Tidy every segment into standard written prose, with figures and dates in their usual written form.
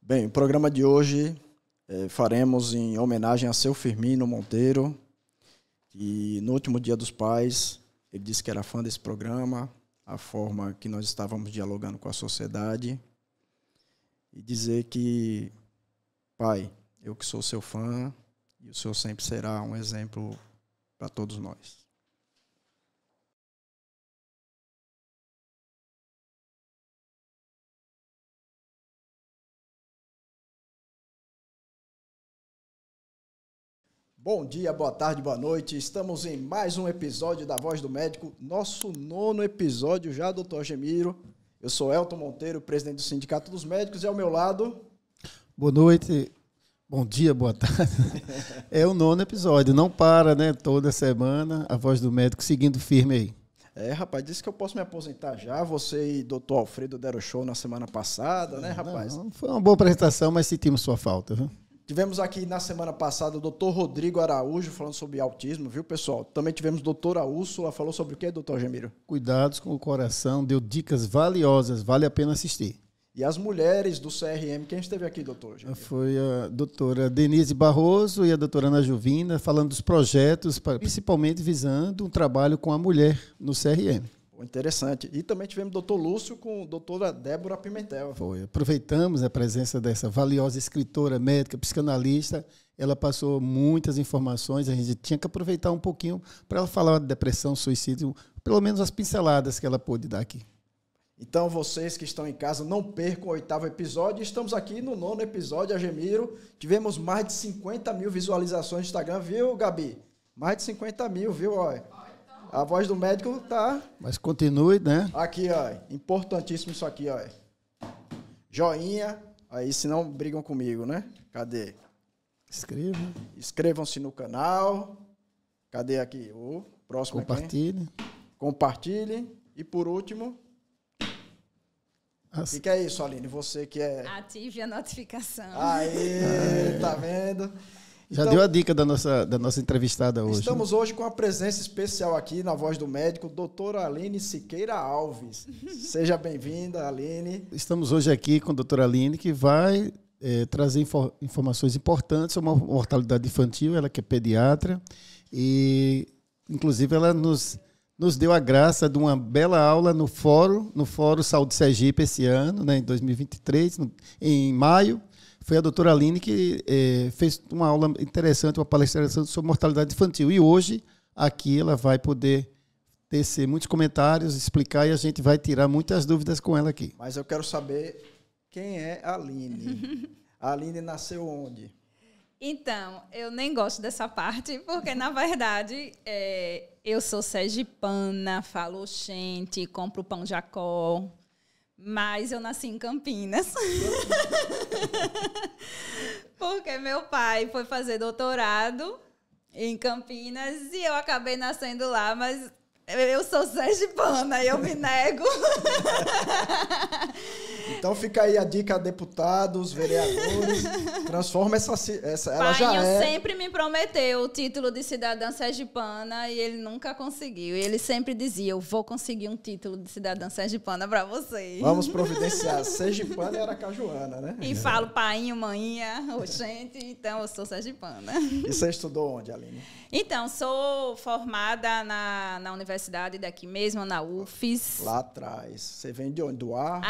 Bem, o programa de hoje faremos em homenagem a seu Firmino Monteiro, que no último Dia dos Pais, ele disse que era fã desse programa, a forma que nós estávamos dialogando com a sociedade, e dizer que, pai, eu que sou seu fã, e o senhor sempre será um exemplo para todos nós. Bom dia, boa tarde, boa noite. Estamos em mais um episódio da Voz do Médico, nosso 9º episódio já, doutor Gemiro. Eu sou Elton Monteiro, presidente do Sindicato dos Médicos, e ao meu lado... Boa noite, bom dia, boa tarde. É o 9º episódio, não para, né? Toda semana, a Voz do Médico seguindo firme aí. Rapaz, disse que eu posso me aposentar já. Você e doutor Alfredo deram show na semana passada, né, rapaz? Não, foi uma boa apresentação, mas sentimos sua falta, viu? Tivemos aqui na semana passada o doutor Rodrigo Araújo falando sobre autismo, viu, pessoal? Também tivemos a doutora Úrsula, falou sobre o quê, doutor Gemiro? Cuidados com o coração, deu dicas valiosas, vale a pena assistir. E as mulheres do CRM, quem esteve aqui, doutor Gemiro? Foi a doutora Denise Barroso e a doutora Ana Juvina, falando dos projetos, principalmente visando um trabalho com a mulher no CRM. Interessante. E também tivemos o doutor Lúcio com a doutora Débora Pimentel. Foi. Aproveitamos a presença dessa valiosa escritora, médica, psicanalista. Ela passou muitas informações, a gente tinha que aproveitar um pouquinho para ela falar de depressão, suicídio, pelo menos as pinceladas que ela pôde dar aqui. Então, vocês que estão em casa, não percam o 8º episódio. Estamos aqui no 9º episódio, Agemiro. Tivemos mais de 50 mil visualizações no Instagram, viu, Gabi? Mais de 50 mil, viu? Olha. A Voz do Médico tá... Mas continue, né? Aqui, ó. Importantíssimo isso aqui, ó. Joinha. Aí, senão brigam comigo, né? Cadê? Inscrevam. Inscrevam-se no canal. Cadê aqui? O próximo. Compartilhe. Compartilhe. E por último... O que é isso, Aline? Você que é... Ative a notificação. Aí, tá vendo? Já deu a dica da nossa entrevistada hoje. Estamos hoje com a presença especial aqui na Voz do Médico, doutora Aline Siqueira Alves. Seja bem-vinda, Aline. Estamos hoje aqui com a doutora Aline, que vai trazer informações importantes sobre a mortalidade infantil, ela que é pediatra, e inclusive ela nos deu a graça de uma bela aula no Fórum Saúde Sergipe esse ano, né, em 2023, em maio. Foi a doutora Aline que fez uma aula interessante, uma palestra sobre mortalidade infantil. E hoje, aqui, ela vai poder tecer muitos comentários, explicar, e a gente vai tirar muitas dúvidas com ela aqui. Mas eu quero saber quem é a Aline. A Aline nasceu onde? Então, eu nem gosto dessa parte, porque, na verdade, eu sou sergipana, falo oxente, compro pão Jacó. Mas eu nasci em Campinas. Porque meu pai foi fazer doutorado em Campinas e eu acabei nascendo lá, mas eu sou sergipana e eu me nego. Então fica aí a dica a deputados, vereadores, transforma essa ela já Painho sempre me prometeu o título de cidadã sergipana e ele nunca conseguiu. E ele sempre dizia, eu vou conseguir um título de cidadã sergipana para vocês. Vamos providenciar. Sergipana e aracajuana, né? E falo painho, maninha, oxente, então eu sou sergipana. E você estudou onde, Aline? Então, sou formada na universidade daqui mesmo, na UFES. Lá atrás. Você vem de onde? Do ar?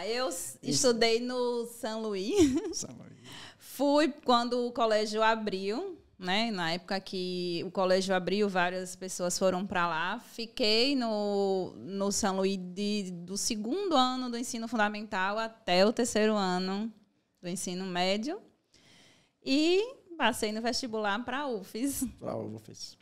Eu estudei no São Luís. São Luís. Fui quando o colégio abriu, né? Na época que o colégio abriu, várias pessoas foram para lá. Fiquei no São Luís do 2º ano do ensino fundamental até o 3º ano do ensino médio. E passei no vestibular para a UFES. Para a UFES.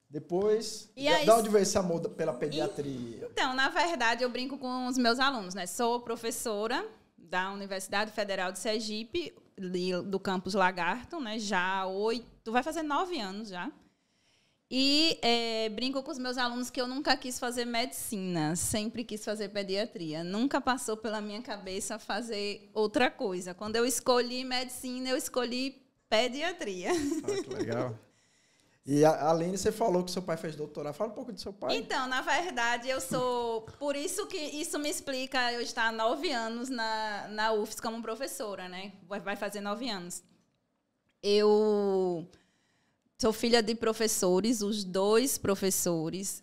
Depois, aí, de onde veio esse amor pela pediatria? Então, na verdade, eu brinco com os meus alunos, né? Sou professora da Universidade Federal de Sergipe, do campus Lagarto, né? Vai fazer 9 anos já. E brinco com os meus alunos que eu nunca quis fazer medicina, sempre quis fazer pediatria. Nunca passou pela minha cabeça fazer outra coisa. Quando eu escolhi medicina, eu escolhi pediatria. Ah, que legal. E a Aline, você falou que seu pai fez doutorado. Fala um pouco do seu pai. Então, na verdade, eu sou... Por isso que isso me explica eu estar há 9 anos na UFES como professora, né? Vai fazer 9 anos. Eu sou filha de professores, os 2 professores.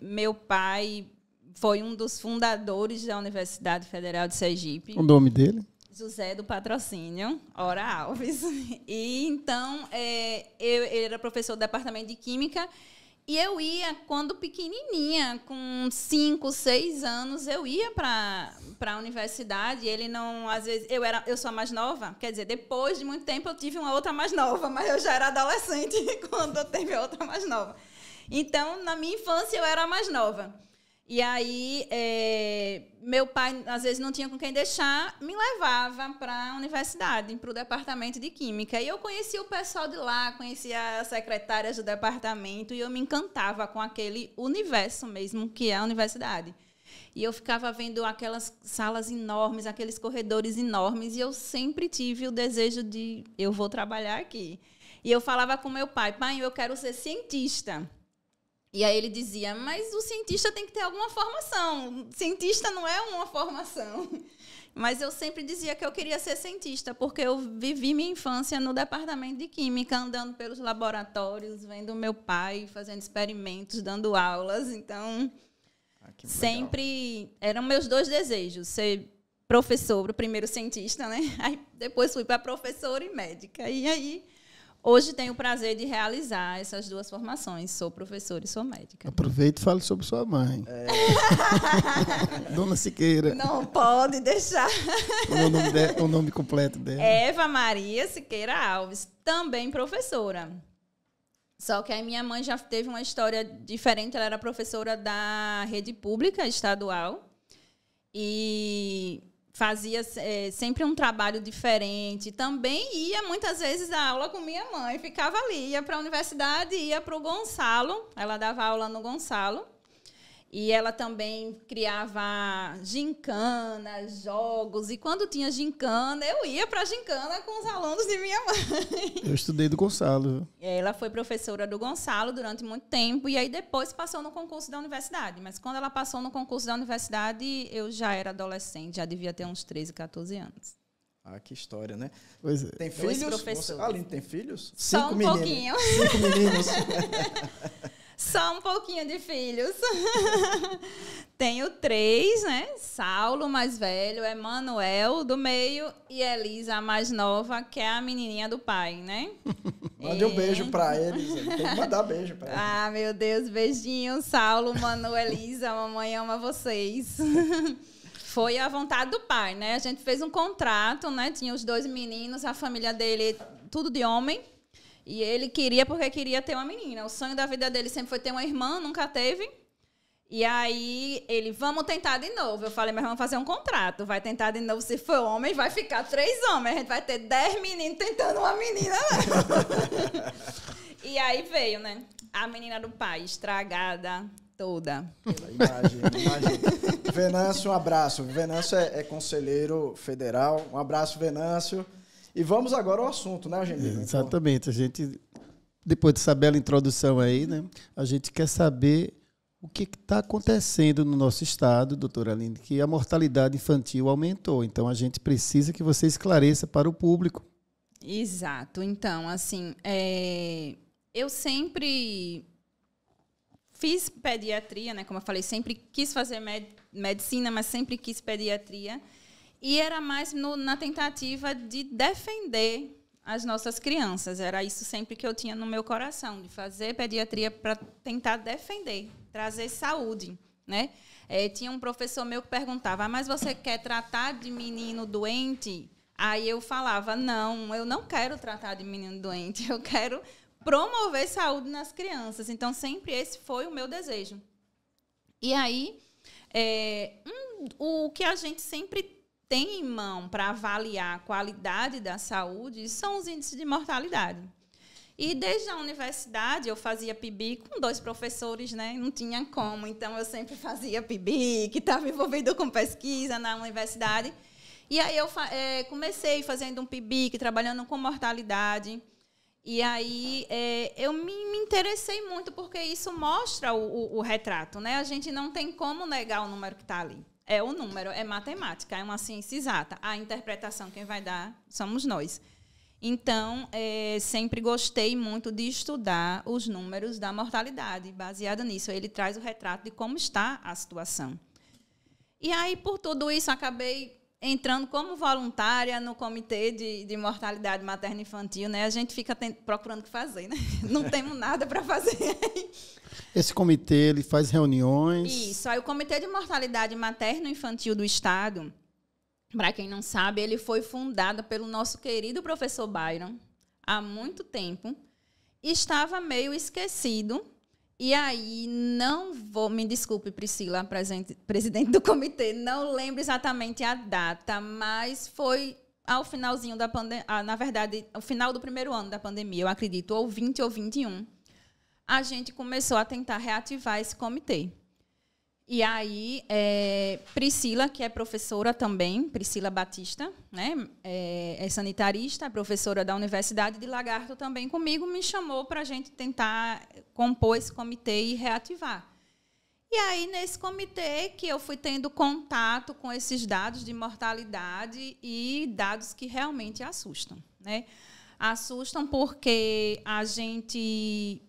Meu pai foi um dos fundadores da Universidade Federal de Sergipe. O nome dele? José do Patrocínio, Ora Alves. E, então, ele era professor do departamento de Química. E eu ia, quando pequenininha, com 5, 6 anos, eu ia para a universidade. Ele não, às vezes, eu sou a mais nova. Quer dizer, depois de muito tempo, eu tive uma outra mais nova. Mas eu já era adolescente quando eu tive outra mais nova. Então, na minha infância, eu era a mais nova. E aí, meu pai, às vezes, não tinha com quem deixar, me levava para a universidade, para o departamento de Química. E eu conhecia o pessoal de lá, conhecia as secretárias do departamento, e eu me encantava com aquele universo mesmo, que é a universidade. E eu ficava vendo aquelas salas enormes, aqueles corredores enormes, e eu sempre tive o desejo de, eu vou trabalhar aqui. E eu falava com meu pai, eu quero ser cientista. E aí ele dizia, mas o cientista tem que ter alguma formação. Cientista não é uma formação. Mas eu sempre dizia que eu queria ser cientista, porque eu vivi minha infância no departamento de Química, andando pelos laboratórios, vendo meu pai fazendo experimentos, dando aulas. Então, sempre eram meus 2 desejos, ser professora, primeiro cientista, né? Aí depois fui para professora e médica. E aí... Hoje tenho o prazer de realizar essas 2 formações. Sou professora e sou médica. Aproveite e fale sobre sua mãe. Dona Siqueira. Não pode deixar. O nome completo dela. Eva Maria Siqueira Alves, também professora. Só que aí minha mãe já teve uma história diferente. Ela era professora da rede pública estadual. E... fazia sempre um trabalho diferente. Também ia, muitas vezes, à aula com minha mãe. Ficava ali, ia para a universidade, ia para o Gonçalo. Ela dava aula no Gonçalo. E ela também criava gincanas, jogos. E quando tinha gincana, eu ia para a gincana com os alunos de minha mãe. Eu estudei do Gonçalo. Ela foi professora do Gonçalo durante muito tempo. E aí depois passou no concurso da universidade. Mas quando ela passou no concurso da universidade, eu já era adolescente. Já devia ter uns 13, 14 anos. Ah, que história, né? Pois é. Tem 2 filhos? professores. Aline, tem filhos? Só 5 um meninos. pouquinho. 5 meninos. Só um pouquinho de filhos. Tenho 3, né? Saulo, mais velho, Emanuel, do meio, e Elisa, a mais nova, que é a menininha do pai, né? Mande um beijo para eles. Tem que mandar beijo para eles. Ah, meu Deus, beijinho, Saulo, Manu, Elisa, a mamãe ama vocês. Foi a vontade do pai, né? A gente fez um contrato, né? Tinha os 2 meninos, a família dele, tudo de homem. E ele queria porque queria ter uma menina. O sonho da vida dele sempre foi ter uma irmã, nunca teve. E aí, ele, vamos tentar de novo. Eu falei, mas vamos fazer um contrato. Vai tentar de novo. Se for homem, vai ficar 3 homens. A gente vai ter 10 meninos tentando uma menina. E aí veio, né? A menina do pai, estragada toda. Imagina. Venâncio, um abraço. Venâncio é conselheiro federal. Um abraço, Venâncio. E vamos agora ao assunto, né, Genilson? Exatamente. A gente, depois dessa bela introdução aí, né, a gente quer saber o que está acontecendo no nosso estado, doutora Aline, que a mortalidade infantil aumentou. Então, a gente precisa que você esclareça para o público. Exato. Então, assim, eu sempre fiz pediatria, né? Como eu falei, sempre quis fazer medicina, mas sempre quis pediatria. E era mais na tentativa de defender as nossas crianças. Era isso sempre que eu tinha no meu coração, de fazer pediatria para tentar defender, trazer saúde, né? Tinha um professor meu que perguntava, mas você quer tratar de menino doente? Aí eu falava, não, eu não quero tratar de menino doente, eu quero promover saúde nas crianças. Então, sempre esse foi o meu desejo. E aí, o que a gente sempre tem em mão para avaliar a qualidade da saúde são os índices de mortalidade. E desde a universidade eu fazia PIBIC com 2 professores, né? Não tinha como, então eu sempre fazia PIBIC, estava envolvido com pesquisa na universidade. E aí eu comecei fazendo um PIBIC, trabalhando com mortalidade. E aí eu me interessei muito, porque isso mostra o retrato, né? A gente não tem como negar o número que está ali. É o número, é matemática, é uma ciência exata. A interpretação quem vai dar somos nós. Então, sempre gostei muito de estudar os números da mortalidade. Baseado nisso, ele traz o retrato de como está a situação. E aí, por tudo isso, acabei entrando como voluntária no Comitê de Mortalidade Materno-Infantil, né? A gente fica procurando o que fazer, né? Não temos nada para fazer. Esse comitê, ele faz reuniões? Isso. Aí o Comitê de Mortalidade Materno-Infantil do Estado, para quem não sabe, ele foi fundado pelo nosso querido professor Byron há muito tempo. Estava meio esquecido. E aí, me desculpe, Priscila, presidente do comitê, não lembro exatamente a data, mas foi ao finalzinho da pandemia, na verdade, ao final do primeiro ano da pandemia, eu acredito, ou 20 ou 21, a gente começou a tentar reativar esse comitê. E aí, Priscila, que é professora também, Priscila Batista, né, é sanitarista, professora da Universidade de Lagarto também comigo, me chamou para a gente tentar compor esse comitê e reativar. E aí, nesse comitê, que eu fui tendo contato com esses dados de mortalidade e dados que realmente assustam, né? Assustam porque a gente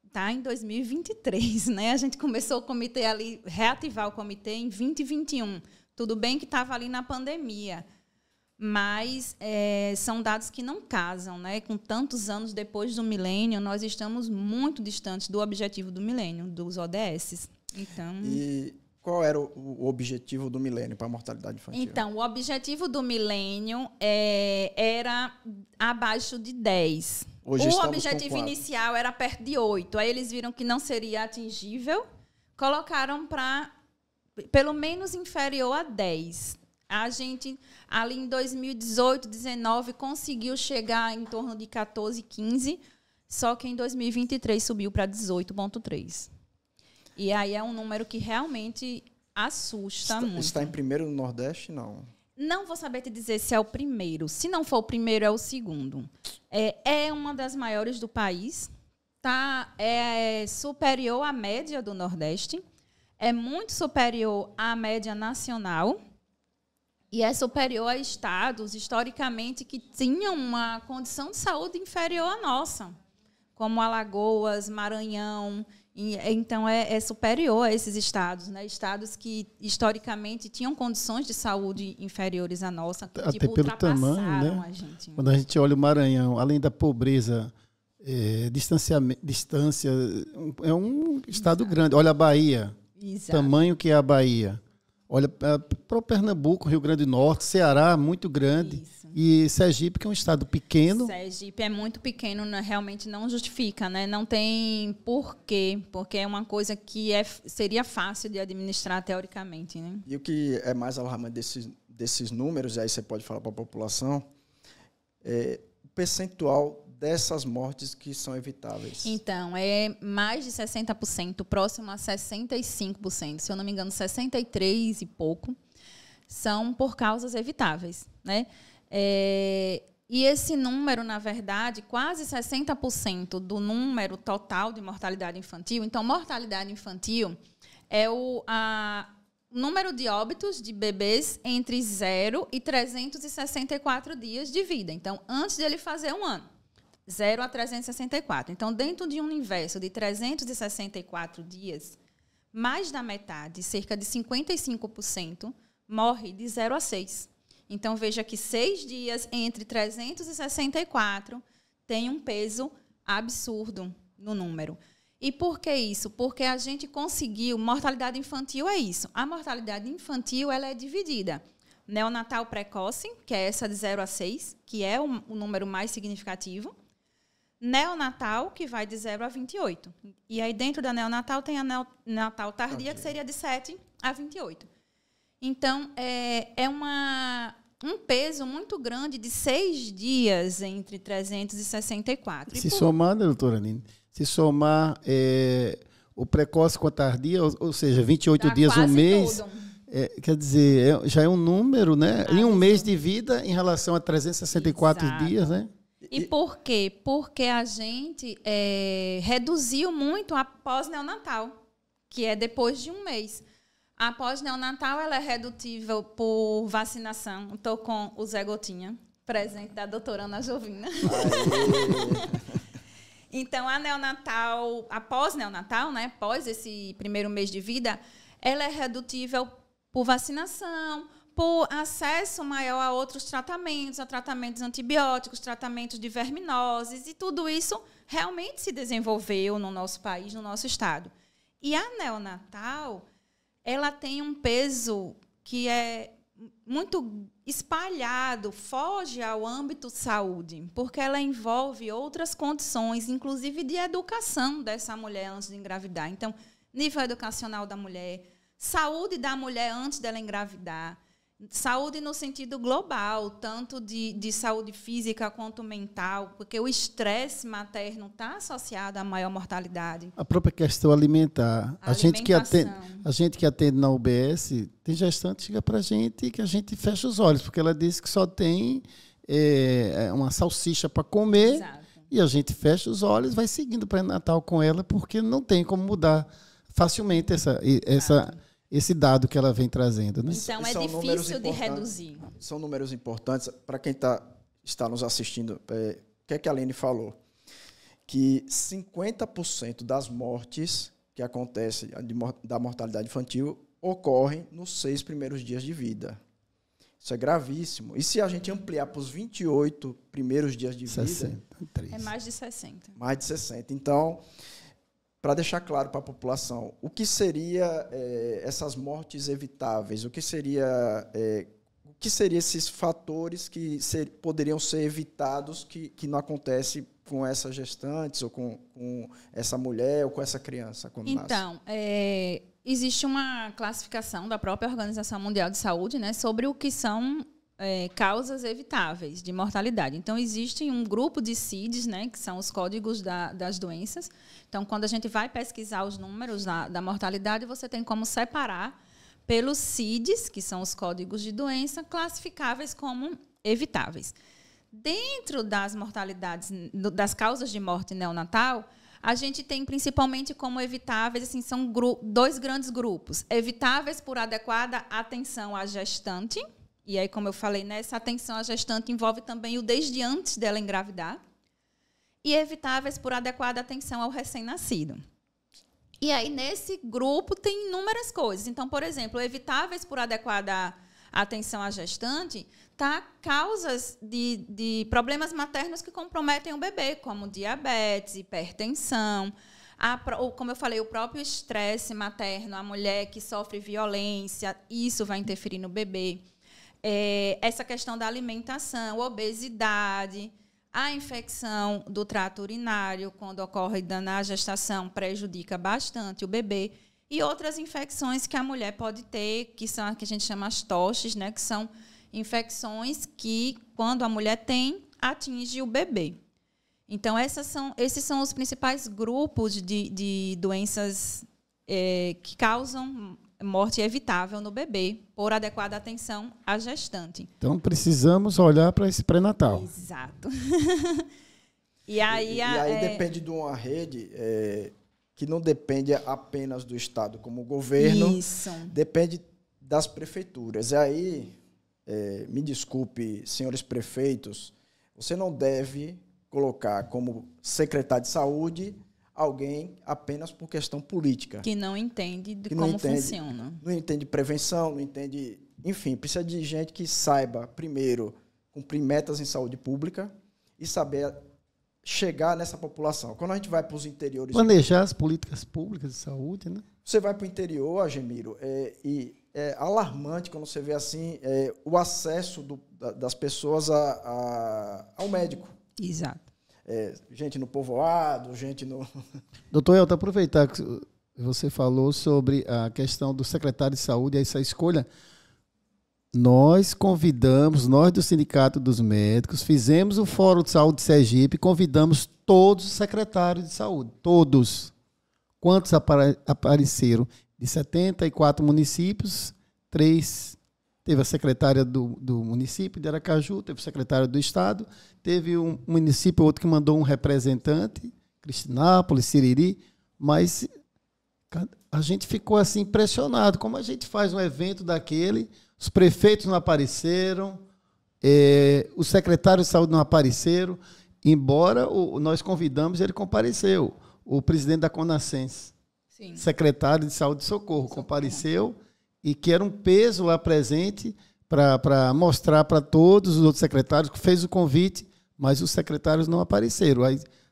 está em 2023, né? A gente começou o comitê ali, reativar o comitê em 2021. Tudo bem que estava ali na pandemia, mas são dados que não casam, né? Com tantos anos depois do milênio, nós estamos muito distantes do objetivo do milênio, dos ODS. Então, e qual era o objetivo do milênio para a mortalidade infantil? Então, o objetivo do milênio era abaixo de 10. Hoje o objetivo inicial era perto de 8. Aí eles viram que não seria atingível, colocaram para pelo menos inferior a 10. A gente, ali em 2018, 2019, conseguiu chegar em torno de 14, 15, só que em 2023 subiu para 18,3. E aí é um número que realmente assusta muito. Está em primeiro no Nordeste, não? Não vou saber te dizer se é o primeiro. Se não for o primeiro, é o segundo. É uma das maiores do país. É superior à média do Nordeste. É muito superior à média nacional. E é superior a estados, historicamente, que tinham uma condição de saúde inferior à nossa, como Alagoas, Maranhão. Então, é superior a esses estados, né? Estados que, historicamente, tinham condições de saúde inferiores à nossa, que até pelo tamanho, né? A gente. Quando a gente olha o Maranhão, além da pobreza, distância, é um estado Exato. grande. Olha a Bahia, Exato. Tamanho que é a Bahia. Olha para o Pernambuco, Rio Grande do Norte, Ceará, muito grande. Isso. E Sergipe, que é um estado pequeno. Sergipe é muito pequeno, realmente não justifica, né? Não tem porquê, porque é uma coisa que seria fácil de administrar teoricamente, né? E o que é mais alarmante desses números, e aí você pode falar para a população, o percentual dessas mortes que são evitáveis. Então, é mais de 60%, próximo a 65%, se eu não me engano, 63% e pouco, são por causas evitáveis, né? E esse número, na verdade, quase 60% do número total de mortalidade infantil. Então, mortalidade infantil é o número de óbitos de bebês entre 0 e 364 dias de vida. Então, antes de ele fazer um ano. 0 a 364. Então, dentro de um universo de 364 dias, mais da metade, cerca de 55%, morre de 0 a 6. Então, veja que 6 dias entre 364 tem um peso absurdo no número. E por que isso? Porque a gente conseguiu... Mortalidade infantil é isso. A mortalidade infantil ela é dividida. Neonatal precoce, que é essa de 0 a 6, que é o número mais significativo. Neonatal, que vai de 0 a 28. E aí, dentro da neonatal, tem a neonatal tardia, que seria de 7 a 28. Então, é um peso muito grande de 6 dias entre 364. Se somar, né, doutora Aline? Se somar o precoce com a tardia, ou seja, 28 dias, um mês, quer dizer, já é um número, né? Em um mês de vida em relação a 364 Exato. dias, né? E por quê? Porque a gente reduziu muito a pós-neonatal, que é depois de um mês. A pós-neonatal ela é redutível por vacinação. Estou com o Zé Gotinha, presente da doutora Ana Jovina. Então, a pós-neonatal, né, pós esse primeiro mês de vida, ela é redutível por vacinação, por acesso maior a outros tratamentos, a tratamentos antibióticos, tratamentos de verminoses, e tudo isso realmente se desenvolveu no nosso país, no nosso estado. E a neonatal, ela tem um peso que é muito espalhado, foge ao âmbito saúde, porque ela envolve outras condições, inclusive de educação dessa mulher antes de engravidar. Então, nível educacional da mulher, saúde da mulher antes dela engravidar, saúde no sentido global, tanto de saúde física quanto mental, porque o estresse materno está associado à maior mortalidade. A própria questão alimentar. A gente que atende na UBS, tem gestante que chega para a gente e que a gente fecha os olhos, porque ela disse que só tem uma salsicha para comer. Exato. E a gente fecha os olhos e vai seguindo o pré-natal com ela, porque não tem como mudar facilmente esse dado que ela vem trazendo. Né? Então, é difícil de reduzir. São números importantes. Para quem está nos assistindo, o que é que a Aline falou? Que 50% das mortes que acontecem da mortalidade infantil ocorrem nos 6 primeiros dias de vida. Isso é gravíssimo. E se a gente ampliar para os 28 primeiros dias de vida... 63. É mais de 60. Mais de 60. Então... Para deixar claro para a população, o que seria essas mortes evitáveis? O que seria esses fatores que poderiam ser evitados que não acontece com essas gestantes ou com essa mulher ou com essa criança quando nasce? Então, existe uma classificação da própria Organização Mundial de Saúde, né, sobre o que são causas evitáveis de mortalidade. Então, existe um grupo de CIDs, né, que são os códigos das doenças. Então, quando a gente vai pesquisar os números da mortalidade, você tem como separar pelos CIDs, que são os códigos de doença, classificáveis como evitáveis. Dentro das mortalidades, das causas de morte neonatal, a gente tem principalmente como evitáveis, assim, são 2 grandes grupos. Evitáveis por adequada atenção à gestante. E aí, como eu falei, nessa atenção à gestante envolve também o desde antes dela engravidar. E evitáveis por adequada atenção ao recém-nascido. E aí, nesse grupo, tem inúmeras coisas. Então, por exemplo, evitáveis por adequada atenção à gestante, causas de problemas maternos que comprometem o bebê, como diabetes, hipertensão, como eu falei, o próprio estresse materno, a mulher que sofre violência, isso vai interferir no bebê. Essa questão da alimentação, obesidade, a infecção do trato urinário, quando ocorre na gestação, prejudica bastante o bebê. E outras infecções que a mulher pode ter, que são a que a gente chama as toches, né, que são infecções que, quando a mulher tem, atinge o bebê. Então, esses são os principais grupos de doenças que causam morte evitável no bebê, por adequada atenção à gestante. Então, precisamos olhar para esse pré-natal. Exato. E aí depende de uma rede que não depende apenas do Estado como governo. Isso. Depende das prefeituras. E aí, me desculpe, senhores prefeitos, você não deve colocar como secretário de saúde alguém apenas por questão política. Que não entende como funciona. Não entende prevenção, não entende... Enfim, precisa de gente que saiba, primeiro, cumprir metas em saúde pública e saber chegar nessa população. Quando a gente vai para os interiores... Planejar as políticas públicas de saúde, né? Você vai para o interior, Agemiro, e é alarmante quando você vê assim o acesso das pessoas ao médico. Exato. Gente no povoado, gente no... Doutor Elton, aproveitar que você falou sobre a questão do secretário de saúde, essa escolha. Nós convidamos, nós do Sindicato dos Médicos, fizemos o Fórum de Saúde de Sergipe, convidamos todos os secretários de saúde, todos. Quantos apareceram? De 74 municípios, 3 teve a secretária do município de Aracaju, teve a secretária do Estado, teve um município, outro que mandou um representante, Cristinápolis, Siriri, mas a gente ficou assim impressionado. Como a gente faz um evento daquele, os prefeitos não apareceram, os secretários de saúde não apareceram, embora nós convidamos, ele compareceu. O presidente da Conascense, sim, secretário de Saúde e Socorro, compareceu, e que era um peso lá presente para mostrar para todos os outros secretários que fez o convite, mas os secretários não apareceram.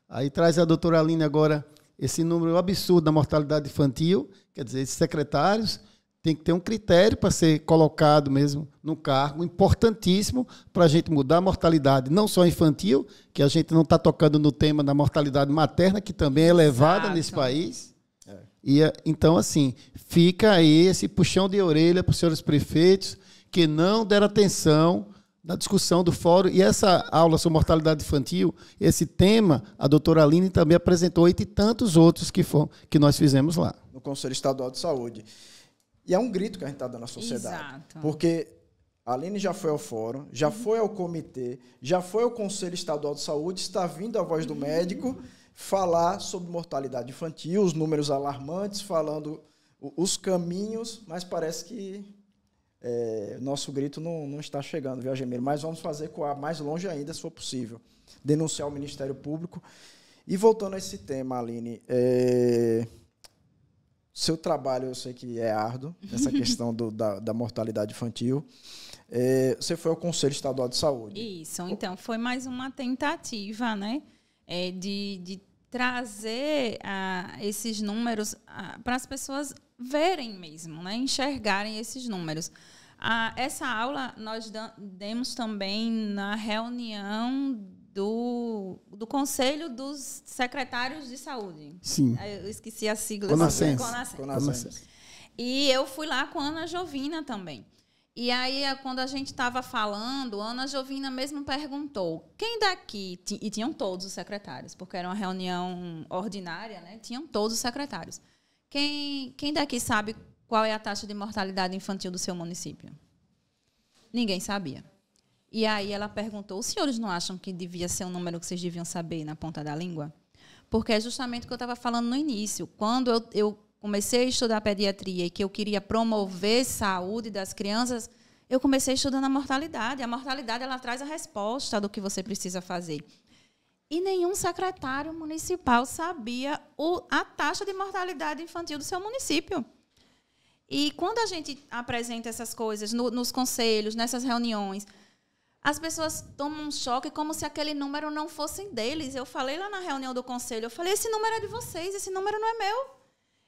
Aí traz a doutora Aline agora esse número absurdo da mortalidade infantil, quer dizer, esses secretários têm que ter um critério para ser colocado mesmo no cargo, importantíssimo para a gente mudar a mortalidade, não só infantil, que a gente não está tocando no tema da mortalidade materna, que também é elevada nesse país. E, então, assim, fica aí esse puxão de orelha para os senhores prefeitos que não deram atenção na discussão do fórum. E essa aula sobre mortalidade infantil, esse tema, a doutora Aline também apresentou, e tantos outros que nós fizemos lá. No Conselho Estadual de Saúde. E é um grito que a gente está dando à sociedade. Exato. Porque a Aline já foi ao fórum, já foi ao comitê, já foi ao Conselho Estadual de Saúde, está vindo a voz do médico falar sobre mortalidade infantil, os números alarmantes, falando os caminhos, mas parece que nosso grito não está chegando, viu, Agemiro? Mas vamos fazer coar mais longe ainda, se for possível. Denunciar o Ministério Público. E voltando a esse tema, Aline, seu trabalho, eu sei que é árduo, essa questão da mortalidade infantil. Você foi ao Conselho Estadual de Saúde. Isso, então, foi mais uma tentativa, né, de trazer esses números para as pessoas verem mesmo, né, enxergarem esses números. Essa aula nós demos também na reunião do Conselho dos Secretários de Saúde. Sim. Eu esqueci a sigla. Conascense. E eu fui lá com a Ana Jovina também. E aí, quando a gente estava falando, a Ana Jovina mesmo perguntou, quem daqui... E tinham todos os secretários, porque era uma reunião ordinária, né? Tinham todos os secretários. Quem daqui sabe qual é a taxa de mortalidade infantil do seu município? Ninguém sabia. E aí ela perguntou, os senhores não acham que devia ser um número que vocês deviam saber na ponta da língua? Porque é justamente o que eu estava falando no início. Quando eu comecei a estudar pediatria e que eu queria promover saúde das crianças, eu comecei estudando a mortalidade. A mortalidade ela traz a resposta do que você precisa fazer. E nenhum secretário municipal sabia a taxa de mortalidade infantil do seu município. E quando a gente apresenta essas coisas nos conselhos, nessas reuniões, as pessoas tomam um choque como se aquele número não fosse deles. Eu falei lá na reunião do conselho, eu falei, esse número é de vocês, esse número não é meu.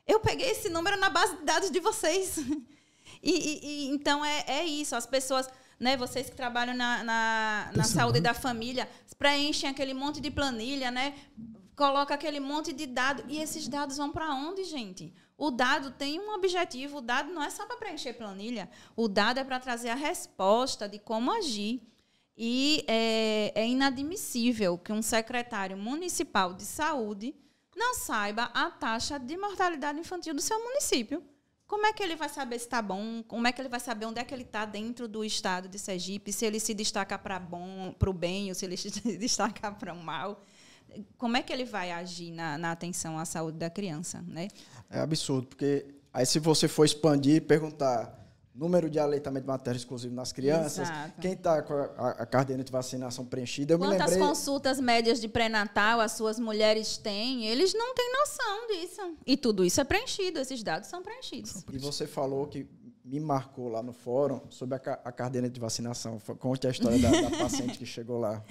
Eu peguei esse número na base de dados de vocês. Então, é isso. As pessoas, né, vocês que trabalham na saúde da família, preenchem aquele monte de planilha, né, coloca aquele monte de dados. E esses dados vão para onde, gente? O dado tem um objetivo. O dado não é só para preencher planilha. O dado é para trazer a resposta de como agir. E é inadmissível que um secretário municipal de saúde não saiba a taxa de mortalidade infantil do seu município. Como é que ele vai saber se está bom? Como é que ele vai saber onde é que ele está dentro do estado de Sergipe? Se ele se destaca para o bem ou se ele se destaca para o mal? Como é que ele vai agir na atenção à saúde da criança, né? É absurdo, porque aí se você for expandir e perguntar número de aleitamento materno exclusivo nas crianças, exato, quem está com a caderneta de vacinação preenchida, Quantas consultas médias de pré-natal as suas mulheres têm? Eles não têm noção disso. E tudo isso é preenchido, esses dados são preenchidos. E você falou que me marcou lá no fórum sobre a caderneta de vacinação. Conte a história da paciente que chegou lá.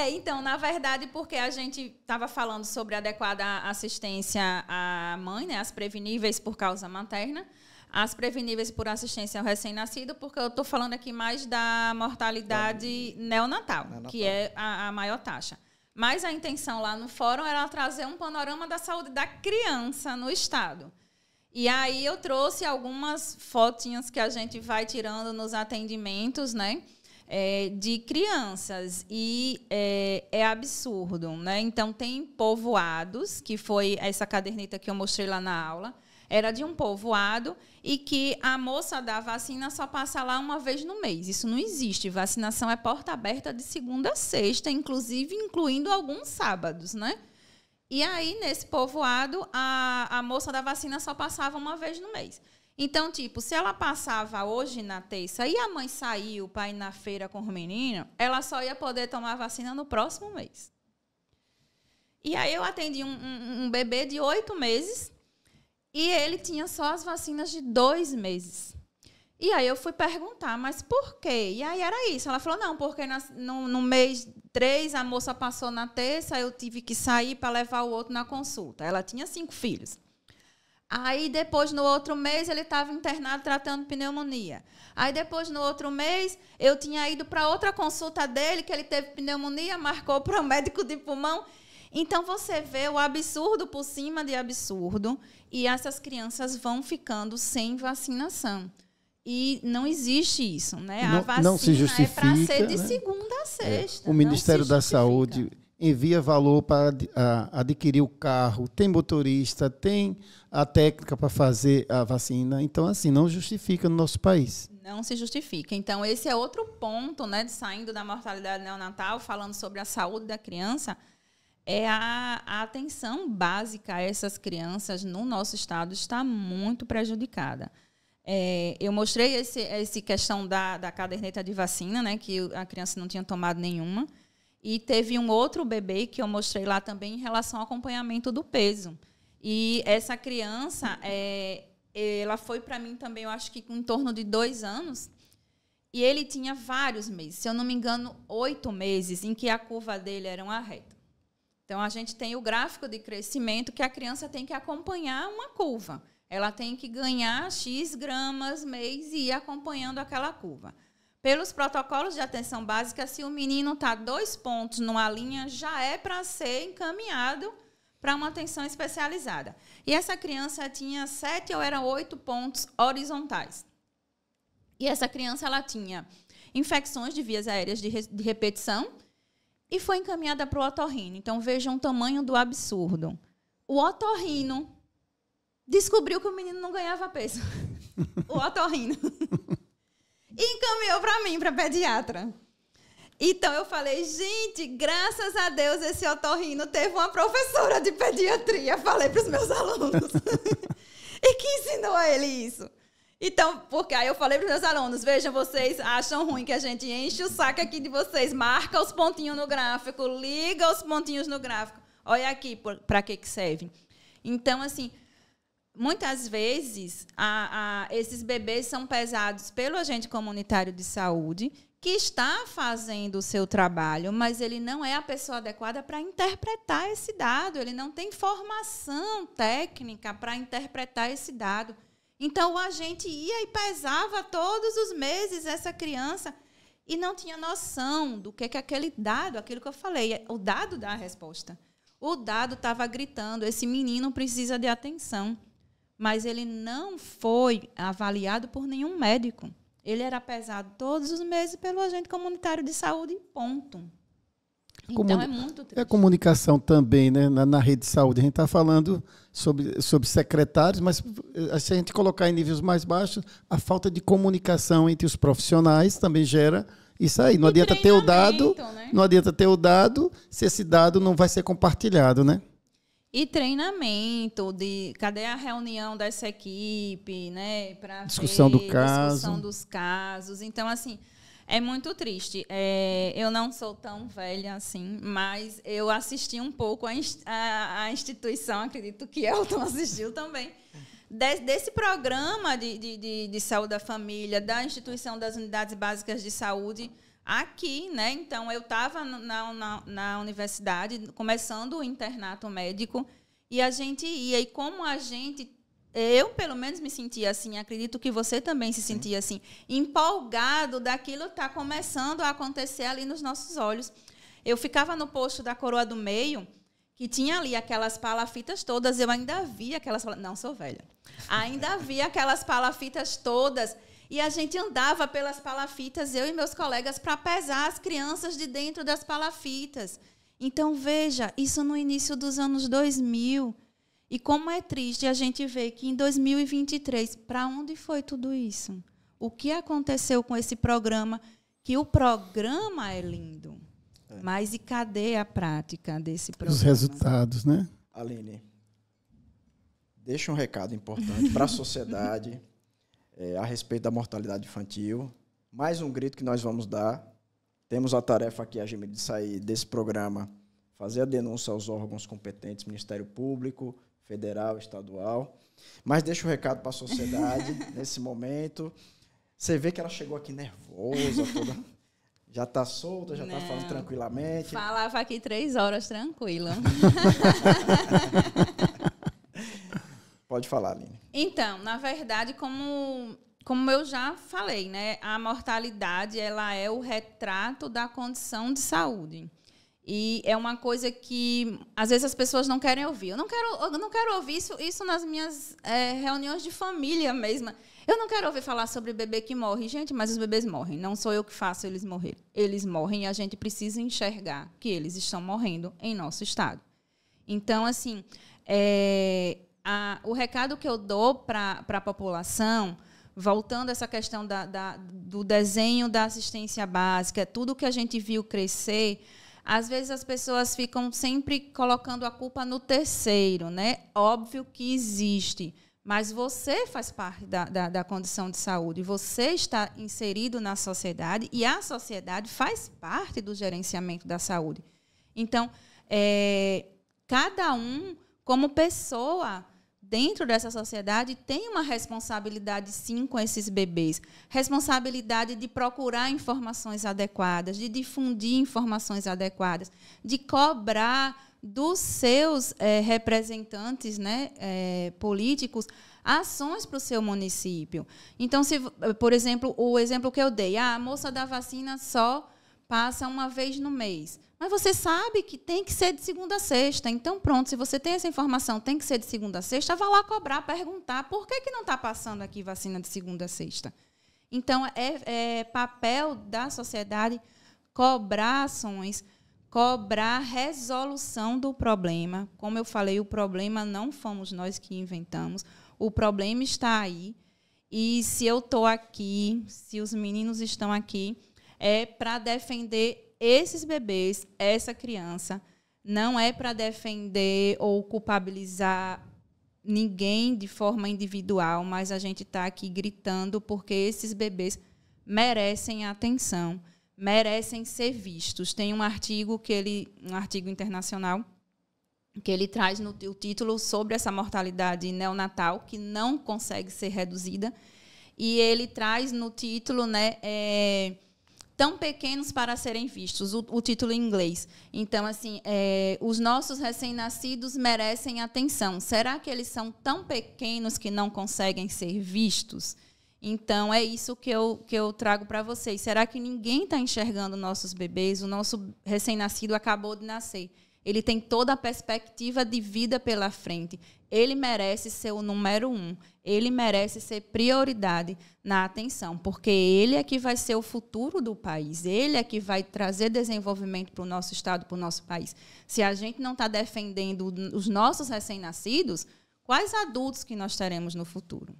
Então, na verdade, porque a gente estava falando sobre adequada assistência à mãe, né, as preveníveis por causa materna, as preveníveis por assistência ao recém-nascido, porque eu estou falando aqui mais da mortalidade neonatal, que é a maior taxa. Mas a intenção lá no fórum era trazer um panorama da saúde da criança no estado. E aí eu trouxe algumas fotinhas que a gente vai tirando nos atendimentos, né, de crianças. E é absurdo, né? Então, tem povoados, que foi essa caderneta que eu mostrei lá na aula. era de um povoado e que a moça da vacina só passa lá uma vez no mês. Isso não existe. Vacinação é porta aberta de segunda a sexta, inclusive incluindo alguns sábados, né? E aí, nesse povoado, a moça da vacina só passava uma vez no mês. Então, tipo, se ela passava hoje na terça e a mãe saiu para ir na feira com o menino, ela só ia poder tomar a vacina no próximo mês. E aí eu atendi um bebê de 8 meses e ele tinha só as vacinas de 2 meses. E aí eu fui perguntar, mas por quê? E aí era isso. Ela falou, não, porque no mês 3 a moça passou na terça, eu tive que sair para levar o outro na consulta. Ela tinha 5 filhos. Aí, depois, no outro mês, ele estava internado tratando pneumonia. Aí, depois, no outro mês, eu tinha ido para outra consulta dele, que ele teve pneumonia, marcou para o médico de pulmão. Então, você vê o absurdo por cima de absurdo e essas crianças vão ficando sem vacinação. E não existe isso, né? A vacina não se justifica, é para ser de né? segunda a sexta. O Ministério da Saúde envia valor para adquirir o carro, tem motorista, tem a técnica para fazer a vacina. Então, assim, não justifica no nosso país. Não se justifica. Então, esse é outro ponto, né, saindo da mortalidade neonatal, falando sobre a saúde da criança, é a atenção básica a essas crianças no nosso estado está muito prejudicada. Eu mostrei essa questão da caderneta de vacina, né, que a criança não tinha tomado nenhuma. E teve um outro bebê que eu mostrei lá também em relação ao acompanhamento do peso. E essa criança, ela foi para mim também, eu acho que em torno de 2 anos, e ele tinha vários meses, se eu não me engano, 8 meses, em que a curva dele era uma reta. Então, a gente tem o gráfico de crescimento que a criança tem que acompanhar uma curva. Ela tem que ganhar X gramas mês e ir acompanhando aquela curva. Pelos protocolos de atenção básica, se o menino está 2 pontos numa linha, já é para ser encaminhado para uma atenção especializada. E essa criança tinha 7 ou eram 8 pontos horizontais. E essa criança ela tinha infecções de vias aéreas de repetição e foi encaminhada para o otorrino. Então, vejam o tamanho do absurdo. O otorrino descobriu que o menino não ganhava peso. O otorrino. E encaminhou para mim, para pediatra. Então, eu falei, gente, graças a Deus, esse otorrino teve uma professora de pediatria. Falei para os meus alunos. E que ensinou a ele isso. Então, porque aí eu falei para os meus alunos, vejam, vocês acham ruim que a gente enche o saco aqui de vocês, marca os pontinhos no gráfico, liga os pontinhos no gráfico. Olha aqui para que serve. Então, assim, muitas vezes, esses bebês são pesados pelo agente comunitário de saúde, que está fazendo o seu trabalho, mas ele não é a pessoa adequada para interpretar esse dado. Ele não tem formação técnica para interpretar esse dado. Então, o agente ia e pesava todos os meses essa criança e não tinha noção do que aquele dado, aquilo que eu falei, o dado dá a resposta. O dado estava gritando, esse menino precisa de atenção. Mas ele não foi avaliado por nenhum médico. Ele era pesado todos os meses pelo agente comunitário de saúde, ponto. Então, é muito triste. É a comunicação também, né? Na rede de saúde. A gente está falando sobre secretários, mas se a gente colocar em níveis mais baixos, a falta de comunicação entre os profissionais também gera isso aí. Não adianta ter o dado, né? Não adianta ter o dado se esse dado não vai ser compartilhado, né? E treinamento, cadê a reunião dessa equipe, né? Para discussão do caso. Discussão dos casos. Então, assim, é muito triste. Eu não sou tão velha assim, mas eu assisti um pouco a instituição, acredito que Elton assistiu também, desse programa de saúde da família, da instituição das unidades básicas de saúde, aqui, né? Então, eu estava na universidade, começando o internato médico, e a gente ia. E como eu, pelo menos, me sentia assim, acredito que você também se sentia assim, empolgado daquilo está começando a acontecer ali nos nossos olhos. Eu ficava no posto da Coroa do Meio, que tinha ali aquelas palafitas todas, eu ainda via aquelas... Não, sou velha. Ainda via aquelas palafitas todas... E a gente andava pelas palafitas, eu e meus colegas, para pesar as crianças de dentro das palafitas. Então, veja, isso no início dos anos 2000. E como é triste a gente ver que em 2023, para onde foi tudo isso? O que aconteceu com esse programa? Que o programa é lindo, mas e cadê a prática desse programa? Os resultados, né? Aline, deixa um recado importante para a sociedade a respeito da mortalidade infantil. Mais um grito que nós vamos dar. Temos a tarefa aqui, Agimir, de sair desse programa, fazer a denúncia aos órgãos competentes, Ministério Público, Federal, Estadual. Mas deixa o recado para a sociedade nesse momento. Você vê que ela chegou aqui nervosa, toda, já está solta, já está falando tranquilamente. Falava aqui 3 horas tranquila. Pode falar, Aline. Então, na verdade, como eu já falei, né, a mortalidade ela é o retrato da condição de saúde. E é uma coisa que, às vezes, as pessoas não querem ouvir. Eu não quero ouvir isso nas minhas reuniões de família mesmo. Eu não quero ouvir falar sobre bebê que morre. Gente, mas os bebês morrem. Não sou eu que faço eles morrer. Eles morrem e a gente precisa enxergar que eles estão morrendo em nosso estado. Então, assim, o recado que eu dou para a população, voltando a essa questão do desenho da assistência básica, tudo que a gente viu crescer, às vezes as pessoas ficam sempre colocando a culpa no terceiro, né? Óbvio que existe, mas você faz parte da condição de saúde, você está inserido na sociedade e a sociedade faz parte do gerenciamento da saúde. Então, cada um, como pessoa, dentro dessa sociedade, tem uma responsabilidade, sim, com esses bebês. Responsabilidade de procurar informações adequadas, de difundir informações adequadas, de cobrar dos seus representantes, né, políticos, ações para o seu município. Então, por exemplo, o exemplo que eu dei, a moça da vacina só passa uma vez no mês. Mas você sabe que tem que ser de segunda a sexta. Então, pronto, se você tem essa informação, tem que ser de segunda a sexta, vá lá cobrar, perguntar por que não está passando aqui vacina de segunda a sexta. Então, é papel da sociedade cobrar ações, cobrar resolução do problema. Como eu falei, o problema não fomos nós que inventamos. O problema está aí. E se eu estou aqui, se os meninos estão aqui, é para defender esses bebês, essa criança, não é para defender ou culpabilizar ninguém de forma individual, mas a gente está aqui gritando porque esses bebês merecem atenção, merecem ser vistos. Tem um artigo internacional que ele traz o título sobre essa mortalidade neonatal que não consegue ser reduzida, e ele traz no título, né, tão pequenos para serem vistos, o título em inglês. Então, assim, os nossos recém-nascidos merecem atenção. Será que eles são tão pequenos que não conseguem ser vistos? Então, é isso que eu trago para vocês. Será que ninguém está enxergando nossos bebês? O nosso recém-nascido acabou de nascer. Ele tem toda a perspectiva de vida pela frente. Ele merece ser o número 1. Ele merece ser prioridade na atenção, porque ele é que vai ser o futuro do país. Ele é que vai trazer desenvolvimento para o nosso estado, para o nosso país. Se a gente não está defendendo os nossos recém-nascidos, quais adultos que nós teremos no futuro?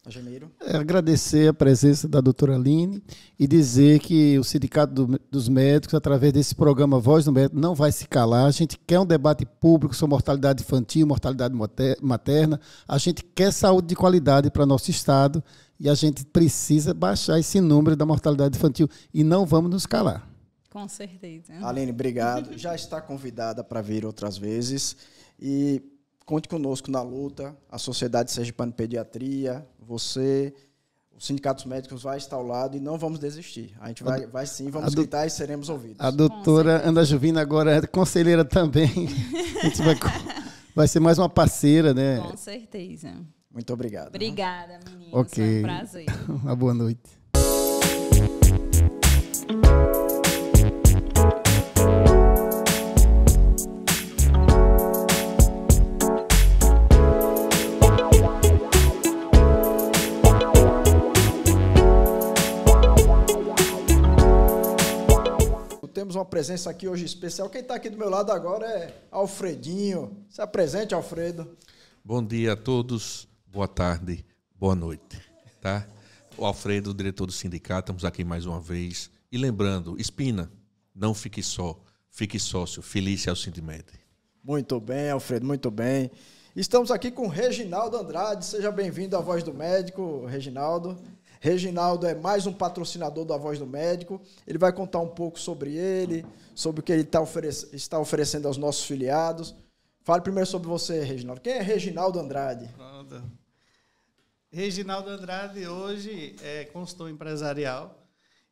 Agemiro. Agradecer a presença da doutora Aline e dizer que o Sindicato dos Médicos, através desse programa Voz do Médico, não vai se calar. A gente quer um debate público sobre mortalidade infantil, mortalidade materna. A gente quer saúde de qualidade para nosso estado e a gente precisa baixar esse número da mortalidade infantil e não vamos nos calar. Com certeza. Aline, obrigado. Já está convidada para vir outras vezes e conte conosco na luta, a Sociedade Sergipana de Pediatria, você, o Sindicato dos Médicos vai estar ao lado e não vamos desistir. A gente vai sim, vamos gritar e seremos ouvidos. A doutora Ana Juvina agora é conselheira também. A gente vai ser mais uma parceira, né? Com certeza. Muito obrigado. Obrigada, meninas. Ok. Foi um prazer. Uma boa noite. temos uma presença aqui hoje especial. Quem está aqui do meu lado agora é Alfredinho. Se apresente, Alfredo. Bom dia a todos, boa tarde, boa noite. Tá? O Alfredo, diretor do sindicato, estamos aqui mais uma vez. E lembrando, Espina, não fique só, fique sócio, Felícia ao Sindimed. Muito bem, Alfredo, muito bem. Estamos aqui com Reginaldo Andrade. Seja bem-vindo à Voz do Médico, Reginaldo. Reginaldo é mais um patrocinador da Voz do Médico. Ele vai contar um pouco sobre ele, sobre o que ele está oferecendo aos nossos filiados. Fale primeiro sobre você, Reginaldo. Quem é Reginaldo Andrade? Pronto. Reginaldo Andrade hoje é consultor empresarial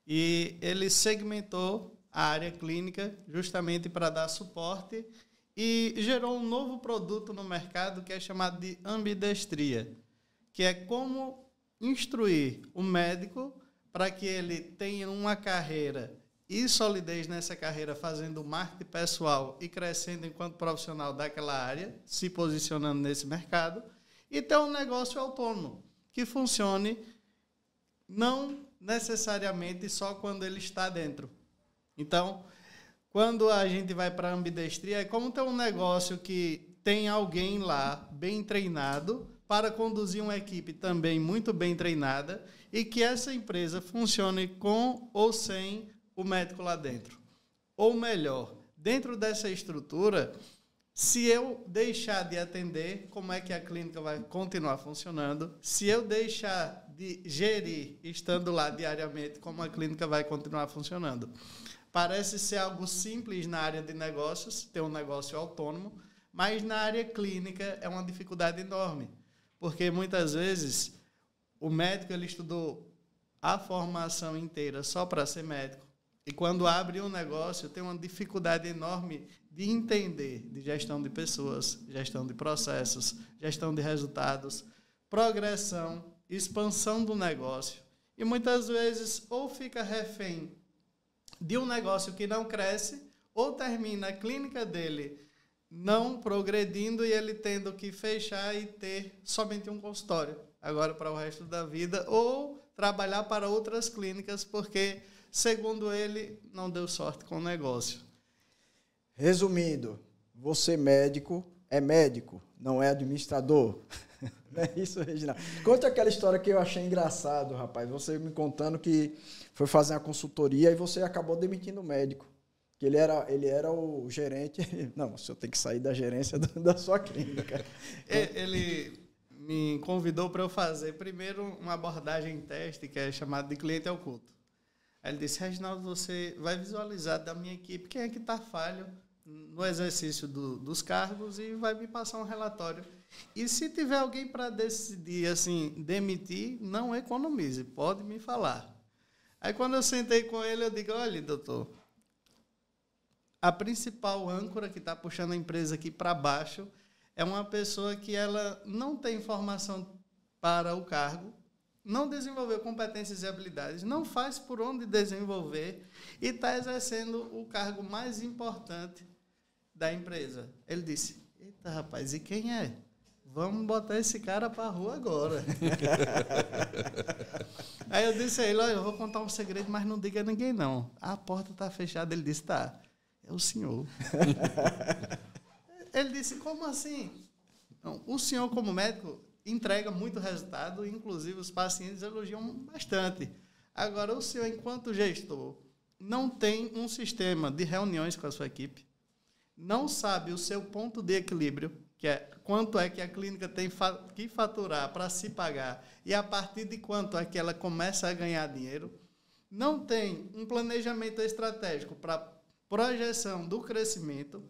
e ele segmentou a área clínica justamente para dar suporte e gerou um novo produto no mercado que é chamado de ambidestria, que é como instruir o médico para que ele tenha uma carreira e solidez nessa carreira, fazendo marketing pessoal e crescendo enquanto profissional daquela área, se posicionando nesse mercado, e ter um negócio autônomo, que funcione não necessariamente só quando ele está dentro. Então, quando a gente vai para a ambidestria, é como ter um negócio que tem alguém lá bem treinado para conduzir uma equipe também muito bem treinada e que essa empresa funcione com ou sem o médico lá dentro. Ou melhor, dentro dessa estrutura, se eu deixar de atender, como é que a clínica vai continuar funcionando? Se eu deixar de gerir, estando lá diariamente, como a clínica vai continuar funcionando? Parece ser algo simples na área de negócios, ter um negócio autônomo, mas na área clínica é uma dificuldade enorme, porque muitas vezes o médico ele estudou a formação inteira só para ser médico, e quando abre um negócio tem uma dificuldade enorme de entender de gestão de pessoas, gestão de processos, gestão de resultados, progressão, expansão do negócio, e muitas vezes ou fica refém de um negócio que não cresce, ou termina a clínica dele não progredindo e ele tendo que fechar e ter somente um consultório, agora para o resto da vida, ou trabalhar para outras clínicas, porque, segundo ele, não deu sorte com o negócio. Resumindo, você médico, não é administrador. Não é isso, Reginaldo? Conta aquela história que eu achei engraçado, rapaz. Você me contando que foi fazer uma consultoria e você acabou demitindo o médico. Que ele era o gerente. Não, o senhor tem que sair da gerência da sua clínica. Ele me convidou para eu fazer primeiro uma abordagem teste, que é chamada de cliente oculto. Aí ele disse: Reginaldo, você vai visualizar da minha equipe quem é que está falho no exercício dos cargos e vai me passar um relatório. E se tiver alguém para decidir, assim, demitir, não economize, pode me falar. Aí quando eu sentei com ele, eu digo: olha, doutor, a principal âncora que está puxando a empresa aqui para baixo é uma pessoa que ela não tem formação para o cargo, não desenvolveu competências e habilidades, não faz por onde desenvolver e está exercendo o cargo mais importante da empresa. Ele disse: eita, rapaz, e quem é? Vamos botar esse cara para a rua agora. Aí eu disse a ele: olha, eu vou contar um segredo, mas não diga a ninguém não. A porta está fechada. Ele disse: tá, é o senhor. Ele disse: como assim? Não, o senhor, como médico, entrega muito resultado, inclusive os pacientes elogiam bastante. Agora, o senhor, enquanto gestor, não tem um sistema de reuniões com a sua equipe, não sabe o seu ponto de equilíbrio, que é quanto é que a clínica tem que faturar para se pagar e a partir de quanto é que ela começa a ganhar dinheiro, não tem um planejamento estratégico para projeção do crescimento.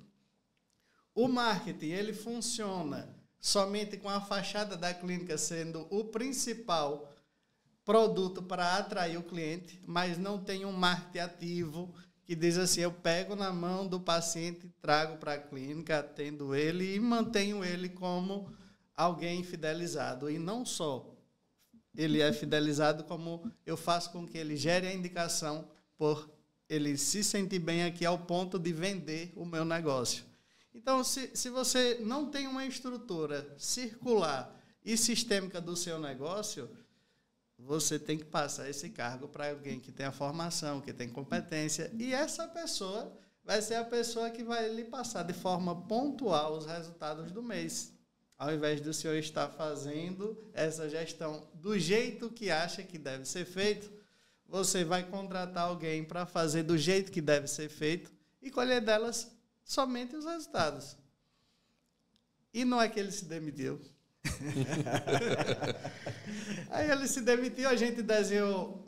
O marketing, ele funciona somente com a fachada da clínica sendo o principal produto para atrair o cliente, mas não tem um marketing ativo que diz assim: eu pego na mão do paciente, trago para a clínica, atendo ele e mantenho ele como alguém fidelizado. E não só ele é fidelizado, como eu faço com que ele gere a indicação por ele se sentir bem aqui ao ponto de vender o meu negócio. Então, se você não tem uma estrutura circular e sistêmica do seu negócio, você tem que passar esse cargo para alguém que tem a formação, que tem competência, e essa pessoa vai ser a pessoa que vai lhe passar de forma pontual os resultados do mês, ao invés do senhor estar fazendo essa gestão do jeito que acha que deve ser feito. Você vai contratar alguém para fazer do jeito que deve ser feito e colher delas somente os resultados. E não é que ele se demitiu. Aí ele se demitiu, a gente desenhou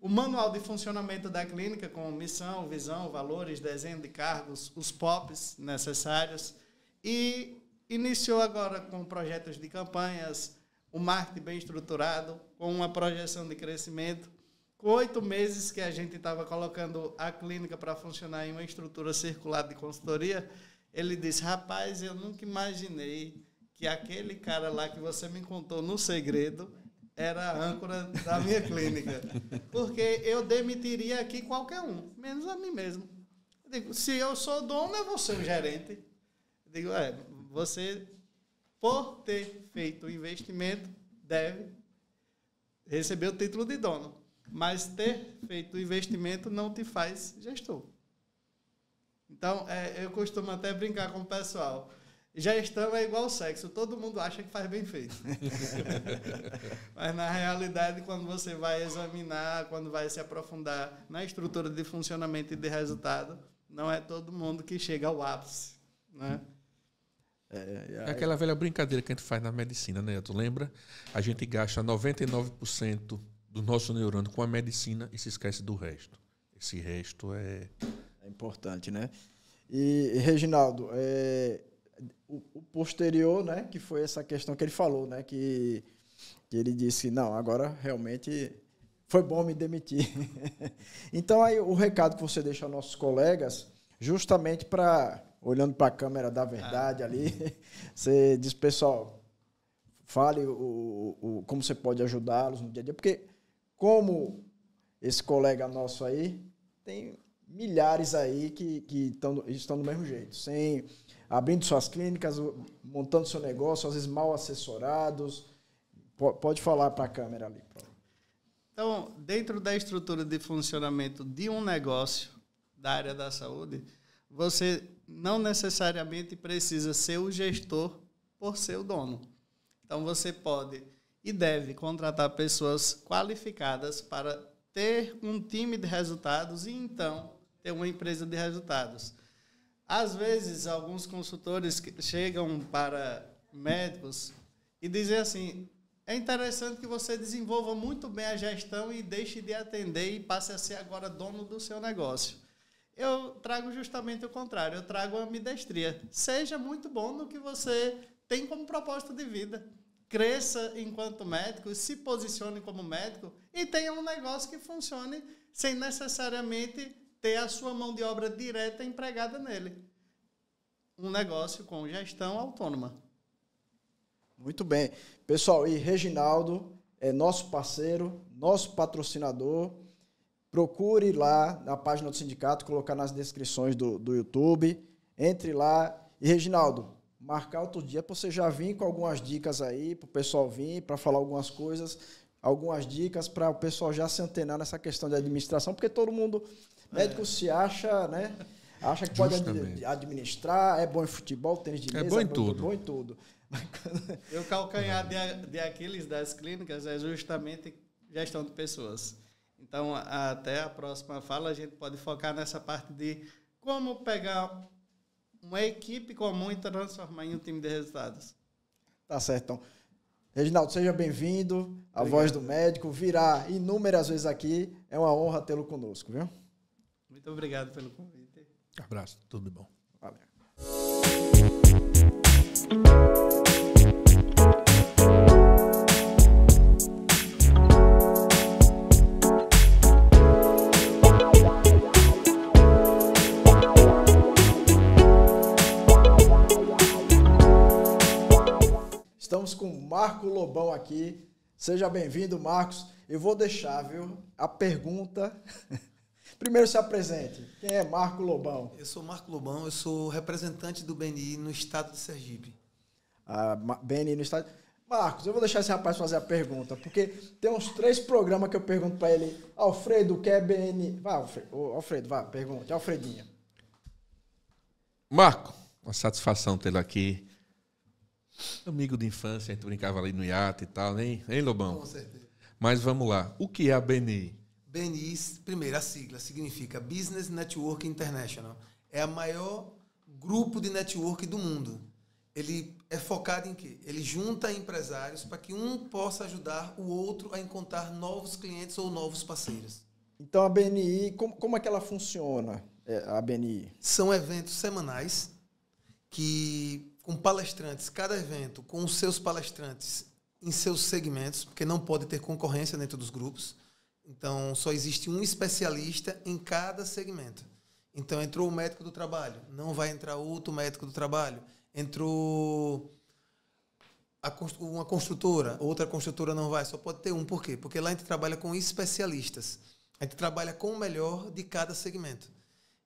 o manual de funcionamento da clínica com missão, visão, valores, desenho de cargos, os POPs necessários e iniciou agora com projetos de campanhas, o marketing bem estruturado, com uma projeção de crescimento. Com 8 meses que a gente estava colocando a clínica para funcionar em uma estrutura circular de consultoria, ele disse, rapaz, eu nunca imaginei que aquele cara lá que você me contou no segredo era a âncora da minha clínica. Porque eu demitiria aqui qualquer um, menos a mim mesmo. Eu digo, se eu sou dono, eu vou ser o gerente. Eu digo, você, por ter feito o investimento, deve receber o título de dono. Mas ter feito o investimento não te faz gestor. Então, eu costumo até brincar com o pessoal. Gestão é igual sexo, todo mundo acha que faz bem feito. Mas, na realidade, quando você vai examinar, quando vai se aprofundar na estrutura de funcionamento e de resultado, não é todo mundo que chega ao ápice, né? É aquela velha brincadeira que a gente faz na medicina, né? Tu lembra? A gente gasta 99% do nosso neurônio com a medicina e se esquece do resto. Esse resto é importante, né? E Reginaldo, o posterior, né, que foi essa questão que ele falou, né, que ele disse, não, agora realmente foi bom me demitir. Então, aí o recado que você deixa aos nossos colegas, justamente para, olhando para a câmera da verdade ali, você diz, pessoal, fale como você pode ajudá-los no dia a dia, porque como esse colega nosso aí, tem milhares aí que estão do mesmo jeito, abrindo suas clínicas, montando seu negócio, às vezes mal assessorados. Pode falar para a câmera ali. Então, dentro da estrutura de funcionamento de um negócio da área da saúde, você não necessariamente precisa ser o gestor por ser o dono. Então, você pode e deve contratar pessoas qualificadas para ter um time de resultados e, então, ter uma empresa de resultados. Às vezes, alguns consultores chegam para médicos e dizem assim, é interessante que você desenvolva muito bem a gestão e deixe de atender e passe a ser agora dono do seu negócio. Eu trago justamente o contrário, eu trago a ambidestria. Seja muito bom no que você tem como propósito de vida. Cresça enquanto médico, se posicione como médico e tenha um negócio que funcione sem necessariamente ter a sua mão de obra direta empregada nele. Um negócio com gestão autônoma. Muito bem. Pessoal, e Reginaldo é nosso parceiro, nosso patrocinador. Procure lá na página do sindicato, colocar nas descrições do YouTube. Entre lá. E, Reginaldo, marcar outro dia para você já vir com algumas dicas aí, para o pessoal vir, para falar algumas coisas, algumas dicas para o pessoal já se antenar nessa questão de administração, porque todo mundo, médico se acha, né? Acha que pode administrar, é bom em futebol, tênis de mesa, é bom em tudo. Bom em tudo. E o calcanhar de Aquiles das clínicas é justamente gestão de pessoas. Então, até a próxima fala, a gente pode focar nessa parte de como pegar uma equipe comum e transformar em um time de resultados. Tá certo, então. Reginaldo, seja bem-vindo. A Voz do Médico virá inúmeras vezes aqui. É uma honra tê-lo conosco, viu? Muito obrigado pelo convite. Abraço, tudo de bom. Valeu. Estamos com o Marco Lobão aqui. Seja bem-vindo, Marcos. Eu vou deixar, viu, a pergunta. Primeiro se apresente. Quem é Marco Lobão? Eu sou Marco Lobão, eu sou representante do BNI no estado de Sergipe. BNI no estado. Marcos, eu vou deixar esse rapaz fazer a pergunta, porque tem uns 3 programas que eu pergunto para ele, Alfredo, o que é BNI? Vai, Alfredo, vai, pergunte. Alfredinha. Marco, uma satisfação tê-lo aqui. Amigo de infância, a gente brincava ali no iate e tal, hein, Lobão? Com certeza. Mas vamos lá, o que é a BNI? BNI, primeiro, a sigla significa Business Network International. É o maior grupo de network do mundo. Ele é focado em quê? Ele junta empresários para que um possa ajudar o outro a encontrar novos clientes ou novos parceiros. Então, a BNI, como é que ela funciona, a BNI? São eventos semanais com palestrantes, cada evento com os seus palestrantes em seus segmentos, porque não pode ter concorrência dentro dos grupos. Então, só existe um especialista em cada segmento. Então, entrou o médico do trabalho, não vai entrar outro médico do trabalho. Entrou uma construtora, outra construtora não vai, só pode ter um. Por quê? Porque lá a gente trabalha com especialistas. A gente trabalha com o melhor de cada segmento.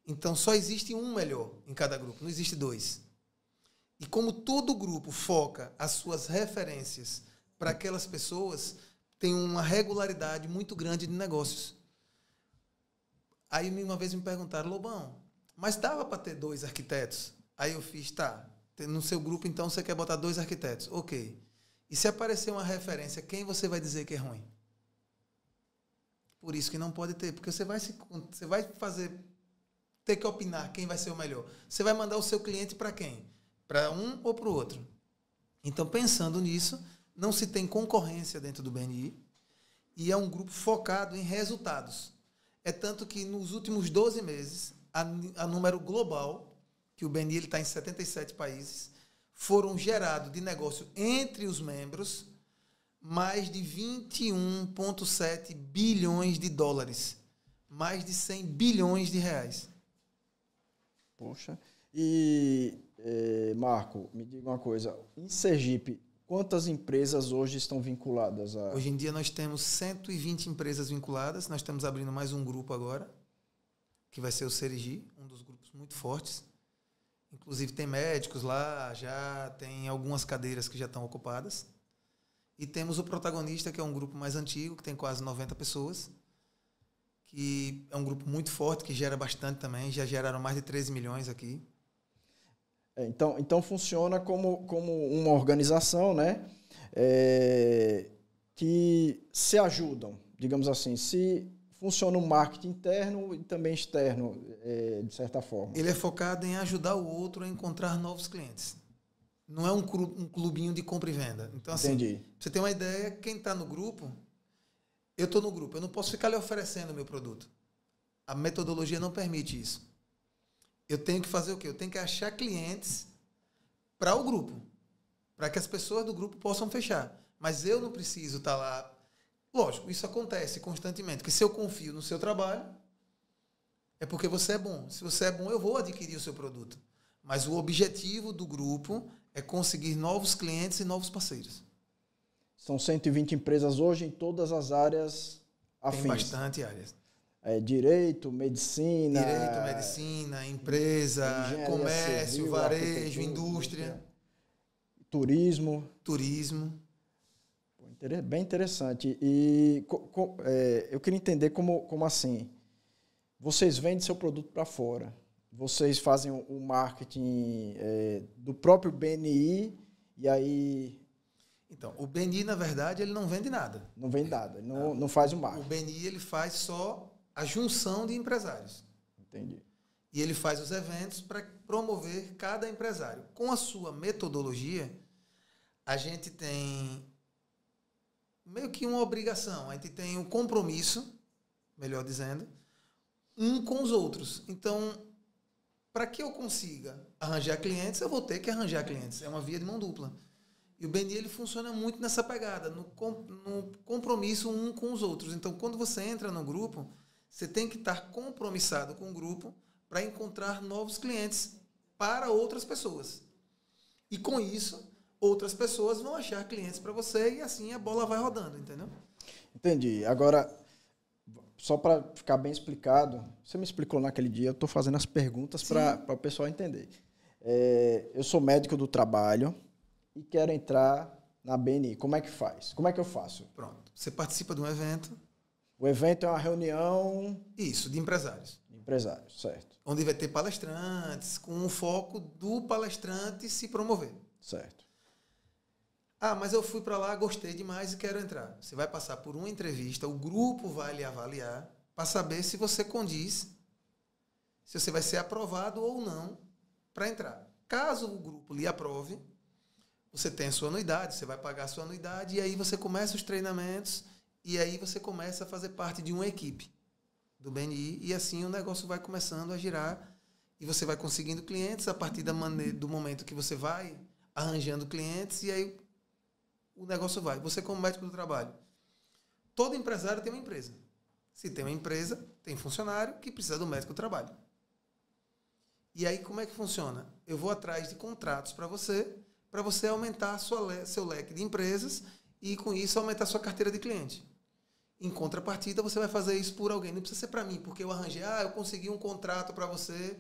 Então, só existe um melhor em cada grupo, não existe 2. E como todo grupo foca as suas referências para aquelas pessoas, tem uma regularidade muito grande de negócios. Aí, uma vez me perguntaram, Lobão, mas dava para ter 2 arquitetos? Aí eu fiz, tá. No seu grupo, então, você quer botar 2 arquitetos. Ok. E se aparecer uma referência, quem você vai dizer que é ruim? Por isso que não pode ter. Porque você vai ter que opinar quem vai ser o melhor. Você vai mandar o seu cliente para quem? Para um ou para o outro? Então, pensando nisso, não se tem concorrência dentro do BNI e é um grupo focado em resultados. É tanto que nos últimos 12 meses, a número global, que o BNI está em 77 países, foram gerados de negócio entre os membros mais de 21,7 bilhões de dólares, mais de 100 bilhões de reais. Poxa. E, Marco, me diga uma coisa. Em Sergipe, quantas empresas hoje estão vinculadas a... Hoje em dia nós temos 120 empresas vinculadas. Nós estamos abrindo mais um grupo agora, que vai ser o Serigi, um dos grupos muito fortes. Inclusive tem médicos lá, já tem algumas cadeiras que já estão ocupadas. E temos o Protagonista, que é um grupo mais antigo, que tem quase 90 pessoas, que é um grupo muito forte, que gera bastante também. Já geraram mais de 13 milhões aqui. Então funciona como uma organização, né? Que se ajudam, digamos assim. Se funciona o marketing interno e também externo, de certa forma. Ele é focado em ajudar o outro a encontrar novos clientes. Não é um clubinho de compra e venda. Então, assim, Entendi. pra você ter uma ideia, quem está no grupo, eu estou no grupo, eu não posso ficar lhe oferecendo o meu produto. A metodologia não permite isso. Eu tenho que fazer o quê? Eu tenho que achar clientes para o grupo, para que as pessoas do grupo possam fechar. Mas eu não preciso estar lá. Lógico, isso acontece constantemente, porque se eu confio no seu trabalho, é porque você é bom. Se você é bom, eu vou adquirir o seu produto. Mas o objetivo do grupo é conseguir novos clientes e novos parceiros. São 120 empresas hoje em todas as áreas afins. Tem bastante áreas. Direito, medicina... Direito, medicina, empresa, comércio, civil, varejo, indústria. Turismo. Turismo. Bem interessante. E eu queria entender como assim, vocês vendem seu produto para fora, vocês fazem o marketing do próprio BNI e aí... Então, o BNI, na verdade, ele não vende nada. Não vende nada, não faz o O marketing. BNI ele faz só a junção de empresários. Entendi. E ele faz os eventos para promover cada empresário. Com a sua metodologia, a gente tem meio que uma obrigação, a gente tem um compromisso, melhor dizendo, um com os outros. Então, para que eu consiga arranjar clientes, eu vou ter que arranjar clientes. É uma via de mão dupla. E o BNI ele funciona muito nessa pegada, no compromisso um com os outros. Então, quando você entra no grupo, você tem que estar compromissado com o grupo para encontrar novos clientes para outras pessoas. E com isso, outras pessoas vão achar clientes para você e assim a bola vai rodando, entendeu? Entendi. Agora, só para ficar bem explicado, você me explicou naquele dia, eu estou fazendo as perguntas para o pessoal entender. Eu sou médico do trabalho e quero entrar na BNI, como é que faz? Como é que eu faço? Pronto. Você participa de um evento. O evento é uma reunião... Isso, de empresários. de empresários, certo. Onde vai ter palestrantes, com o foco do palestrante se promover. Certo. Ah, mas eu fui para lá, gostei demais e quero entrar. Você vai passar por uma entrevista, o grupo vai lhe avaliar para saber se você condiz, se você vai ser aprovado ou não para entrar. Caso o grupo lhe aprove, você tem a sua anuidade, você vai pagar a sua anuidade e aí você começa os treinamentos e aí você começa a fazer parte de uma equipe do BNI e assim o negócio vai começando a girar e você vai conseguindo clientes a partir do momento que você vai arranjando clientes e aí o negócio vai. Você como médico do trabalho, todo empresário tem uma empresa. Se tem uma empresa, tem funcionário que precisa do médico do trabalho. E aí como é que funciona? Eu vou atrás de contratos para você aumentar seu leque de empresas e com isso aumentar sua carteira de cliente. Em contrapartida, você vai fazer isso por alguém. Não precisa ser para mim, porque eu arranjei, eu consegui um contrato para você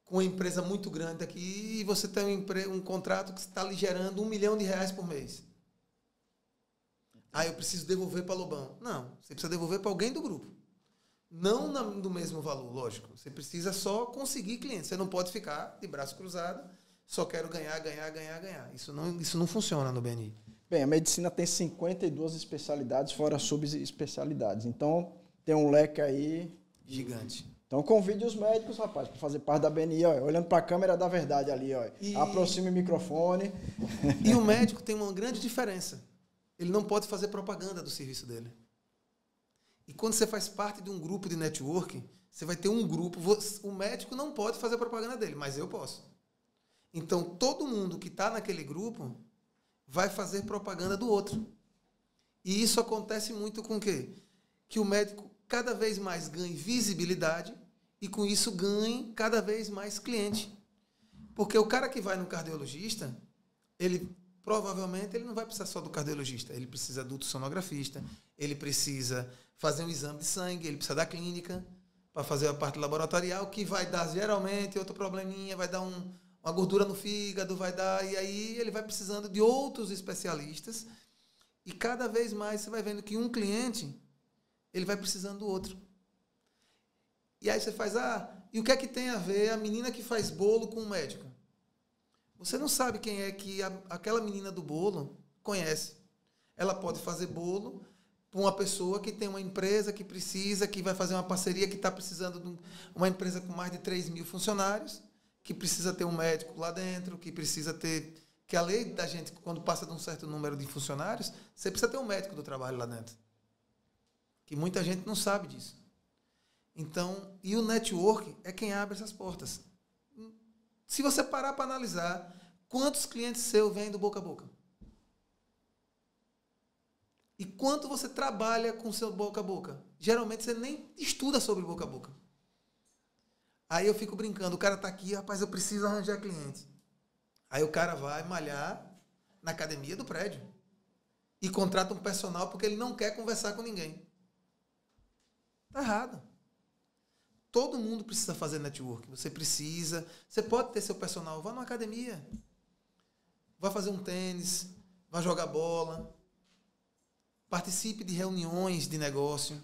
com uma empresa muito grande aqui e você tem um contrato que está lhe gerando R$1 milhão por mês. Eu preciso devolver para Lobão. Não, você precisa devolver para alguém do grupo. Não do mesmo valor, lógico. Você precisa só conseguir clientes. Você não pode ficar de braço cruzado, só quero ganhar. Isso não funciona no BNI. Bem, a medicina tem 52 especialidades, fora subespecialidades. Então, tem um leque aí... gigante. Então, convide os médicos, rapaz, para fazer parte da BNI. Ó, olhando para a câmera da verdade ali. Ó. Aproxime o microfone. E o médico tem uma grande diferença. Ele não pode fazer propaganda do serviço dele. E quando você faz parte de um grupo de networking, você vai ter um grupo... O médico não pode fazer propaganda dele, mas eu posso. Então, todo mundo que está naquele grupo vai fazer propaganda do outro. E isso acontece muito com o quê? Que o médico cada vez mais ganhe visibilidade e, com isso, ganhe cada vez mais cliente. Porque o cara que vai no cardiologista, provavelmente ele não vai precisar só do cardiologista. Ele precisa do ultrassonografista, ele precisa fazer um exame de sangue, ele precisa da clínica para fazer a parte laboratorial, que vai dar, geralmente, outro probleminha, vai dar uma gordura no fígado, e aí ele vai precisando de outros especialistas e cada vez mais você vai vendo que um cliente, ele vai precisando do outro. E aí você faz, e o que é que tem a ver a menina que faz bolo com o médico? Você não sabe quem é que aquela menina do bolo conhece. Ela pode fazer bolo para uma pessoa que tem uma empresa que precisa, que vai fazer uma parceria, que está precisando de uma empresa com mais de 3 mil funcionários, que precisa ter um médico lá dentro, que precisa ter... Que a lei da gente, quando passa de um certo número de funcionários, você precisa ter um médico do trabalho lá dentro. Que muita gente não sabe disso. Então, e o network é quem abre essas portas. Se você parar para analisar, quantos clientes seus vêm do boca a boca? E quanto você trabalha com seu boca a boca? Geralmente você nem estuda sobre boca a boca. Aí eu fico brincando, o cara está aqui, rapaz, eu preciso arranjar cliente. Aí o cara vai malhar na academia do prédio e contrata um personal porque ele não quer conversar com ninguém. Está errado. Todo mundo precisa fazer network. Você pode ter seu personal, vá numa academia, vá fazer um tênis, vá jogar bola, participe de reuniões de negócio.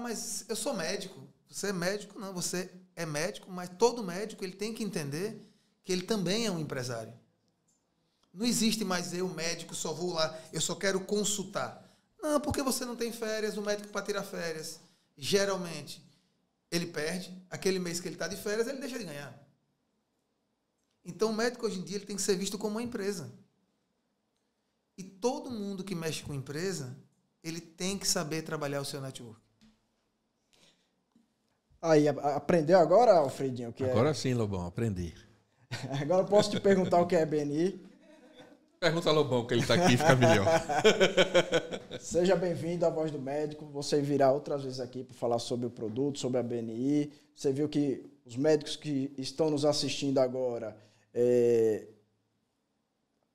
Mas eu sou médico. Você é médico? Não, você é médico, mas todo médico ele tem que entender que ele também é um empresário. Não existe mais eu, médico, só vou lá, eu só quero consultar. Não, porque você não tem férias, o médico para tirar férias, geralmente, ele perde. Aquele mês que ele está de férias, ele deixa de ganhar. Então, o médico, hoje em dia, ele tem que ser visto como uma empresa. E todo mundo que mexe com empresa, ele tem que saber trabalhar o seu network. Aí, aprendeu agora, Alfredinho? Agora sim, Lobão, aprendi. Agora eu posso te perguntar o que é BNI? Pergunta ao Lobão, que ele está aqui e fica melhor. Seja bem-vindo à Voz do Médico. Você virá outras vezes aqui para falar sobre o produto, sobre a BNI. Você viu que os médicos que estão nos assistindo agora,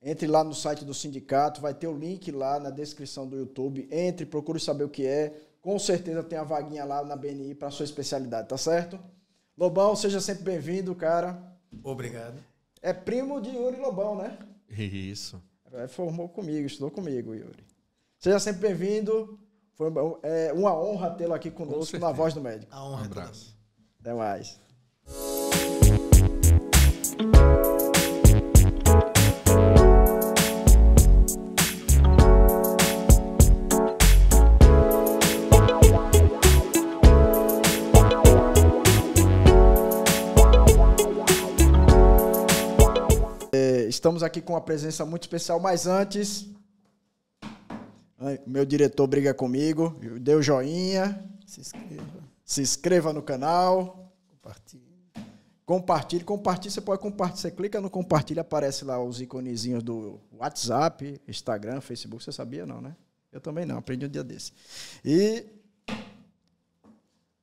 entre lá no site do sindicato, vai ter o link lá na descrição do YouTube. Entre, procure saber o que é. Com certeza tem a vaguinha lá na BNI para a sua especialidade, tá certo? Lobão, seja sempre bem-vindo, cara. Obrigado. É primo de Yuri Lobão, né? Isso. Formou comigo, estudou comigo, Yuri. Seja sempre bem-vindo. Foi uma honra tê-lo aqui conosco na Voz do Médico. A honra. Um abraço. Até mais. Estamos aqui com uma presença muito especial, mas antes, meu diretor briga comigo, dê o joinha, se inscreva no canal, compartilhe, você pode compartilhar, você clica no compartilha, aparece lá os iconezinhos do WhatsApp, Instagram, Facebook, você sabia não, né? Eu também não, aprendi um dia desse. E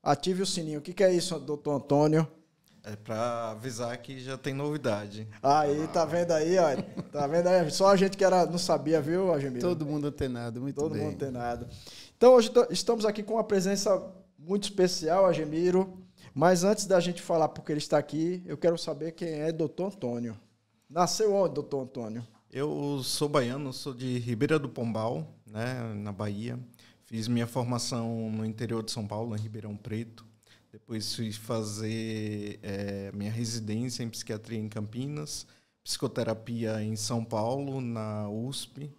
ative o sininho, o que é isso, doutor Antônio? É para avisar que já tem novidade. Aí, tá vendo aí, ó. Tá vendo aí? Só a gente que não sabia, viu, Agemiro? Todo mundo antenado, muito bem. Todo mundo antenado. Então, hoje estamos aqui com uma presença muito especial, Agemiro. Mas antes da gente falar porque ele está aqui, eu quero saber quem é doutor Antônio. Nasceu onde, doutor Antônio? Eu sou baiano, sou de Ribeira do Pombal, né, na Bahia. Fiz minha formação no interior de São Paulo, em Ribeirão Preto. Depois fui fazer minha residência em psiquiatria em Campinas, psicoterapia em São Paulo, na USP.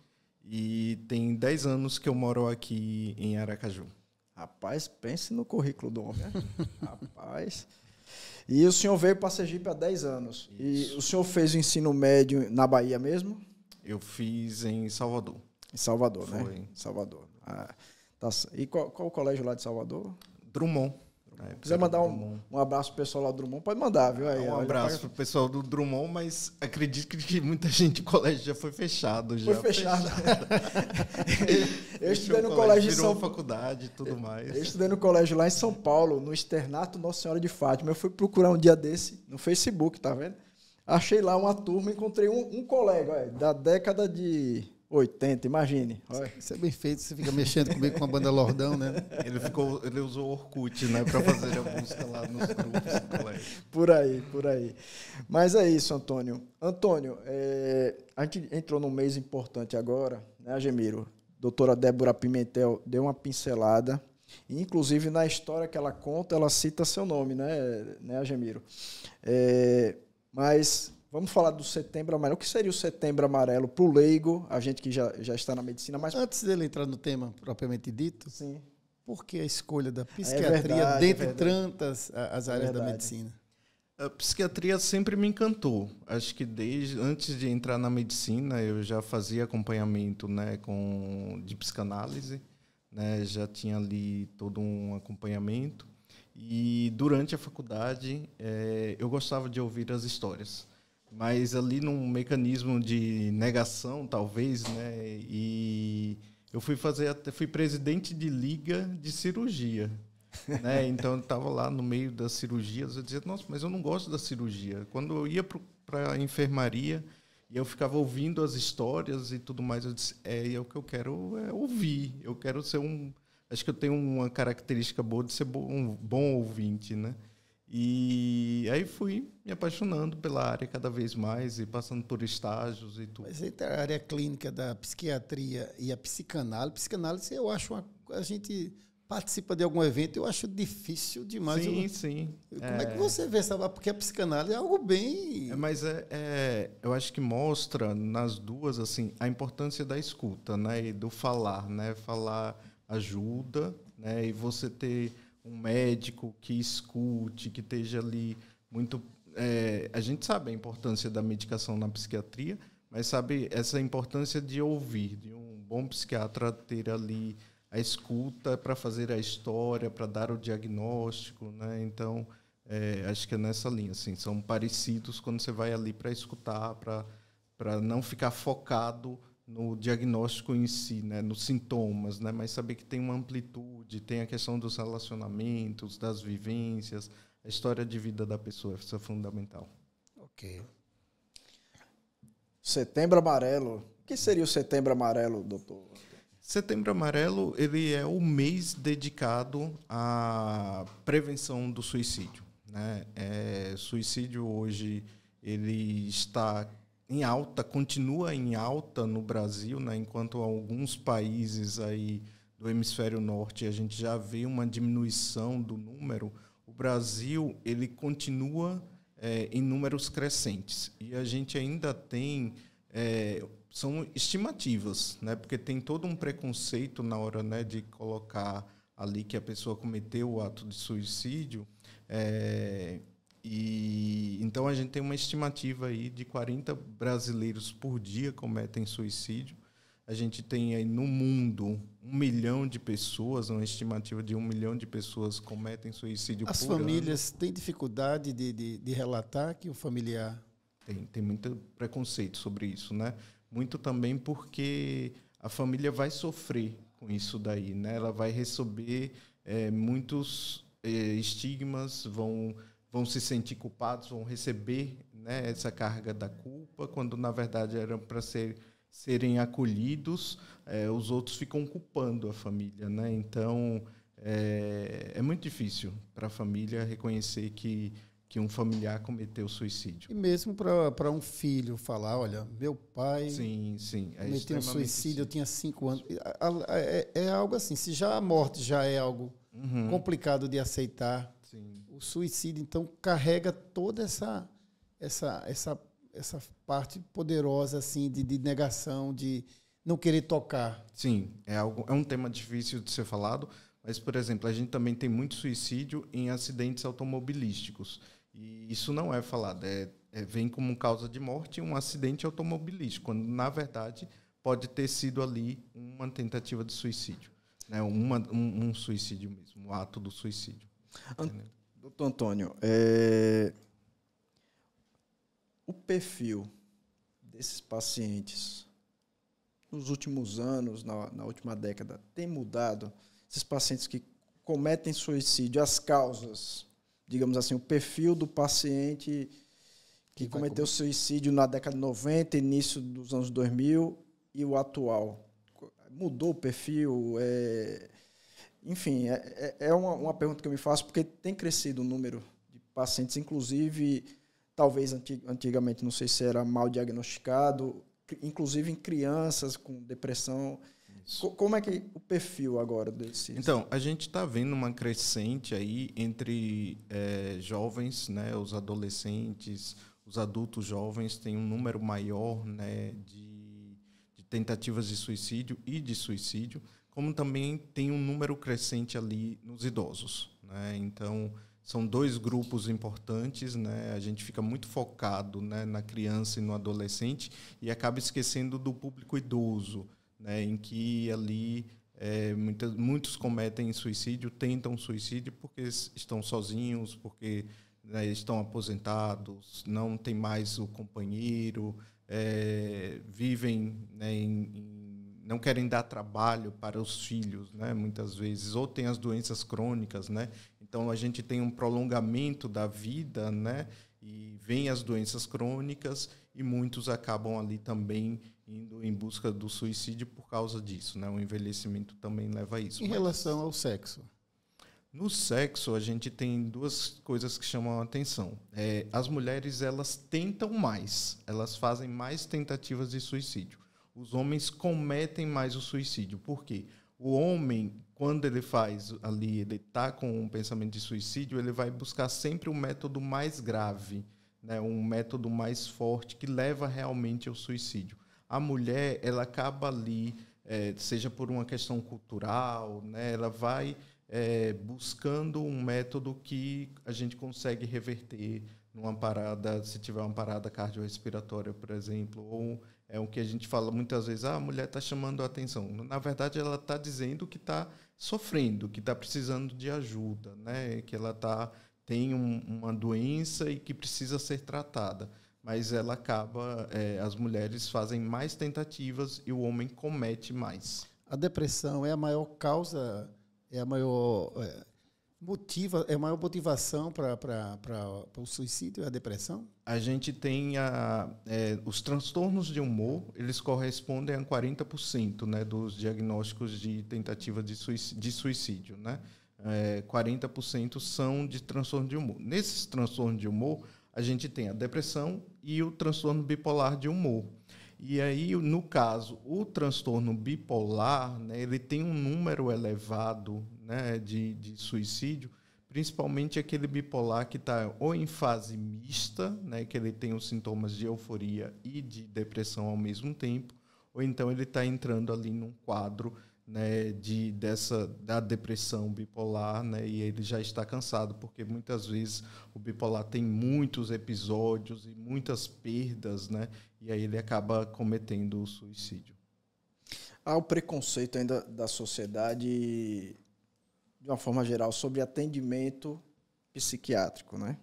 E tem 10 anos que eu moro aqui em Aracaju. Rapaz, pense no currículo do homem, né? Rapaz. E o senhor veio para Sergipe há 10 anos. Isso. E o senhor fez o ensino médio na Bahia mesmo? Eu fiz em Salvador. Em Salvador, Foi. né? Salvador. Ah, tá. E qual o colégio lá de Salvador? Drummond. Se quiser mandar um abraço pro pessoal lá do Drummond, pode mandar, viu? Aí, um abraço pro pessoal do Drummond, mas acredito que muita gente, o colégio já foi fechado. Já foi fechado. Eu estudei no colégio virou faculdade e tudo mais. Eu estudei no colégio lá em São Paulo, no Externato Nossa Senhora de Fátima. Eu fui procurar um dia desse no Facebook, tá vendo? Achei lá uma turma, encontrei um colega da década de 80, imagine. Olha. Isso é bem feito, você fica mexendo comigo com a banda Lordão, né? Ele usou o Orkut, né, para fazer a busca lá nos grupos do colégio. Por aí. Mas é isso, Antônio. Antônio, a gente entrou num mês importante agora, né, Agemiro? Doutora Débora Pimentel deu uma pincelada, e, inclusive na história que ela conta, ela cita seu nome, né, Agemiro? Mas vamos falar do Setembro Amarelo. O que seria o Setembro Amarelo para o leigo, a gente que já está na medicina? Mas antes dele entrar no tema propriamente dito, sim. Por que a escolha da psiquiatria dentre tantas as áreas da verdade. medicina? A psiquiatria sempre me encantou. Acho que antes de entrar na medicina, eu já fazia acompanhamento, né, de psicanálise, né, já tinha ali todo um acompanhamento. E durante a faculdade, eu gostava de ouvir as histórias. Mas ali num mecanismo de negação, talvez, né? E eu fui presidente de liga de cirurgia, né? Então eu estava lá no meio das cirurgias, eu dizia, nossa, mas eu não gosto da cirurgia. Quando eu ia para a enfermaria e eu ficava ouvindo as histórias e tudo mais, eu disse, o que eu quero é ouvir. Eu quero ser acho que eu tenho uma característica boa de ser um bom ouvinte, né? E aí fui me apaixonando pela área cada vez mais e passando por estágios e tudo. Mas entre a área clínica da psiquiatria e a psicanálise eu acho a gente participa de algum evento, eu acho difícil demais. Sim. Como é que você vê essa? Porque a psicanálise é algo bem... Mas eu acho que mostra nas duas assim a importância da escuta, né, e do falar, né? Falar ajuda, né, e você ter um médico que escute, que esteja ali muito... a gente sabe a importância da medicação na psiquiatria, mas sabe essa importância de ouvir, de um bom psiquiatra ter ali a escuta para fazer a história, para dar o diagnóstico, né? Então, acho que é nessa linha. Assim, são parecidos quando você vai ali para escutar, para não ficar focado no diagnóstico em si, né, nos sintomas, né, mas saber que tem uma amplitude, tem a questão dos relacionamentos, das vivências, a história de vida da pessoa, isso é fundamental. Ok. Setembro Amarelo. O que seria o Setembro Amarelo, doutor? Setembro Amarelo, ele é o mês dedicado à prevenção do suicídio, né? Suicídio hoje ele está em alta, continua em alta no Brasil, né? Enquanto alguns países aí do hemisfério norte a gente já vê uma diminuição do número, o Brasil ele continua em números crescentes. E a gente ainda tem... são estimativas, né? Porque tem todo um preconceito na hora, né, de colocar ali que a pessoa cometeu o ato de suicídio. E então a gente tem uma estimativa aí de 40 brasileiros por dia cometem suicídio. A gente tem aí no mundo 1 milhão de pessoas, uma estimativa de 1 milhão de pessoas cometem suicídio por ano. As famílias têm dificuldade de relatar que o familiar... Tem muito preconceito sobre isso, né? Muito também porque a família vai sofrer com isso daí, né? Ela vai receber muitos estigmas, vão se sentir culpados, vão receber, né, essa carga da culpa, quando na verdade era para serem acolhidos, os outros ficam culpando a família, né? Então é muito difícil para a família reconhecer que um familiar cometeu suicídio. E mesmo para um filho falar, olha, meu pai cometeu um suicídio, eu tinha 5 anos. É algo assim, se já a morte já é algo complicado de aceitar, o suicídio, então, carrega toda essa parte poderosa assim, de negação, de não querer tocar. Sim, é um tema difícil de ser falado, mas, por exemplo, a gente também tem muito suicídio em acidentes automobilísticos. E isso não é falado, vem como causa de morte um acidente automobilístico, quando, na verdade, pode ter sido ali uma tentativa de suicídio, né? Um suicídio mesmo, um ato do suicídio. Doutor Antônio, o perfil desses pacientes nos últimos anos, na última década, tem mudado? Esses pacientes que cometem suicídio, as causas, digamos assim, o perfil do paciente que cometeu suicídio na década de 90, início dos anos 2000 e o atual. Mudou o perfil? Enfim, é uma pergunta que eu me faço, porque tem crescido o número de pacientes, inclusive, talvez antigamente, não sei se era mal diagnosticado, inclusive em crianças com depressão. Como é que o perfil agora desses? Então, a gente está vendo uma crescente aí entre jovens, né, os adolescentes, os adultos jovens, tem um número maior, né, de tentativas de suicídio e de suicídio, como também tem um número crescente ali nos idosos, né? Então, são 2 grupos importantes, né? A gente fica muito focado, né, na criança e no adolescente e acaba esquecendo do público idoso, né, em que ali muitos cometem suicídio, tentam suicídio porque estão sozinhos, porque, né, estão aposentados, não tem mais o companheiro, vivem, né, não querem dar trabalho para os filhos, né, muitas vezes, ou tem as doenças crônicas, né? Então a gente tem um prolongamento da vida, né, e vem as doenças crônicas e muitos acabam ali também indo em busca do suicídio por causa disso, né? O envelhecimento também leva a isso. Em relação ao sexo? No sexo, a gente tem 2 coisas que chamam a atenção. As mulheres, elas tentam mais, elas fazem mais tentativas de suicídio. Os homens cometem mais o suicídio. Por quê? O homem, quando ele faz ali, ele está com um pensamento de suicídio, ele vai buscar sempre um método mais grave, né? Um método mais forte que leva realmente ao suicídio. A mulher, ela acaba ali, seja por uma questão cultural, né? Ela vai buscando um método que a gente consegue reverter numa parada, se tiver uma parada cardiorrespiratória, por exemplo, ou é o que a gente fala muitas vezes, a mulher está chamando a atenção. Na verdade, ela está dizendo que está sofrendo, que está precisando de ajuda, né? Que ela tem uma doença e que precisa ser tratada. Mas ela acaba, as mulheres fazem mais tentativas e o homem comete mais. A depressão é a maior causa, é a maior motivação para o suicídio, a depressão? A gente tem os transtornos de humor, eles correspondem a 40%, né, dos diagnósticos de tentativa de suicídio, né? 40% são de transtorno de humor. Nesses transtornos de humor, a gente tem a depressão e o transtorno bipolar de humor. E aí, no caso, o transtorno bipolar, né, ele tem um número elevado, né, de suicídio, principalmente aquele bipolar que está ou em fase mista, né, que ele tem os sintomas de euforia e de depressão ao mesmo tempo, ou então ele está entrando ali num quadro, né, da depressão bipolar, né, e ele já está cansado, porque muitas vezes o bipolar tem muitos episódios e muitas perdas, né, e aí ele acaba cometendo o suicídio. Há o preconceito ainda da sociedade, de uma forma geral, sobre atendimento psiquiátrico, né?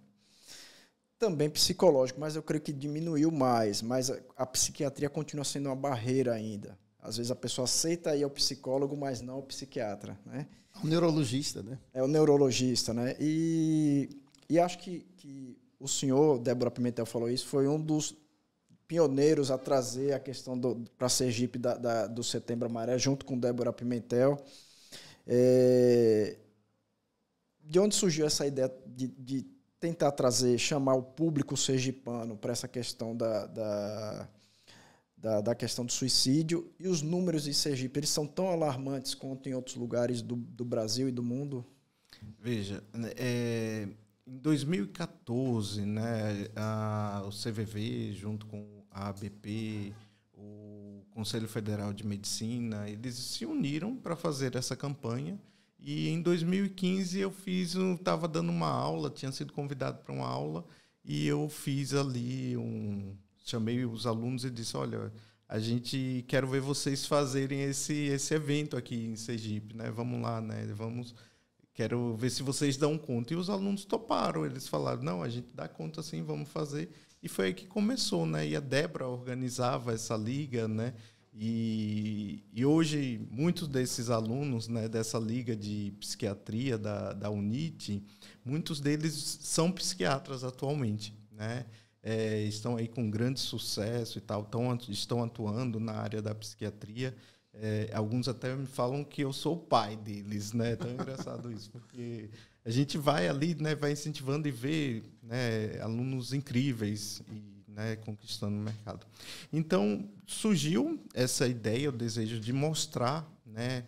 Também psicológico, mas eu creio que diminuiu mais, mas a psiquiatria continua sendo uma barreira ainda. Às vezes a pessoa aceita ir ao psicólogo, mas não ao psiquiatra, né? O neurologista, né? É o neurologista, né? E acho que o senhor, Débora Pimentel falou isso, foi um dos pioneiros a trazer a questão para Sergipe do Setembro Amarelo, junto com Débora Pimentel. De onde surgiu essa ideia de tentar chamar o público sergipano para essa questão da questão do suicídio? E os números em Sergipe, eles são tão alarmantes quanto em outros lugares do Brasil e do mundo? Veja, em 2014, né, o CVV, junto com a ABP, o Conselho Federal de Medicina, eles se uniram para fazer essa campanha. E em 2015 eu estava dando uma aula, tinha sido convidado para uma aula, e eu fiz ali chamei os alunos e disse: olha, quero ver vocês fazerem esse evento aqui em Sergipe, né? Vamos lá, né? Quero ver se vocês dão conta. E os alunos toparam, eles falaram: não, a gente dá conta sim, vamos fazer. E foi aí que começou, né? E a Débora organizava essa liga, né? E hoje muitos desses alunos, né, dessa liga de psiquiatria da UNIT, muitos deles são psiquiatras atualmente, né? Estão aí com grande sucesso e tal, estão atuando na área da psiquiatria. Alguns até me falam que eu sou o pai deles, né? É tão engraçado isso, porque a gente vai ali, né, vai incentivando e vê, né, alunos incríveis e, né, conquistando o mercado. Então, surgiu essa ideia, o desejo de mostrar, né?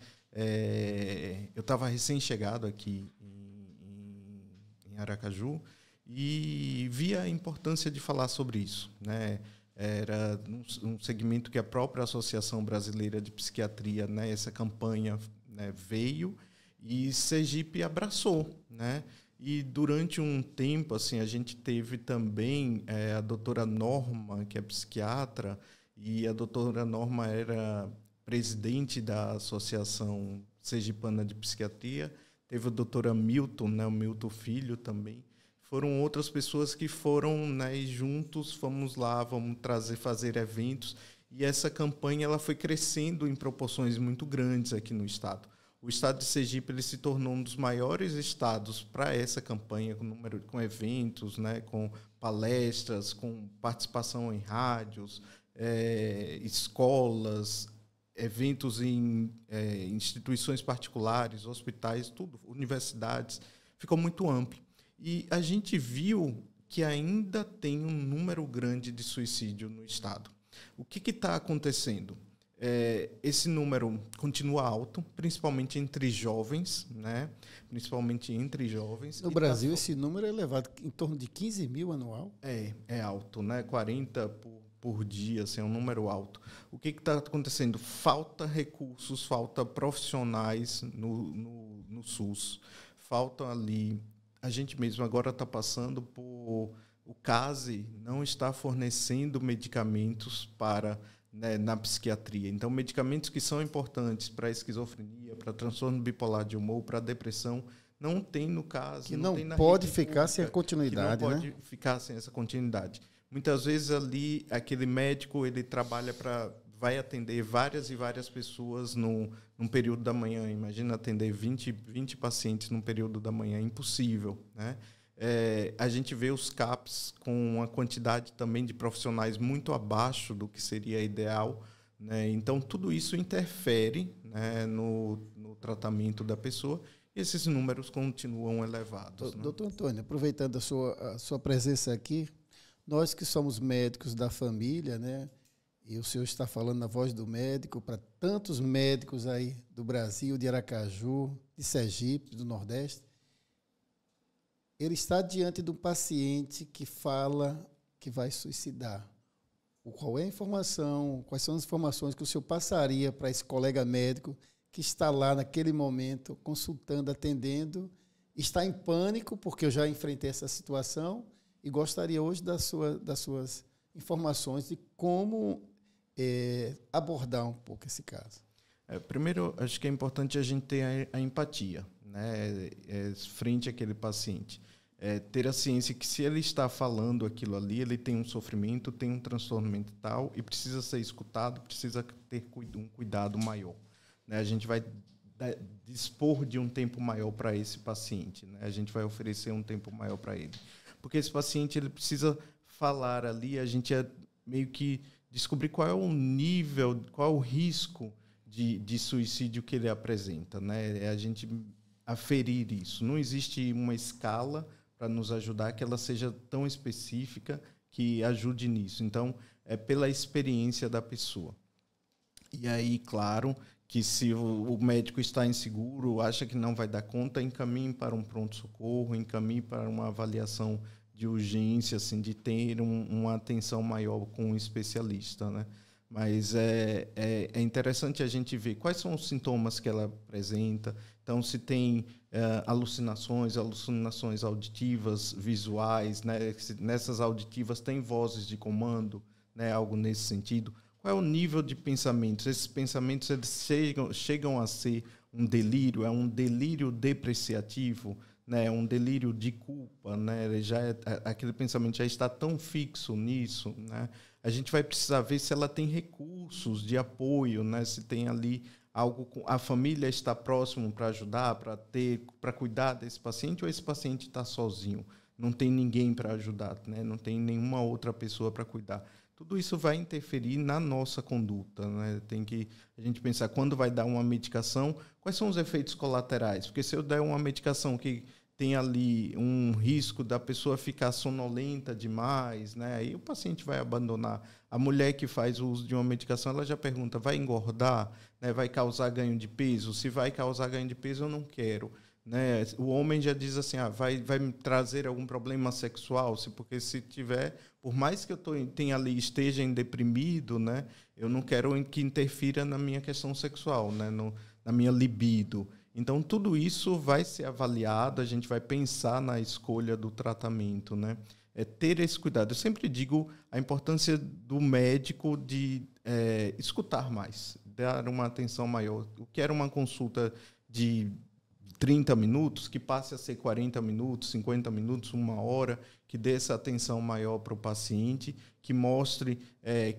Eu estava recém-chegado aqui em Aracaju e vi a importância de falar sobre isso, né? Era um segmento que a própria Associação Brasileira de Psiquiatria, né, essa campanha, né, veio e Sergipe abraçou, né? E durante um tempo, assim, a gente teve também a doutora Norma, que é psiquiatra, e a doutora Norma era presidente da Associação Sergipana de Psiquiatria. Teve a doutora Milton, né, o Milton Filho também. Foram outras pessoas que foram, né, e juntos fomos lá, fazer eventos. E essa campanha ela foi crescendo em proporções muito grandes aqui no estado. O estado de Sergipe ele se tornou um dos maiores estados para essa campanha, com eventos, né, com palestras, com participação em rádios, escolas, eventos em instituições particulares, hospitais, tudo, universidades. Ficou muito amplo. E a gente viu que ainda tem um número grande de suicídio no estado. O que está acontecendo? Esse número continua alto, principalmente entre jovens, né? Principalmente entre jovens. No Brasil, esse número é elevado, em torno de 15 mil anual? É alto, né? 40 por dia, assim, é um número alto. O que está acontecendo? Falta recursos, falta profissionais no SUS. Falta ali... A gente mesmo agora está passando por... O CASE não está fornecendo medicamentos para... Né, na psiquiatria. Então, medicamentos que são importantes para a esquizofrenia, para transtorno bipolar de humor, para a depressão, não tem no caso. Que não tem na pode rede ficar pública, sem a continuidade, que não pode ficar sem essa continuidade. Muitas vezes ali, aquele médico, ele trabalha vai atender várias e várias pessoas num período da manhã. Imagina atender 20 pacientes num período da manhã. É impossível, né? A gente vê os CAPs com uma quantidade também de profissionais muito abaixo do que seria ideal, né? Então, tudo isso interfere, né, no tratamento da pessoa e esses números continuam elevados. Doutor Antônio, aproveitando a sua presença aqui, nós que somos médicos da família, né? E o senhor está falando na voz do médico para tantos médicos aí do Brasil, de Aracaju, de Sergipe, do Nordeste. Ele está diante de um paciente que fala que vai suicidar. Qual é a informação, quais são as informações que o senhor passaria para esse colega médico que está lá naquele momento, consultando, atendendo, está em pânico, porque eu já enfrentei essa situação, e gostaria hoje das suas informações de como abordar um pouco esse caso. Primeiro, acho que é importante a gente ter a empatia, né, frente àquele paciente. Ter a ciência que se ele está falando aquilo ali, ele tem um sofrimento, tem um transtorno mental e precisa ser escutado, precisa ter um cuidado maior. Né? A gente vai dispor de um tempo maior para esse paciente, né? A gente vai oferecer um tempo maior para ele. Porque esse paciente ele precisa falar ali, a gente meio que descobrir qual é o nível, qual é o risco de suicídio que ele apresenta, né? É a gente aferir isso. Não existe uma escala para nos ajudar que ela seja tão específica que ajude nisso. Então, é pela experiência da pessoa. E aí, claro, que se o médico está inseguro, acha que não vai dar conta, encaminhe para um pronto-socorro, encaminhe para uma avaliação de urgência, assim, de ter uma atenção maior com um especialista, né? Mas é interessante a gente ver quais são os sintomas que ela apresenta. Então, se tem alucinações auditivas, visuais, né? Se nessas auditivas tem vozes de comando, né? Algo nesse sentido. Qual é o nível de pensamentos? Esses pensamentos eles chegam a ser um delírio, é um delírio depreciativo, né? Um delírio de culpa, né? Ele aquele pensamento já está tão fixo nisso, né? A gente vai precisar ver se ela tem recursos de apoio, né? Se tem ali algo, a família está próximo para ajudar, para cuidar desse paciente, ou esse paciente está sozinho, não tem ninguém para ajudar, né? Não tem nenhuma outra pessoa para cuidar. Tudo isso vai interferir na nossa conduta, né? Tem que a gente pensar quando vai dar uma medicação, quais são os efeitos colaterais? Porque se eu der uma medicação que tem ali um risco da pessoa ficar sonolenta demais, né? Aí o paciente vai abandonar. A mulher que faz o uso de uma medicação, ela já pergunta, vai engordar? Né? Vai causar ganho de peso? Se vai causar ganho de peso, eu não quero. Né? O homem já diz assim, vai me trazer algum problema sexual? Porque se tiver, por mais que eu esteja deprimido, né? Eu não quero que interfira na minha questão sexual, né? Na minha libido. Então, tudo isso vai ser avaliado, a gente vai pensar na escolha do tratamento, né? Ter esse cuidado. Eu sempre digo a importância do médico de escutar mais, dar uma atenção maior. O que era uma consulta de 30 minutos, que passe a ser 40 minutos, 50 minutos, 1 hora, que dê essa atenção maior para o paciente, que mostre,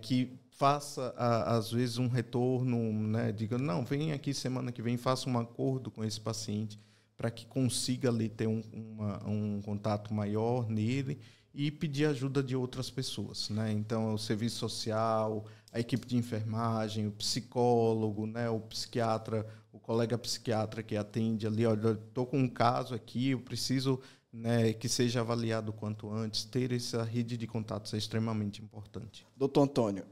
que faça, às vezes, um retorno, né? Diga, não, vem aqui semana que vem, faça um acordo com esse paciente para que consiga ali ter um contato maior nele e pedir ajuda de outras pessoas, né? Então, o serviço social, a equipe de enfermagem, o psicólogo, né? O psiquiatra, o colega psiquiatra que atende ali, olha, estou com um caso aqui, eu preciso, né, que seja avaliado o quanto antes. Ter essa rede de contatos é extremamente importante. Doutor Antônio,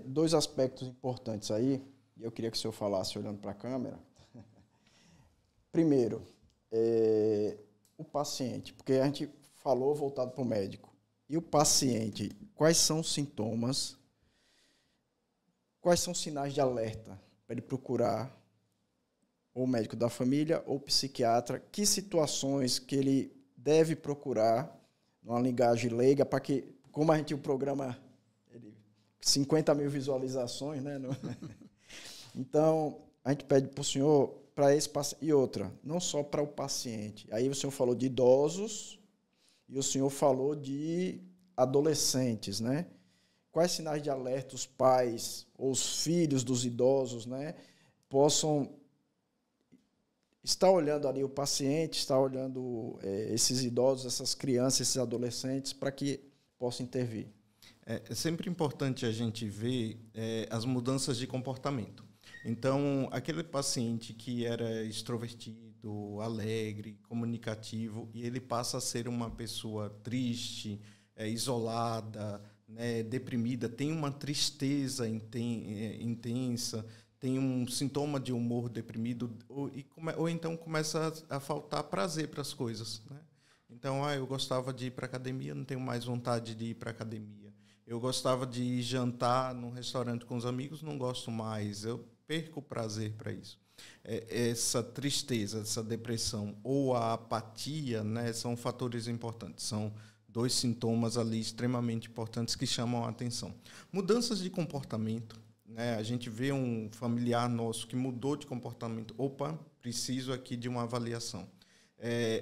2 aspectos importantes aí, e eu queria que o senhor falasse olhando para a câmera. Primeiro, o paciente, porque a gente falou voltado para o médico. E o paciente, quais são os sintomas, quais são os sinais de alerta para ele procurar ou o médico da família ou o psiquiatra, que situações que ele deve procurar numa linguagem leiga, para que, como a gente, o programa, 50 mil visualizações, né? Então, a gente pede para o senhor, para esse paciente, e outra, não só para o paciente. Aí o senhor falou de idosos e o senhor falou de adolescentes, né? Quais sinais de alerta os pais ou os filhos dos idosos, né, possam estar olhando ali o paciente, estar olhando esses idosos, essas crianças, esses adolescentes, para que possam intervir? É sempre importante a gente ver as mudanças de comportamento. Então, aquele paciente que era extrovertido, alegre, comunicativo, e ele passa a ser uma pessoa triste, isolada, né, deprimida, tem uma tristeza intensa, tem um sintoma de humor deprimido, ou então começa a faltar prazer para as coisas, né? Então, eu gostava de ir para a academia, não tenho mais vontade de ir para a academia. Eu gostava de ir jantar num restaurante com os amigos, não gosto mais. Eu perco o prazer para isso. Essa tristeza, essa depressão ou a apatia, né, são fatores importantes. São 2 sintomas ali extremamente importantes que chamam a atenção. Mudanças de comportamento, né? A gente vê um familiar nosso que mudou de comportamento. Opa, preciso aqui de uma avaliação.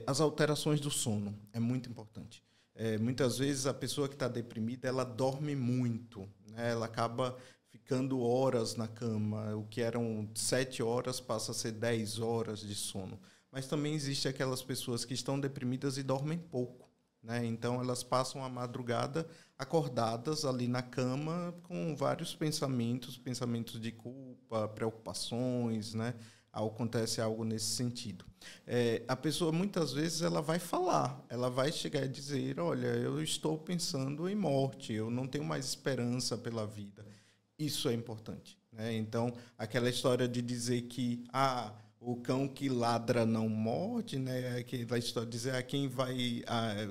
As alterações do sono é muito importante. Muitas vezes a pessoa que está deprimida, ela dorme muito, né? Ela acaba ficando horas na cama. O que eram 7 horas passa a ser 10 horas de sono. Mas também existem aquelas pessoas que estão deprimidas e dormem pouco, né? Então elas passam a madrugada acordadas ali na cama com vários pensamentos de culpa, preocupações, né? Acontece algo nesse sentido. A pessoa, muitas vezes, ela vai falar, ela vai chegar e dizer, olha, eu estou pensando em morte, eu não tenho mais esperança pela vida. Isso é importante, né? Então, aquela história de dizer que o cão que ladra não morde, né? Aquela história de dizer quem vai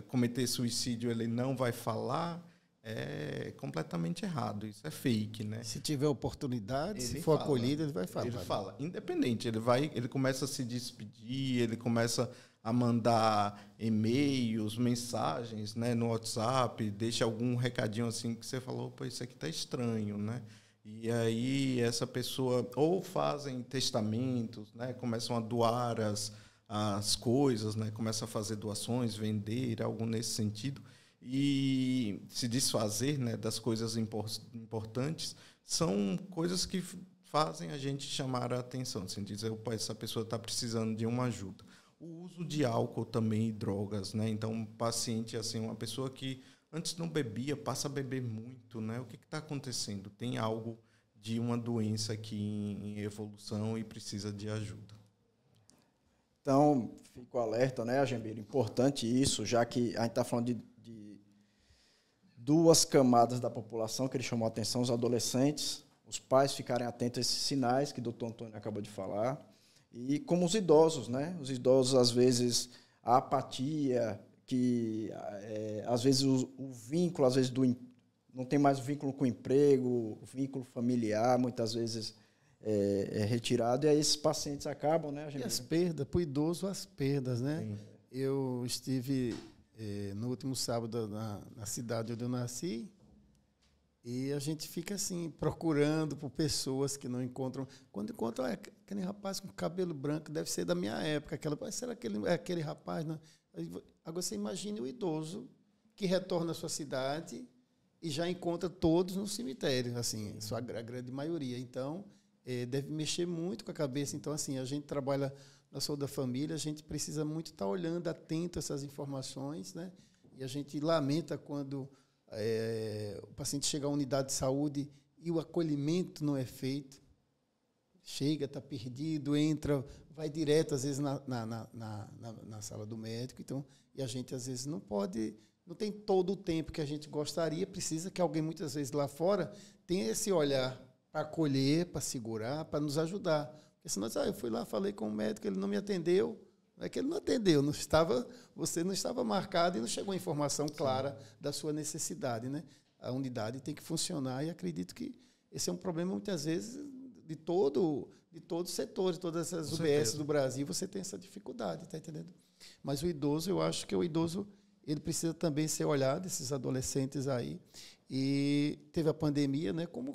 cometer suicídio, ele não vai falar, é completamente errado. Isso é fake, né? Se tiver oportunidade, Ele se for fala, acolhido, ele vai falar. Ele fala, independente, ele começa a se despedir, ele começa a mandar e-mails, mensagens, né, no WhatsApp, deixa algum recadinho assim que você falou, pô, isso aqui tá estranho, né? E aí essa pessoa ou fazem testamentos, né, começam a doar as coisas, né, começam a fazer doações, vender, algo nesse sentido. E se desfazer, né, das coisas importantes, são coisas que fazem a gente chamar a atenção, assim, dizer, opa, essa pessoa está precisando de uma ajuda. O uso de álcool também e drogas, né? Então, um paciente, assim, uma pessoa que antes não bebia, passa a beber muito, né? O que está acontecendo? Tem algo de uma doença aqui em evolução e precisa de ajuda. Então, fico alerta, né, Agemir? Importante isso, já que a gente está falando de 2 camadas da população que ele chamou a atenção, os adolescentes, os pais ficarem atentos a esses sinais que o doutor Antônio acabou de falar, e como os idosos, né? Os idosos, às vezes, a apatia, que às vezes o vínculo, às vezes não tem mais o vínculo com o emprego, o vínculo familiar, muitas vezes é retirado, e aí esses pacientes acabam, né? E as perdas, para o idoso, as perdas, né? Sim. Eu estive no último sábado na cidade onde eu nasci, e a gente fica assim, procurando por pessoas que não encontram. Quando encontram, aquele rapaz com cabelo branco, deve ser da minha época. Será que ele é aquele rapaz? Não? Agora você imagine o idoso que retorna à sua cidade e já encontra todos no cemitério, assim, a grande maioria. Então, deve mexer muito com a cabeça. Então, assim, a gente trabalha na saúde da família, a gente precisa muito estar olhando, atento a essas informações, né? E a gente lamenta quando o paciente chega à unidade de saúde e o acolhimento não é feito. Chega, está perdido, entra, vai direto, às vezes, na sala do médico. Então, e a gente, às vezes, não tem todo o tempo que a gente gostaria, precisa que alguém, muitas vezes, lá fora, tenha esse olhar para acolher, para segurar, para nos ajudar. Porque senão, eu fui lá, falei com o médico, ele não me atendeu. Não é que ele não atendeu, você não estava marcado e não chegou a informação clara da sua necessidade, né? A unidade tem que funcionar e acredito que esse é um problema, muitas vezes, de todo o setor, de todas as UBS do Brasil, você tem essa dificuldade, tá entendendo? Mas o idoso, eu acho que o idoso, ele precisa também ser olhado, esses adolescentes aí. E teve a pandemia, né? Como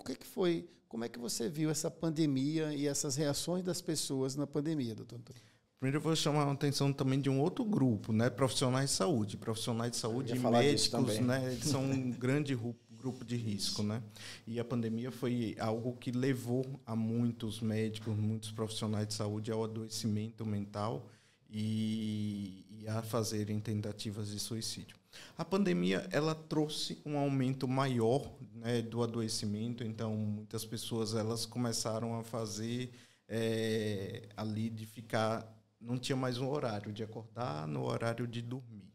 é que você viu essa pandemia e essas reações das pessoas na pandemia, doutor Antônio? Primeiro eu vou chamar a atenção também de um outro grupo, né? Profissionais de saúde. Profissionais de saúde e médicos, né? Eles são um grande grupo de risco, né? E a pandemia foi algo que levou a muitos médicos, muitos profissionais de saúde ao adoecimento mental e a fazerem tentativas de suicídio. A pandemia, ela trouxe um aumento maior, né, do adoecimento, então muitas pessoas elas começaram a fazer ali de ficar, não tinha mais um horário de acordar, no horário de dormir.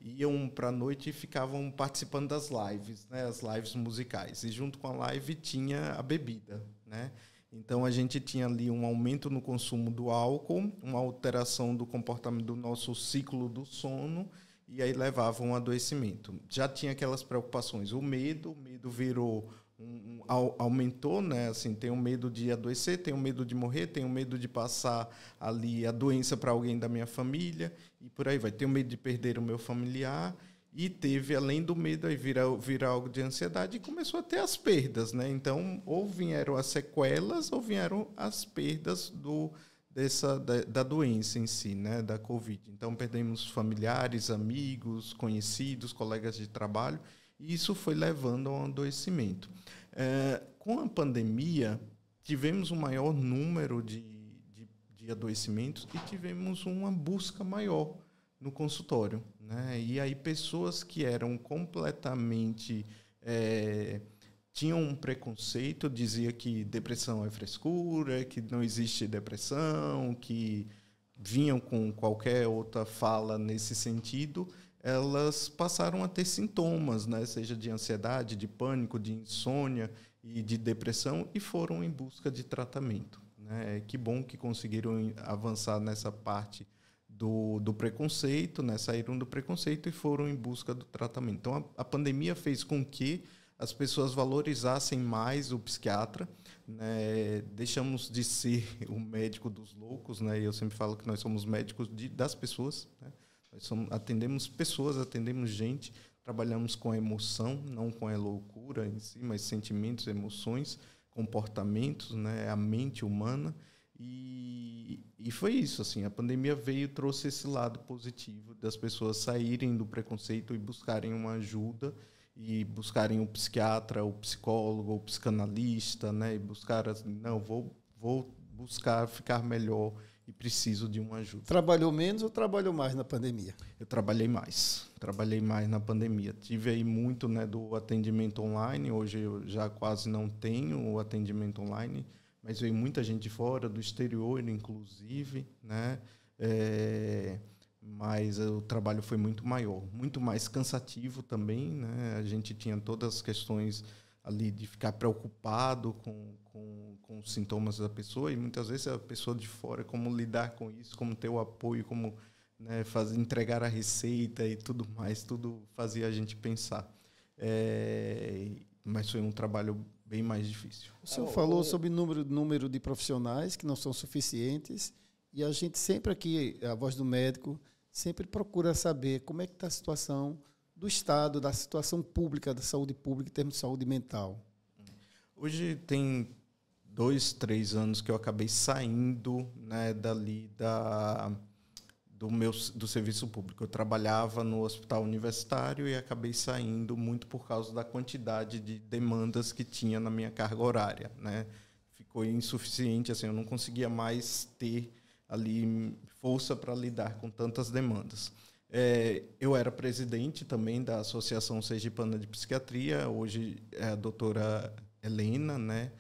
iam para a noite e ficavam participando das lives, né, as lives musicais. E junto com a live tinha a bebida, né? Então, a gente tinha ali um aumento no consumo do álcool, uma alteração do comportamento do nosso ciclo do sono, e aí levava a um adoecimento. Já tinha aquelas preocupações. O medo virou, aumentou, né? Assim, tenho medo de adoecer, tenho medo de morrer, tenho medo de passar ali a doença para alguém da minha família, e por aí vai. Tenho medo de perder o meu familiar. E teve, além do medo, aí virar algo de ansiedade e começou a ter as perdas, né? Então, ou vieram as sequelas ou vieram as perdas da doença em si, né? Da Covid. Então, perdemos familiares, amigos, conhecidos, colegas de trabalho, e isso foi levando a um adoecimento. Com a pandemia, tivemos um maior número de adoecimentos e tivemos uma busca maior no consultório, né? E aí pessoas que eram completamente tinham um preconceito, dizia que depressão é frescura, que não existe depressão, que vinham com qualquer outra fala nesse sentido, elas passaram a ter sintomas, né? Seja de ansiedade, de pânico, de insônia e de depressão, e foram em busca de tratamento, né? Que bom que conseguiram avançar nessa parte do preconceito, né? Saíram do preconceito e foram em busca do tratamento. Então, a pandemia fez com que as pessoas valorizassem mais o psiquiatra, né? Deixamos de ser o médico dos loucos, né? E eu sempre falo que nós somos médicos das pessoas, né? Nós atendemos pessoas, atendemos gente, trabalhamos com a emoção, não com a loucura em si, mas sentimentos, emoções, comportamentos, né? A mente humana. E foi isso, assim, a pandemia veio e trouxe esse lado positivo das pessoas saírem do preconceito e buscarem uma ajuda, e buscarem o psiquiatra, o psicólogo, o psicanalista, né? E buscar, não, vou buscar ficar melhor e preciso de uma ajuda. Trabalhou menos ou trabalhou mais na pandemia? Eu trabalhei mais na pandemia. Tive aí muito, né, do atendimento online, hoje eu já quase não tenho o atendimento online, mas veio muita gente de fora, do exterior, inclusive, né? Mas o trabalho foi muito maior, muito mais cansativo também, né? A gente tinha todas as questões ali de ficar preocupado com os sintomas da pessoa, e muitas vezes a pessoa de fora, como lidar com isso, como ter o apoio, como, né, entregar a receita e tudo mais, tudo fazia a gente pensar. Mas foi um trabalho bem mais difícil. O senhor falou sobre número de profissionais que não são suficientes, e a gente sempre aqui, a Voz do Médico, sempre procura saber como é que está a situação do Estado, da situação pública, da saúde pública em termos de saúde mental. Hoje tem 2-3 anos que eu acabei saindo, né, dali do serviço público. Eu trabalhava no hospital universitário e acabei saindo muito por causa da quantidade de demandas que tinha na minha carga horária, né? Ficou insuficiente, assim, eu não conseguia mais ter ali força para lidar com tantas demandas. Eu era presidente também da Associação Sergipana de Psiquiatria, hoje é a doutora Helena, né?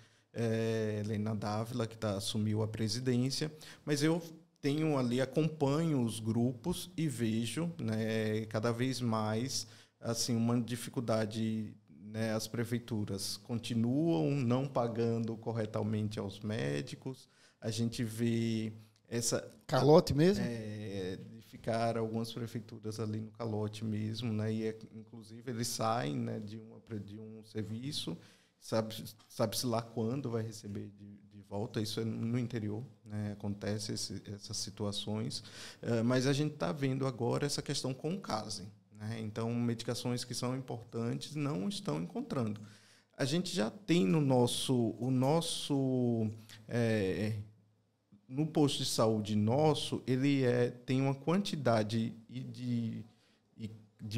Helena Dávila, que assumiu a presidência, mas eu tenho ali, acompanho os grupos e vejo, né, cada vez mais assim, uma dificuldade, né? As prefeituras continuam não pagando corretamente aos médicos, a gente vê essa... Calote mesmo? De ficar algumas prefeituras ali no calote mesmo, né? E, inclusive, eles saem, né, de um serviço, sabe-se lá quando vai receber de volta. Isso é no interior, né? Acontece essas situações. Mas a gente está vendo agora essa questão com o CASE, né? Então, medicações que são importantes não estão encontrando. A gente já tem no posto de saúde nosso, ele tem uma quantidade de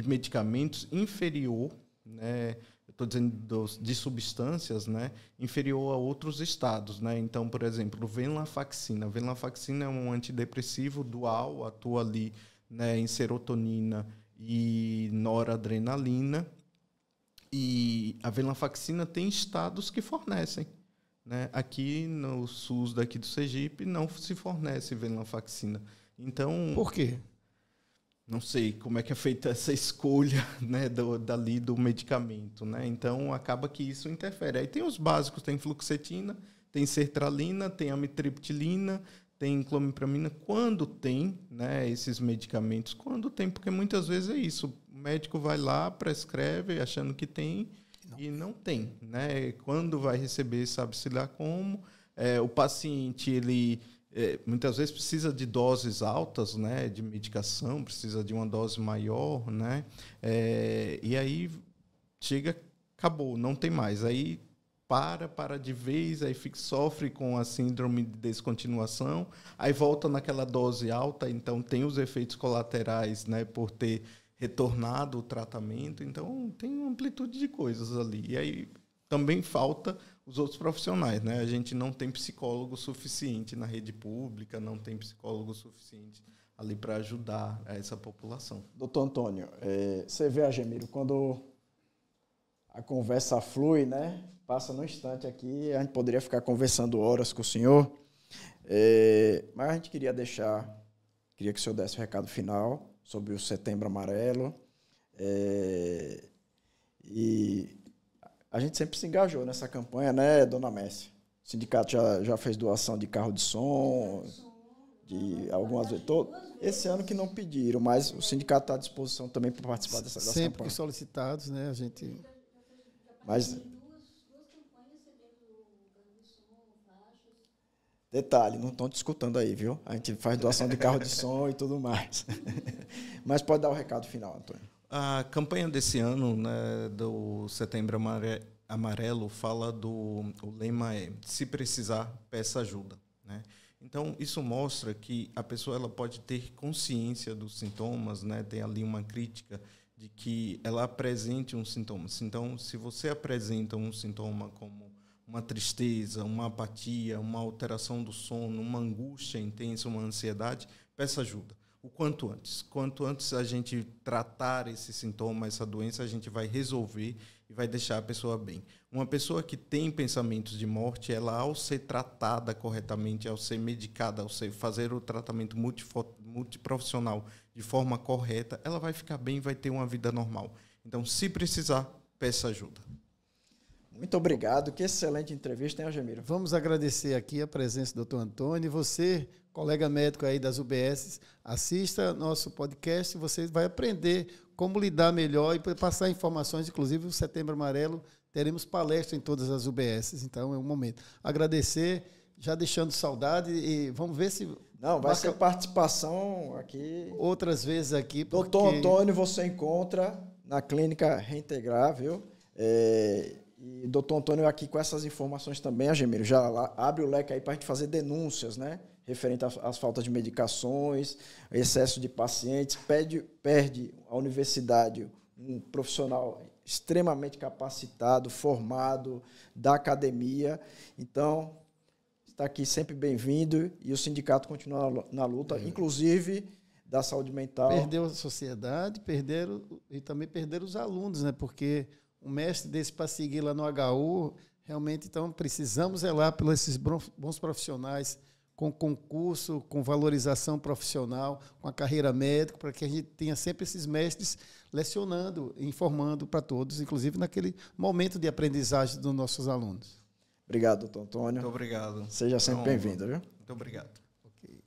medicamentos inferior, né? Estou dizendo de substâncias, né? Inferior a outros estados, né? Então, por exemplo, venlafaxina. Venlafaxina é um antidepressivo dual, atua ali, né, em serotonina e noradrenalina. E a venlafaxina tem estados que fornecem, né? Aqui no SUS daqui do Sergipe não se fornece venlafaxina. Então, por quê? não sei como é que é feita essa escolha, né, dali do medicamento, né? Então, acaba que isso interfere. Aí tem os básicos, tem fluoxetina, tem sertralina, tem amitriptilina, tem clomipramina. Quando tem, né, esses medicamentos, quando tem, porque muitas vezes é isso. O médico vai lá, prescreve, achando que tem, e não tem, né? Quando vai receber, sabe-se lá como. O paciente, ele... muitas vezes precisa de doses altas, né, de medicação, precisa de uma dose maior, né, e aí chega, acabou, não tem mais. Aí para de vez, aí sofre com a síndrome de descontinuação, aí volta naquela dose alta, então tem os efeitos colaterais, né, por ter retornado o tratamento, então tem uma amplitude de coisas ali. E aí também falta os outros profissionais, né? A gente não tem psicólogo suficiente na rede pública, não tem psicólogo suficiente ali para ajudar essa população. Doutor Antônio, você vê, Agemiro, quando a conversa flui, né? Passa no instante aqui, a gente poderia ficar conversando horas com o senhor, mas a gente queria que o senhor desse o recado final sobre o Setembro Amarelo, e a gente sempre se engajou nessa campanha, né, dona Messi? O sindicato já fez doação de carro de som, de algumas vezes. Esse ano que não pediram, mas o sindicato está à disposição também para participar dessa campanha. Sempre que solicitados, né, a gente... Mas... Detalhe, não estão te escutando aí, viu? A gente faz doação de carro de som e tudo mais. Mas pode dar o recado final, Antônio. A campanha desse ano, né, do Setembro Amarelo, fala o lema é: se precisar, peça ajuda, né? Então, isso mostra que a pessoa ela pode ter consciência dos sintomas, né? Tem ali uma crítica de que ela apresente um sintoma. Então, se você apresenta um sintoma como uma tristeza, uma apatia, uma alteração do sono, uma angústia intensa, uma ansiedade, peça ajuda. O quanto antes. Quanto antes a gente tratar esse sintoma, essa doença, a gente vai resolver e vai deixar a pessoa bem. Uma pessoa que tem pensamentos de morte, ela, ao ser tratada corretamente, ao ser medicada, ao fazer o tratamento multiprofissional de forma correta, ela vai ficar bem e vai ter uma vida normal. Então, se precisar, peça ajuda. Muito obrigado. Que excelente entrevista, hein, Agemiro? Vamos agradecer aqui a presença do doutor Antônio. E você, colega médico aí das UBS, assista nosso podcast. Você vai aprender como lidar melhor e passar informações. Inclusive, o Setembro Amarelo, teremos palestra em todas as UBS. Então, é um momento. Agradecer, já deixando saudade. E vamos ver se... Não, vai ser participação aqui. Outras vezes aqui. Doutor Antônio, você encontra na Clínica Reintegrar, viu? E o doutor Antônio aqui com essas informações também, Agemiro, já abre o leque aí para a gente fazer denúncias, né? Referente às faltas de medicações, excesso de pacientes, perde a universidade um profissional extremamente capacitado, formado, da academia. Então, está aqui sempre bem-vindo e o sindicato continua na luta, inclusive da saúde mental. Perdeu a sociedade, e também perderam os alunos, né? Porque um mestre desse para seguir lá no HU, realmente, então, precisamos zelar por esses bons profissionais, com concurso, com valorização profissional, com a carreira médica, para que a gente tenha sempre esses mestres lecionando, informando para todos, inclusive naquele momento de aprendizagem dos nossos alunos. Obrigado, doutor Antônio. Muito obrigado. Seja sempre bem-vindo, viu? Muito obrigado. Okay.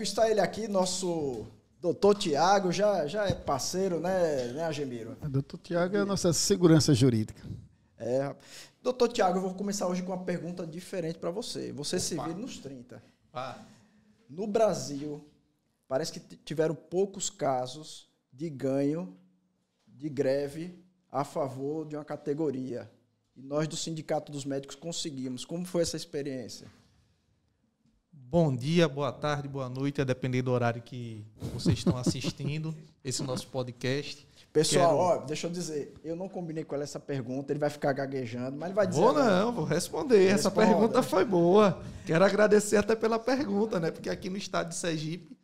Está ele aqui, nosso doutor Tiago, já é parceiro, né, Agemiro? O doutor Tiago é a nossa segurança jurídica. Doutor Tiago, eu vou começar hoje com uma pergunta diferente para você. Você se vira nos 30. No Brasil, parece que tiveram poucos casos de ganho de greve a favor de uma categoria. E nós, do Sindicato dos Médicos, conseguimos. Como foi essa experiência? Bom dia, boa tarde, boa noite, a depender do horário que vocês estão assistindo esse nosso podcast. Pessoal, ó, deixa eu dizer, eu não combinei com ela essa pergunta, ele vai ficar gaguejando, mas ele vai dizer... Vou responder. Essa pergunta foi boa. Quero agradecer até pela pergunta, né? Porque aqui no estado de Sergipe,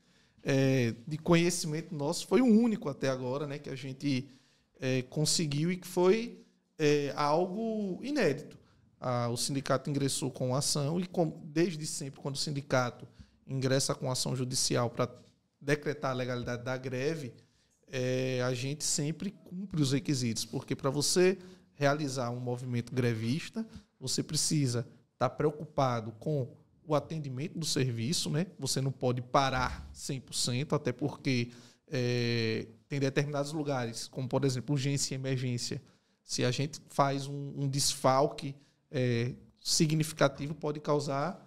de conhecimento nosso, foi o único até agora, né? Que a gente conseguiu e que foi algo inédito. O sindicato ingressou com ação e, desde sempre, quando o sindicato ingressa com ação judicial para decretar a legalidade da greve, a gente sempre cumpre os requisitos, porque para você realizar um movimento grevista, você precisa estar preocupado com o atendimento do serviço, né? Você não pode parar 100%, até porque tem determinados lugares, como, por exemplo, urgência e emergência. Se a gente faz um desfalque significativo, pode causar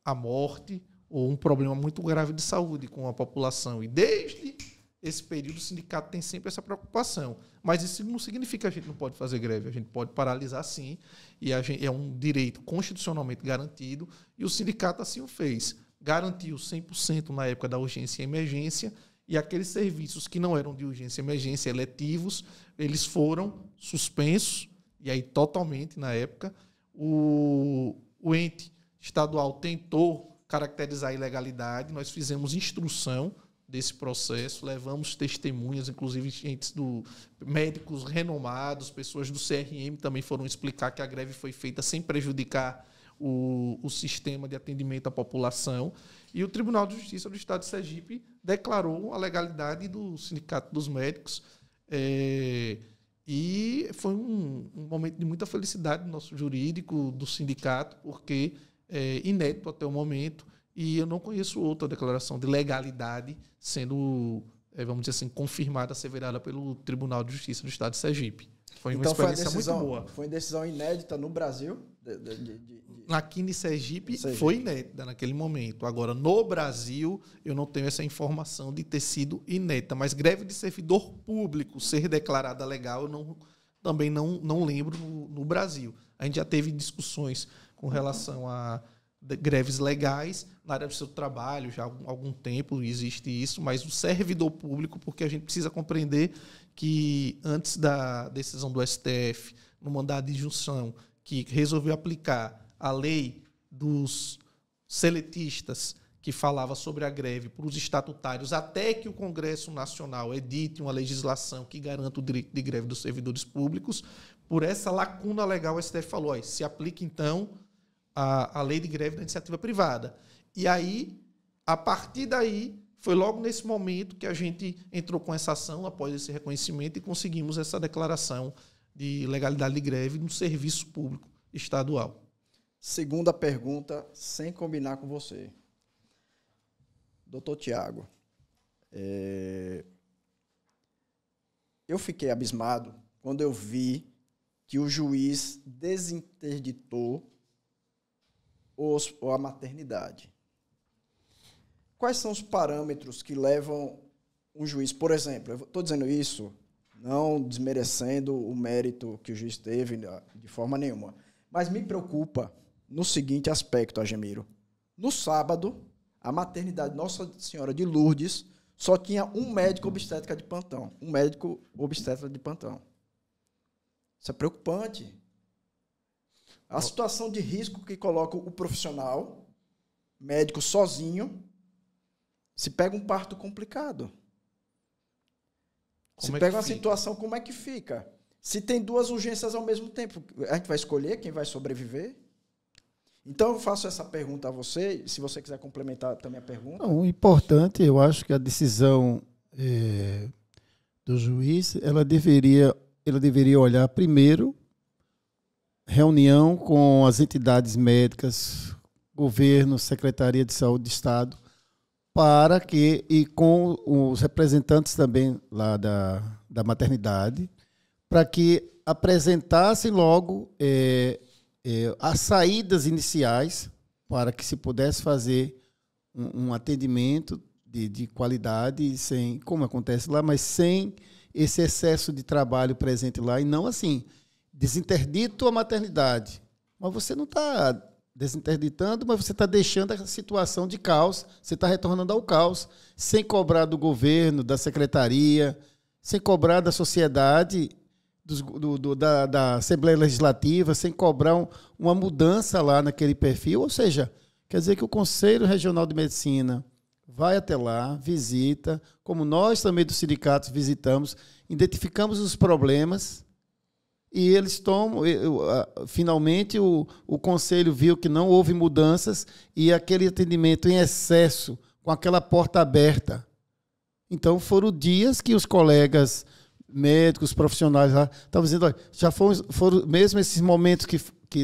a morte ou um problema muito grave de saúde com a população. E desde esse período o sindicato tem sempre essa preocupação. Mas isso não significa que a gente não pode fazer greve. A gente pode paralisar, sim, e é um direito constitucionalmente garantido, e o sindicato assim o fez. Garantiu 100% na época da urgência e emergência, e aqueles serviços que não eram de urgência e emergência, eletivos, eles foram suspensos, e aí totalmente na época. O ente estadual tentou caracterizar a ilegalidade, nós fizemos instrução desse processo, levamos testemunhas, inclusive médicos renomados, pessoas do CRM também foram explicar que a greve foi feita sem prejudicar o sistema de atendimento à população, e o Tribunal de Justiça do Estado de Sergipe declarou a legalidade do Sindicato dos Médicos, e foi um momento de muita felicidade do nosso jurídico, do sindicato, porque é inédito até o momento, e eu não conheço outra declaração de legalidade sendo, vamos dizer assim, confirmada, asseverada pelo Tribunal de Justiça do Estado de Sergipe. Foi uma experiência muito boa. Foi uma decisão inédita no Brasil? Aqui em Sergipe foi inédita naquele momento. Agora, no Brasil, eu não tenho essa informação de ter sido inédita. Mas greve de servidor público ser declarada legal, eu também não lembro no Brasil. A gente já teve discussões com relação a greves legais na área do seu trabalho, já há algum tempo existe isso, mas o servidor público, porque a gente precisa compreender que antes da decisão do STF, no mandado de injunção, que resolveu aplicar a lei dos seletistas, que falava sobre a greve para os estatutários, até que o Congresso Nacional edite uma legislação que garanta o direito de greve dos servidores públicos, por essa lacuna legal, o STF falou, se aplica, então, a lei de greve da iniciativa privada. E aí, a partir daí, foi logo nesse momento que a gente entrou com essa ação, após esse reconhecimento, e conseguimos essa declaração de legalidade de greve no serviço público estadual. Segunda pergunta, sem combinar com você. Doutor Tiago, eu fiquei abismado quando eu vi que o juiz desinterditou a maternidade. Quais são os parâmetros que levam um juiz, por exemplo, eu estou dizendo isso não desmerecendo o mérito que o juiz teve de forma nenhuma, mas me preocupa no seguinte aspecto, Agemiro. No sábado, a maternidade Nossa Senhora de Lourdes só tinha um médico obstétrica de plantão. Um médico obstetra de plantão. Isso é preocupante. A situação de risco que coloca o profissional, médico sozinho, se pega um parto complicado. Se pega uma situação, como é que fica? Se tem duas urgências ao mesmo tempo, a gente vai escolher quem vai sobreviver? Então, eu faço essa pergunta a você, se você quiser complementar também a pergunta. O importante, eu acho que a decisão do juiz, ela deveria olhar primeiro reunião com as entidades médicas, governo, Secretaria de Saúde do Estado, e com os representantes também lá da maternidade, para que apresentassem logo as saídas iniciais para que se pudesse fazer um atendimento de qualidade, sem, como acontece lá, mas sem esse excesso de trabalho presente lá, e não assim, desinterdito a maternidade. Mas você não está desinterditando, mas você está deixando a situação de caos, você está retornando ao caos, sem cobrar do governo, da secretaria, sem cobrar da sociedade, da Assembleia Legislativa, sem cobrar uma mudança lá naquele perfil. Ou seja, quer dizer que o Conselho Regional de Medicina vai até lá, visita, como nós também dos sindicatos visitamos, identificamos os problemas e eles tomam. Finalmente, o Conselho viu que não houve mudanças e aquele atendimento em excesso, com aquela porta aberta. Então, foram dias que os colegas médicos, profissionais lá, estavam dizendo, olha, já foram mesmo esses momentos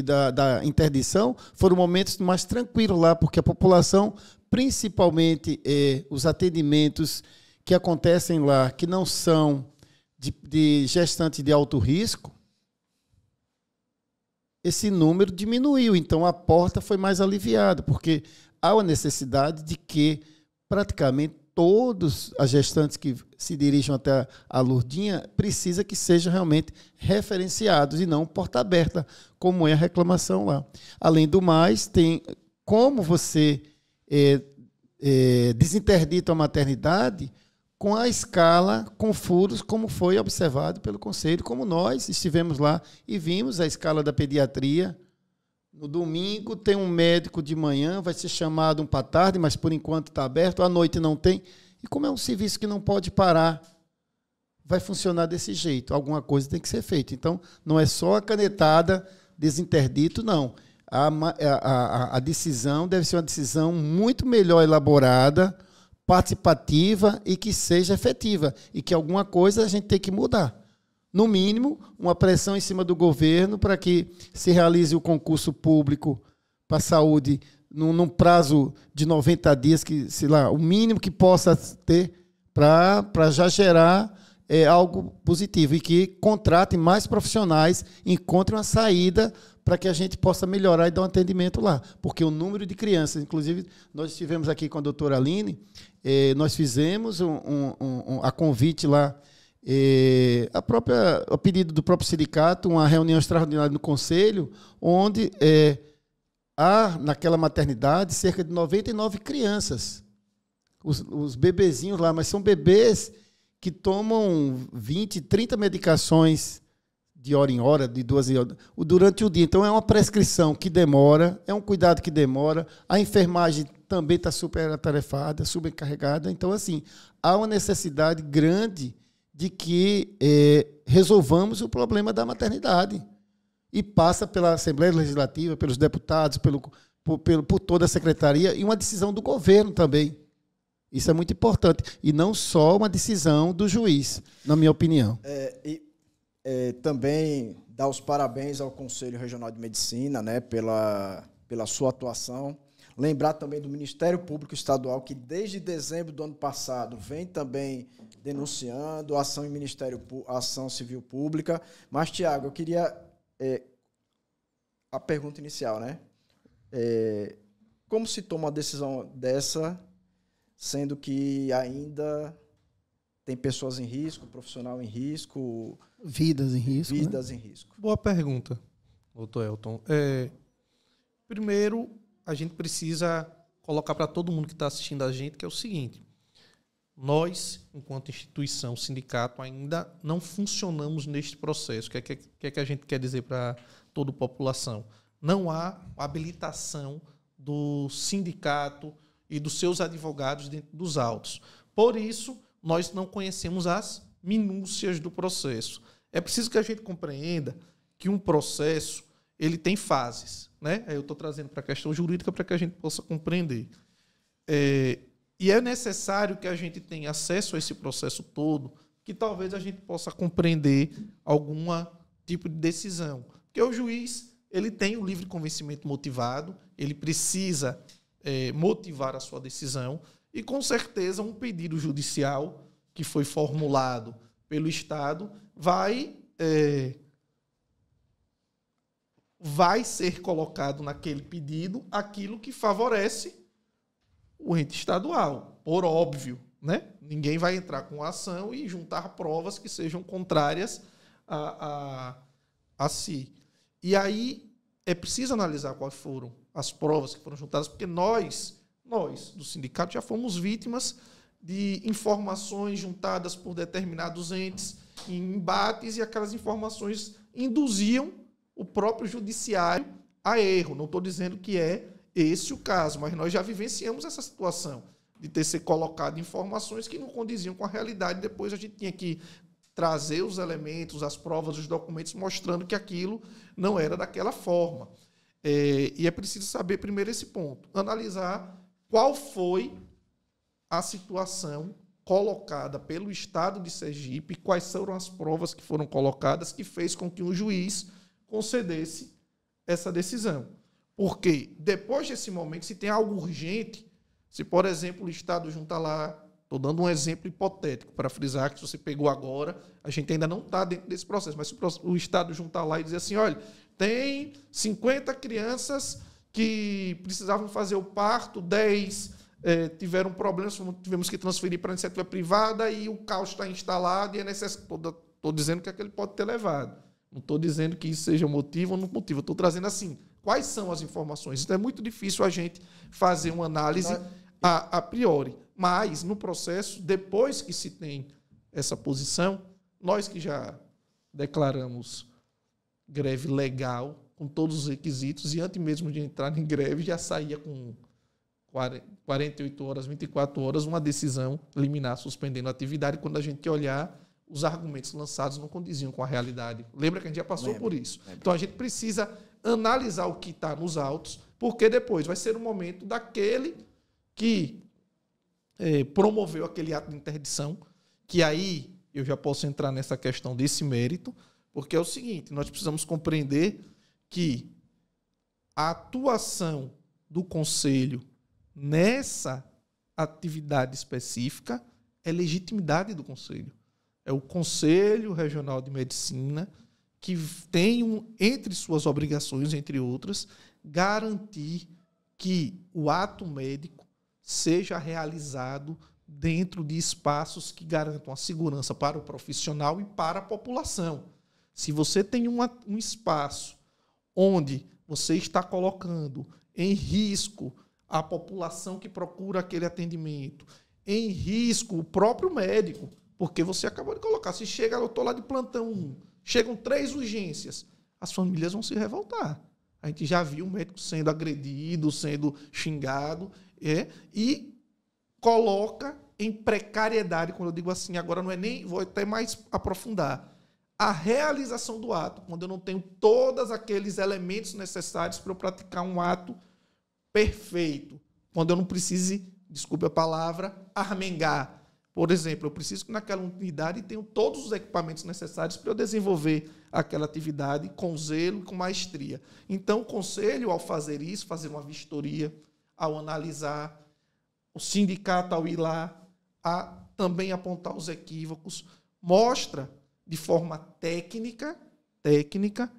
da interdição, foram momentos mais tranquilos lá, porque a população, principalmente os atendimentos que acontecem lá, que não são de gestantes de alto risco, esse número diminuiu. Então, a porta foi mais aliviada, porque há uma necessidade de que praticamente todos as gestantes que se dirijam até a Lourdinha precisa que sejam realmente referenciados e não porta aberta, como é a reclamação lá. Além do mais, tem como você desinterdita a maternidade com a escala, com furos, como foi observado pelo Conselho, como nós estivemos lá e vimos a escala da pediatria. No domingo tem um médico de manhã, vai ser chamado para tarde, mas por enquanto está aberto, à noite não tem. E como é um serviço que não pode parar, vai funcionar desse jeito. Alguma coisa tem que ser feita. Então, não é só a canetada, desinterdito, não. A decisão deve ser uma decisão muito melhor elaborada, participativa e que seja efetiva. E que alguma coisa a gente tem que mudar. No mínimo, uma pressão em cima do governo para que se realize o concurso público para a saúde num prazo de 90 dias, que, sei lá, o mínimo que possa ter para já gerar algo positivo e que contratem mais profissionais, encontrem uma saída para que a gente possa melhorar e dar um atendimento lá. Porque o número de crianças, inclusive, nós estivemos aqui com a doutora Aline, nós fizemos a convite lá, a pedido do próprio sindicato, uma reunião extraordinária no Conselho, onde há, naquela maternidade, cerca de 99 crianças. Os bebezinhos lá, mas são bebês que tomam 20, 30 medicações de hora em hora, de 2 horas, durante o dia. Então, é uma prescrição que demora, é um cuidado que demora. A enfermagem também está super atarefada, supercarregada. Então, assim, há uma necessidade grande de que resolvamos o problema da maternidade. E passa pela Assembleia Legislativa, pelos deputados, por toda a secretaria, e uma decisão do governo também. Isso é muito importante. E não só uma decisão do juiz, na minha opinião. Também dar os parabéns ao Conselho Regional de Medicina, né, pela sua atuação. Lembrar também do Ministério Público Estadual, que desde dezembro do ano passado vem também denunciando ação civil pública. Mas, Tiago, eu queria... a pergunta inicial, né? Como se toma uma decisão dessa, sendo que ainda tem pessoas em risco, profissional em risco... Vidas em risco. Vidas, né? Em risco. Boa pergunta, doutor Elton. Primeiro, a gente precisa colocar para todo mundo que está assistindo a gente que é o seguinte: nós, enquanto instituição, sindicato, ainda não funcionamos neste processo. O que é que a gente quer dizer para toda a população? Não há habilitação do sindicato e dos seus advogados dentro dos autos. Por isso, nós não conhecemos as minúcias do processo. É preciso que a gente compreenda que um processo ele tem fases, né? Eu estou trazendo para a questão jurídica para que a gente possa compreender. E é necessário que a gente tenha acesso a esse processo todo, que talvez a gente possa compreender algum tipo de decisão. Porque o juiz ele tem o livre convencimento motivado, ele precisa motivar a sua decisão, e, com certeza, um pedido judicial que foi formulado pelo Estado vai ser colocado naquele pedido aquilo que favorece o ente estadual, por óbvio, né? Ninguém vai entrar com a ação e juntar provas que sejam contrárias a si. E aí é preciso analisar quais foram as provas que foram juntadas, porque nós do sindicato, já fomos vítimas de informações juntadas por determinados entes em embates, e aquelas informações induziam o próprio judiciário a erro. Não estou dizendo que é esse o caso, mas nós já vivenciamos essa situação de ter sido colocado informações que não condiziam com a realidade. Depois a gente tinha que trazer os elementos, as provas, os documentos, mostrando que aquilo não era daquela forma. E é preciso saber primeiro esse ponto, analisar qual foi a situação colocada pelo Estado de Sergipe, quais foram as provas que foram colocadas que fez com que o juiz concedesse essa decisão. Porque depois desse momento, se tem algo urgente, se, por exemplo, o Estado junta lá, estou dando um exemplo hipotético para frisar que se você pegou agora, a gente ainda não está dentro desse processo, mas se o Estado juntar lá e dizer assim, olha, tem 50 crianças que precisavam fazer o parto, 10 tiveram problemas, tivemos que transferir para a iniciativa privada e o caos está instalado e é necessário. Estou dizendo que ele pode ter levado. Não estou dizendo que isso seja um motivo ou não motivo. Estou trazendo assim, quais são as informações. Então é muito difícil a gente fazer uma análise a priori. Mas, no processo, depois que se tem essa posição, nós que já declaramos greve legal, com todos os requisitos, e antes mesmo de entrar em greve, já saía com 48 horas, 24 horas, uma decisão liminar suspendendo a atividade, quando a gente olhar, os argumentos lançados não condiziam com a realidade. Lembra que a gente já passou por isso? Então, a gente precisa analisar o que está nos autos, porque depois vai ser o momento daquele que promoveu aquele ato de interdição, que aí eu já posso entrar nessa questão desse mérito, porque é o seguinte, nós precisamos compreender que a atuação do Conselho nessa atividade específica é legitimidade do Conselho. É o Conselho Regional de Medicina que tem, entre suas obrigações, entre outras, garantir que o ato médico seja realizado dentro de espaços que garantam a segurança para o profissional e para a população. Se você tem um espaço onde você está colocando em risco a população que procura aquele atendimento, em risco o próprio médico, porque você acabou de colocar, se chega, eu estou lá de plantão 1, chegam 3 urgências, as famílias vão se revoltar. A gente já viu o médico sendo agredido, sendo xingado, e coloca em precariedade, quando eu digo assim, agora não é nem, vou até mais aprofundar, a realização do ato, quando eu não tenho todos aqueles elementos necessários para eu praticar um ato perfeito, quando eu não precise, desculpe a palavra, armengar. Por exemplo, eu preciso que naquela unidade tenha todos os equipamentos necessários para eu desenvolver aquela atividade com zelo e com maestria. Então, o Conselho, ao fazer isso, fazer uma vistoria, ao analisar, o sindicato, ao ir lá, a também apontar os equívocos, mostra de forma técnica,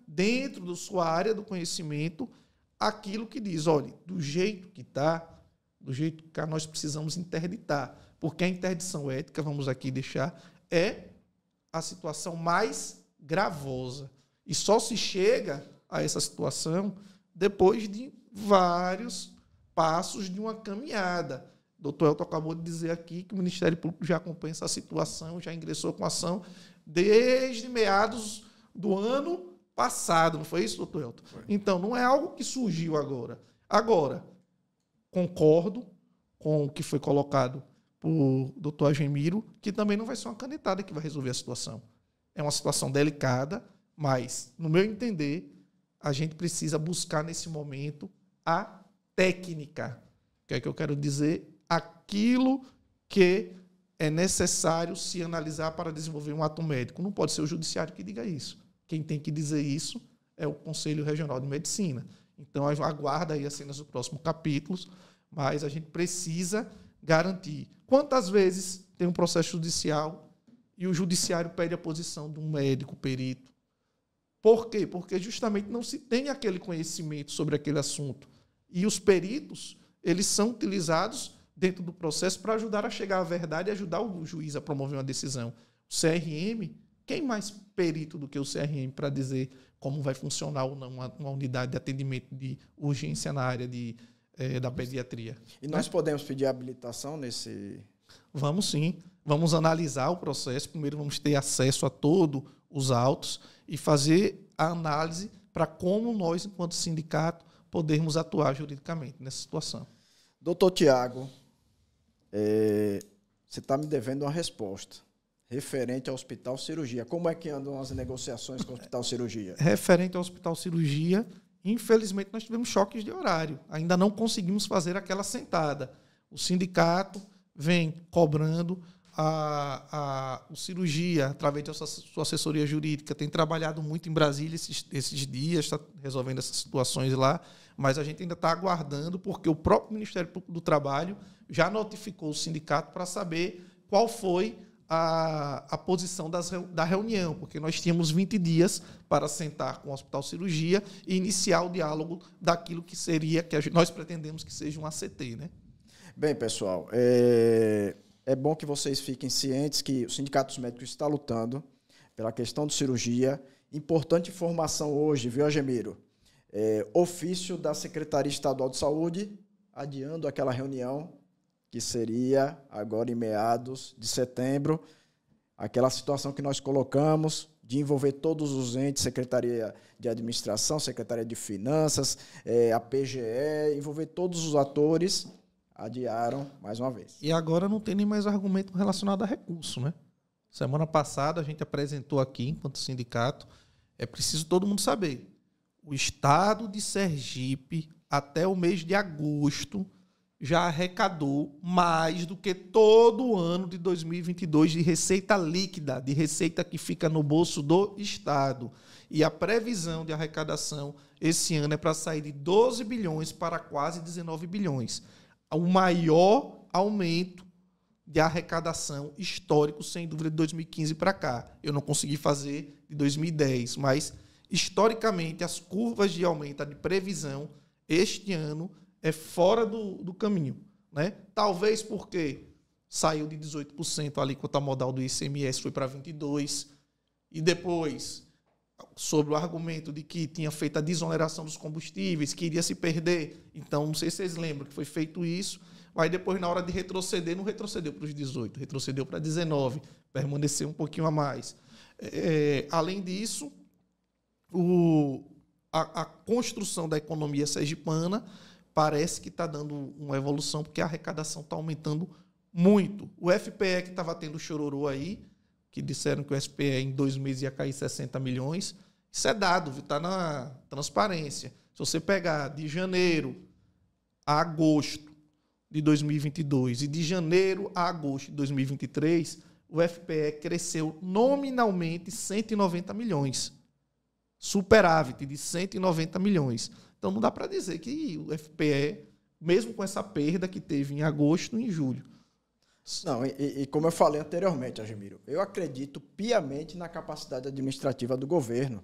dentro da sua área do conhecimento, aquilo que diz, olha, do jeito que está, nós precisamos interditar. Porque a interdição ética, vamos aqui deixar, é a situação mais gravosa. E só se chega a essa situação depois de vários passos de uma caminhada. O doutor Elton acabou de dizer aqui que o Ministério Público já acompanha essa situação, já ingressou com ação desde meados do ano passado. Não foi isso, doutor Elton? Então, não é algo que surgiu agora. Agora, concordo com o que foi colocado por doutor Agemiro, que também não vai ser uma canetada que vai resolver a situação. É uma situação delicada, mas, no meu entender, a gente precisa buscar nesse momento a técnica. O que é que eu quero dizer? Aquilo que é necessário se analisar para desenvolver um ato médico. Não pode ser o judiciário que diga isso. Quem tem que dizer isso é o Conselho Regional de Medicina. Então, aguarda aí as cenas dos próximos capítulos, mas a gente precisa garantir. Quantas vezes tem um processo judicial e o judiciário pede a posição de um médico perito? Por quê? Porque justamente não se tem aquele conhecimento sobre aquele assunto. E os peritos, eles são utilizados dentro do processo para ajudar a chegar à verdade e ajudar o juiz a promover uma decisão. O CRM, quem mais perito do que o CRM para dizer como vai funcionar ou não uma unidade de atendimento de urgência na área da pediatria? E nós podemos pedir habilitação nesse Vamos sim. Vamos analisar o processo. Primeiro vamos ter acesso a todos os autos e fazer a análise para como nós, enquanto sindicato, podermos atuar juridicamente nessa situação. Doutor Tiago, você está me devendo uma resposta referente ao Hospital Cirurgia. Como é que andam as negociações com o Hospital Cirurgia? Referente ao Hospital Cirurgia, infelizmente nós tivemos choques de horário. Ainda não conseguimos fazer aquela sentada. O sindicato vem cobrando, o Cirurgia, através da sua assessoria jurídica, tem trabalhado muito em Brasília esses dias, está resolvendo essas situações lá, mas a gente ainda está aguardando, porque o próprio Ministério Público do Trabalho já notificou o sindicato para saber qual foi a posição da reunião, porque nós tínhamos 20 dias para sentar com o Hospital Cirurgia e iniciar o diálogo daquilo que seria, nós pretendemos que seja um ACT, né? Bem, pessoal, é bom que vocês fiquem cientes que o Sindicato dos Médicos está lutando pela questão de cirurgia. Importante informação hoje, viu, Agemiro? Ofício da Secretaria Estadual de Saúde adiando aquela reunião que seria agora em meados de setembro, aquela situação que nós colocamos de envolver todos os entes, Secretaria de Administração, Secretaria de Finanças, a PGE, envolver todos os atores, adiaram mais uma vez. E agora não tem nem mais argumento relacionado a recurso, né? Semana passada a gente apresentou aqui, enquanto sindicato, é preciso todo mundo saber, o estado de Sergipe, até o mês de agosto, já arrecadou mais do que todo o ano de 2022 de receita líquida, de receita que fica no bolso do Estado. E a previsão de arrecadação esse ano é para sair de 12 bilhões para quase 19 bilhões. O maior aumento de arrecadação histórico, sem dúvida, de 2015 para cá. Eu não consegui fazer de 2010, mas, historicamente, as curvas de aumento de previsão este ano é fora do caminho, né? Talvez porque saiu de 18% a alíquota modal do ICMS, foi para 22%, e depois, sobre o argumento de que tinha feito a desoneração dos combustíveis, que iria se perder. Então, não sei se vocês lembram que foi feito isso, mas depois, na hora de retroceder, não retrocedeu para os 18%, retrocedeu para 19%, permaneceu um pouquinho a mais. Além disso, a construção da economia sergipana parece que está dando uma evolução, porque a arrecadação está aumentando muito. O FPE, que estava tendo chororô aí, que disseram que o FPE em 2 meses ia cair 60 milhões, isso é dado, está na transparência. Se você pegar de janeiro a agosto de 2022 e de janeiro a agosto de 2023, o FPE cresceu nominalmente 190 milhões. Superávit de 190 milhões. Então, não dá para dizer que o FPE, mesmo com essa perda que teve em agosto e em julho. Não, e como eu falei anteriormente, Agemiro, eu acredito piamente na capacidade administrativa do governo.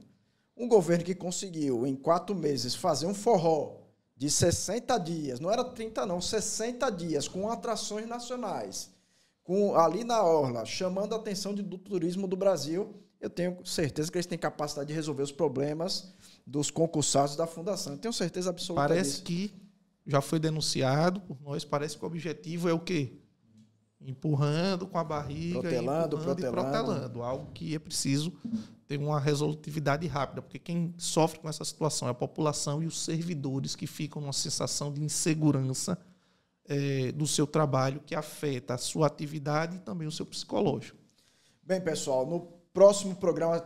Um governo que conseguiu, em 4 meses, fazer um forró de 60 dias, não era 30 não, 60 dias, com atrações nacionais, ali na orla, chamando a atenção do turismo do Brasil, eu tenho certeza que eles têm capacidade de resolver os problemas dos concursados da Fundação. Eu tenho certeza absoluta Parece disso. que já foi denunciado por nós, parece que o objetivo é o quê? Empurrando com a barriga, protelando. E protelando. Algo que é preciso ter uma resolutividade rápida, porque quem sofre com essa situação é a população e os servidores, que ficam numa sensação de insegurança do seu trabalho, que afeta a sua atividade e também o seu psicológico. Bem, pessoal, no próximo programa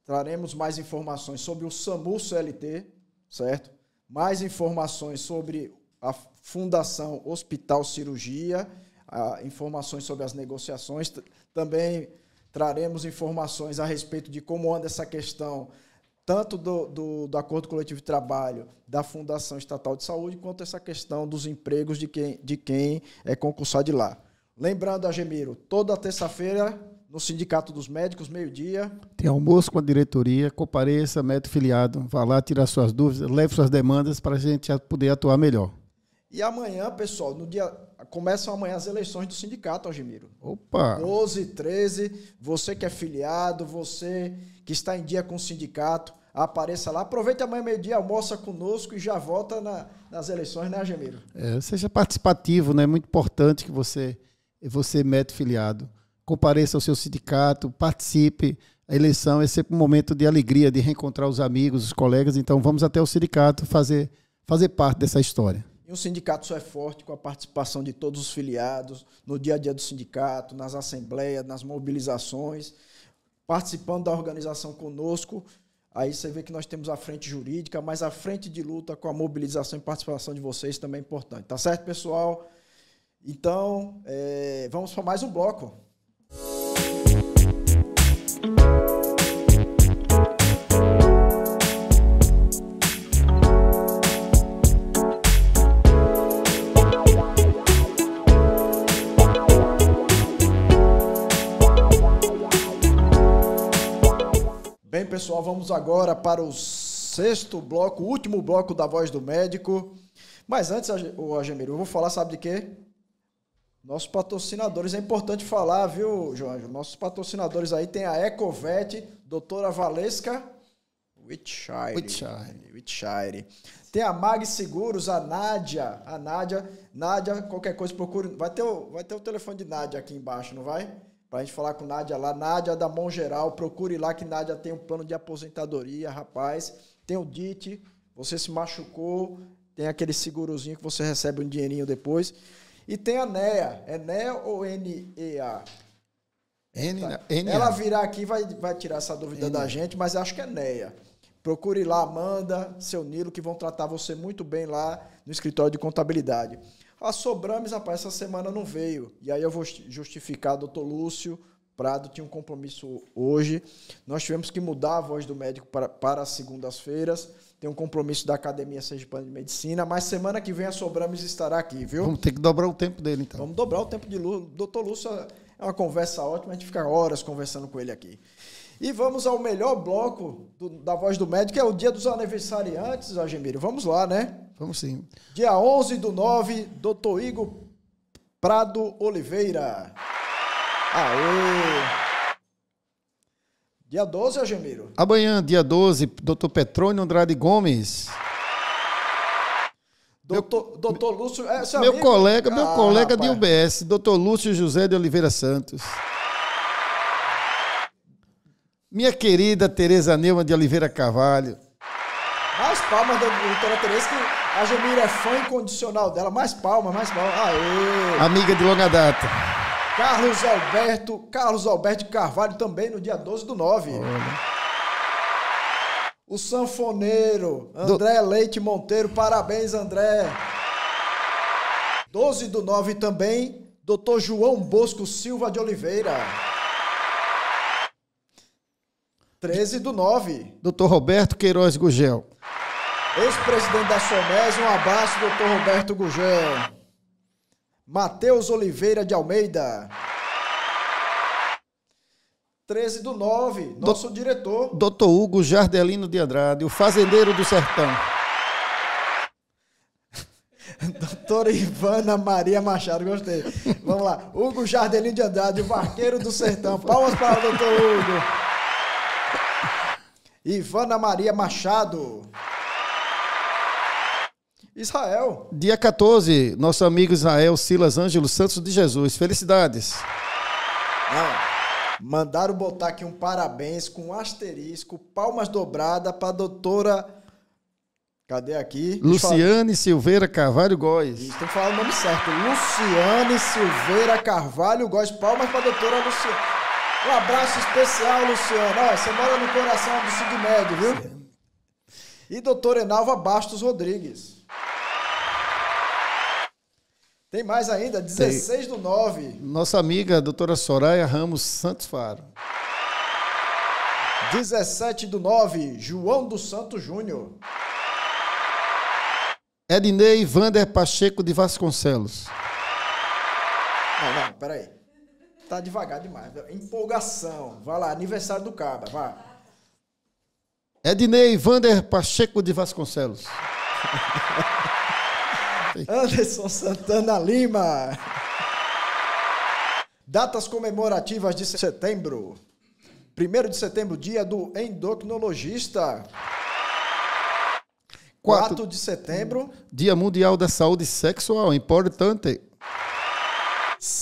traremos mais informações sobre o SAMU CLT, certo? Mais informações sobre a Fundação Hospital Cirurgia, informações sobre as negociações. Também traremos informações a respeito de como anda essa questão, tanto do Acordo Coletivo de Trabalho da Fundação Estatal de Saúde, quanto essa questão dos empregos de quem é concursado de lá. Lembrando, Agemiro, toda terça-feira, no Sindicato dos Médicos, meio-dia. Tem almoço com a diretoria, compareça, médico filiado, vá lá tirar suas dúvidas, leve suas demandas para a gente poder atuar melhor. E amanhã, pessoal, começam amanhã as eleições do sindicato, Agemiro. Opa! 12, 13, você que é filiado, você que está em dia com o sindicato, apareça lá, aproveite amanhã meio-dia, almoça conosco e já volta nas eleições, né, Agemiro? Seja participativo, né? É muito importante que você você mete filiado. Compareça ao seu sindicato, participe. A eleição é sempre um momento de alegria, de reencontrar os amigos, os colegas. Então, vamos até o sindicato fazer parte dessa história. E o sindicato só é forte com a participação de todos os filiados, no dia a dia do sindicato, nas assembleias, nas mobilizações, participando da organização conosco. Aí você vê que nós temos a frente jurídica, mas a frente de luta com a mobilização e participação de vocês também é importante. Tá certo, pessoal? Então, vamos para mais um bloco. Bem, pessoal, vamos agora para o sexto bloco, o último bloco da Voz do Médico. Mas antes, Agemiro, eu vou falar, sabe de quê? Nossos patrocinadores, é importante falar, viu, João? Nossos patrocinadores aí tem a Ecovet, doutora Valesca Whitshire. Tem a Mag Seguros, a Nádia. Nádia, qualquer coisa, procure. Vai ter o telefone de Nádia aqui embaixo, não vai? Pra gente falar com Nádia lá. Nádia da Mão Geral, procure lá que Nádia tem um plano de aposentadoria, rapaz. Tem o DIT, você se machucou, tem aquele segurozinho que você recebe um dinheirinho depois. E tem a NEA. É NEA ou NEA? NEA. Ela virar aqui vai tirar essa dúvida da gente, mas acho que é NEA. Procure lá, Amanda, seu Nilo, que vão tratar você muito bem lá no escritório de contabilidade. A Sobrames, rapaz, essa semana não veio. E aí eu vou justificar, doutor Lúcio Prado tinha um compromisso hoje. Nós tivemos que mudar a Voz do Médico para as segundas-feiras. Tem um compromisso da Academia Sergipana de Medicina, mas semana que vem a Sobrames estará aqui, viu? Vamos ter que dobrar o tempo dele, então. Vamos dobrar o tempo de Lúcio. Doutor Lúcio é uma conversa ótima, a gente fica horas conversando com ele aqui. E vamos ao melhor bloco da Voz do Médico, que é o dia dos aniversariantes, Agemiro. Vamos lá, né? Vamos sim. Dia 11/9, doutor Igor Prado Oliveira. Aê! Dia 12, Agemiro. Amanhã, dia 12, doutor Petrônio Andrade Gomes. Doutor Lúcio... Meu colega de UBS, doutor Lúcio José de Oliveira Santos. Minha querida Tereza Neumann de Oliveira Carvalho. Mais palmas da doutora Tereza, que a Agemiro é fã incondicional dela. Mais palmas. Aê! Amiga de longa data. Carlos Alberto Carvalho também no dia 12/9. Olha. O sanfoneiro André Leite Monteiro, parabéns, André. 12/9 também, doutor João Bosco Silva de Oliveira. 13/9. Doutor Roberto Queiroz Gugel. Ex-presidente da SOMES, um abraço, doutor Roberto Gugel. Matheus Oliveira de Almeida. 13/9, nosso diretor. Doutor Hugo Jardelino de Andrade, o fazendeiro do sertão. Doutora Ivana Maria Machado, gostei. Vamos lá. Hugo Jardelino de Andrade, o vaqueiro do sertão. Palmas para o doutor Hugo. Ivana Maria Machado. Israel. Dia 14, nosso amigo Israel Silas Ângelo Santos de Jesus. Felicidades. Mandaram botar aqui um parabéns com um asterisco, palmas dobradas para a doutora... Cadê aqui? Luciane Silveira Carvalho Góes. Isso, tem que falar o nome certo. Luciane Silveira Carvalho Góes. Palmas para a doutora Luciane. Um abraço especial, Luciane. Olha, você mora no coração do Sul Médio, viu? Sim. E doutora Enalva Bastos Rodrigues. Tem mais ainda, 16/9. Nossa amiga, doutora Soraya Ramos Santos Faro. 17/9, João dos Santos Júnior. Ednei Vander Pacheco de Vasconcelos. Não, peraí. Tá devagar demais. Empolgação. Vai lá, aniversário do Cabra, vai. Ednei Vander Pacheco de Vasconcelos. Anderson Santana Lima. Datas comemorativas de setembro. 1º de setembro, dia do endocrinologista. 4 de setembro, Dia Mundial da Saúde Sexual, importante.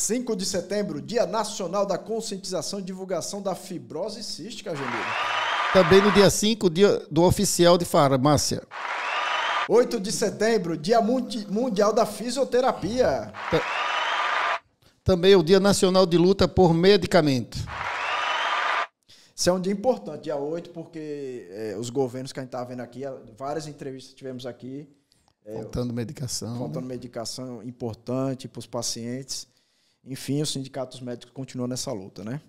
5 de setembro, Dia Nacional da Conscientização e Divulgação da Fibrose Cística, Gemiro. Também no dia 5, dia do oficial de farmácia. 8 de setembro, Dia Mundial da Fisioterapia. Também o Dia Nacional de Luta por Medicamento. Isso é um dia importante, dia 8, porque os governos que a gente está vendo aqui, várias entrevistas que tivemos aqui. Faltando medicação. Faltando medicação importante para os pacientes. Enfim, os sindicatos médicos continuam nessa luta, né?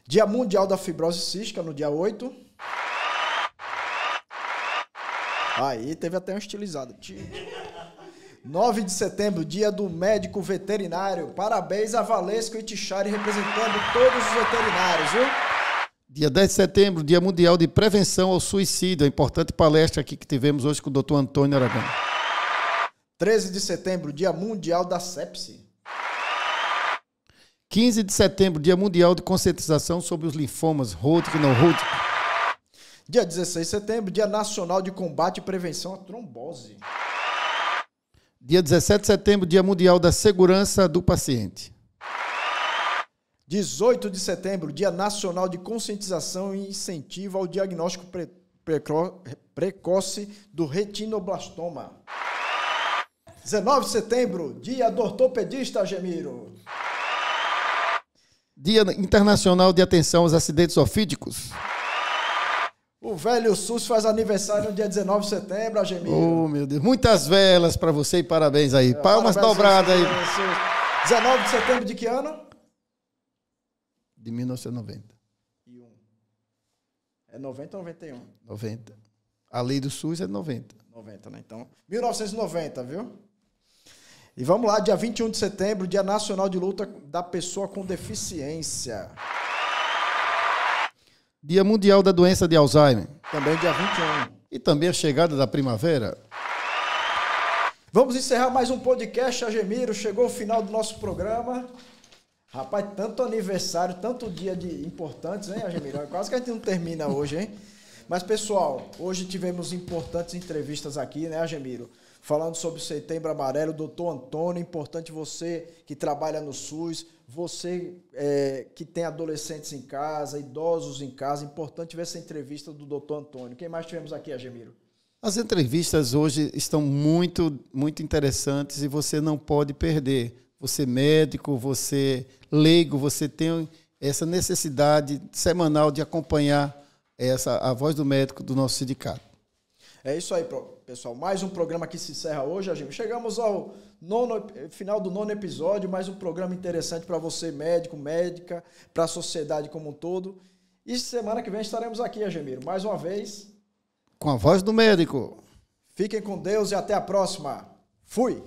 Dia Mundial da Fibrose Cística, no dia 8. Aí teve até uma estilizada. 9 de setembro, Dia do Médico Veterinário. Parabéns a Valesco e Tichari representando todos os veterinários, viu? Dia 10 de setembro, Dia Mundial de Prevenção ao Suicídio. A importante palestra aqui que tivemos hoje com o Dr. Antônio Aragão. 13 de setembro, Dia Mundial da Sepse. 15 de setembro, Dia Mundial de Conscientização sobre os linfomas Hodgkin e não Hodgkin. Dia 16 de setembro, Dia Nacional de Combate e Prevenção à Trombose. Dia 17 de setembro, Dia Mundial da Segurança do Paciente. 18 de setembro, Dia Nacional de Conscientização e Incentivo ao Diagnóstico Precoce do Retinoblastoma. 19 de setembro, Dia do Ortopedista, Gemiro. Dia Internacional de Atenção aos Acidentes Ofídicos. O velho SUS faz aniversário no dia 19 de setembro, Agemiro. Oh, meu Deus. Muitas velas para você e parabéns aí. Palmas dobradas aí. 19 de setembro de que ano? De 1990. É 90 ou 91? 90. A lei do SUS é 90. 90, né? Então, 1990, viu? E vamos lá, dia 21 de setembro, Dia Nacional de Luta da Pessoa com Deficiência. Dia Mundial da Doença de Alzheimer. Também dia 21. E também a chegada da primavera. Vamos encerrar mais um podcast, Agemiro. Chegou o final do nosso programa. Rapaz, tanto aniversário, tanto dia de importantes, hein, Agemiro? Quase que a gente não termina hoje, hein? Mas, pessoal, hoje tivemos importantes entrevistas aqui, né, Agemiro? Falando sobre o Setembro Amarelo, doutor Antônio, importante você que trabalha no SUS, você que tem adolescentes em casa, idosos em casa, importante ver essa entrevista do doutor Antônio. Quem mais tivemos aqui, Agemiro? As entrevistas hoje estão muito, muito interessantes e você não pode perder. Você médico, você leigo, você tem essa necessidade semanal de acompanhar a voz do médico do nosso sindicato. É isso aí, pessoal. Mais um programa que se encerra hoje, Agemiro. Chegamos ao final do 9º episódio, mais um programa interessante para você, médico, médica, para a sociedade como um todo. E semana que vem estaremos aqui, Agemiro, mais uma vez. Com a voz do médico. Fiquem com Deus e até a próxima. Fui!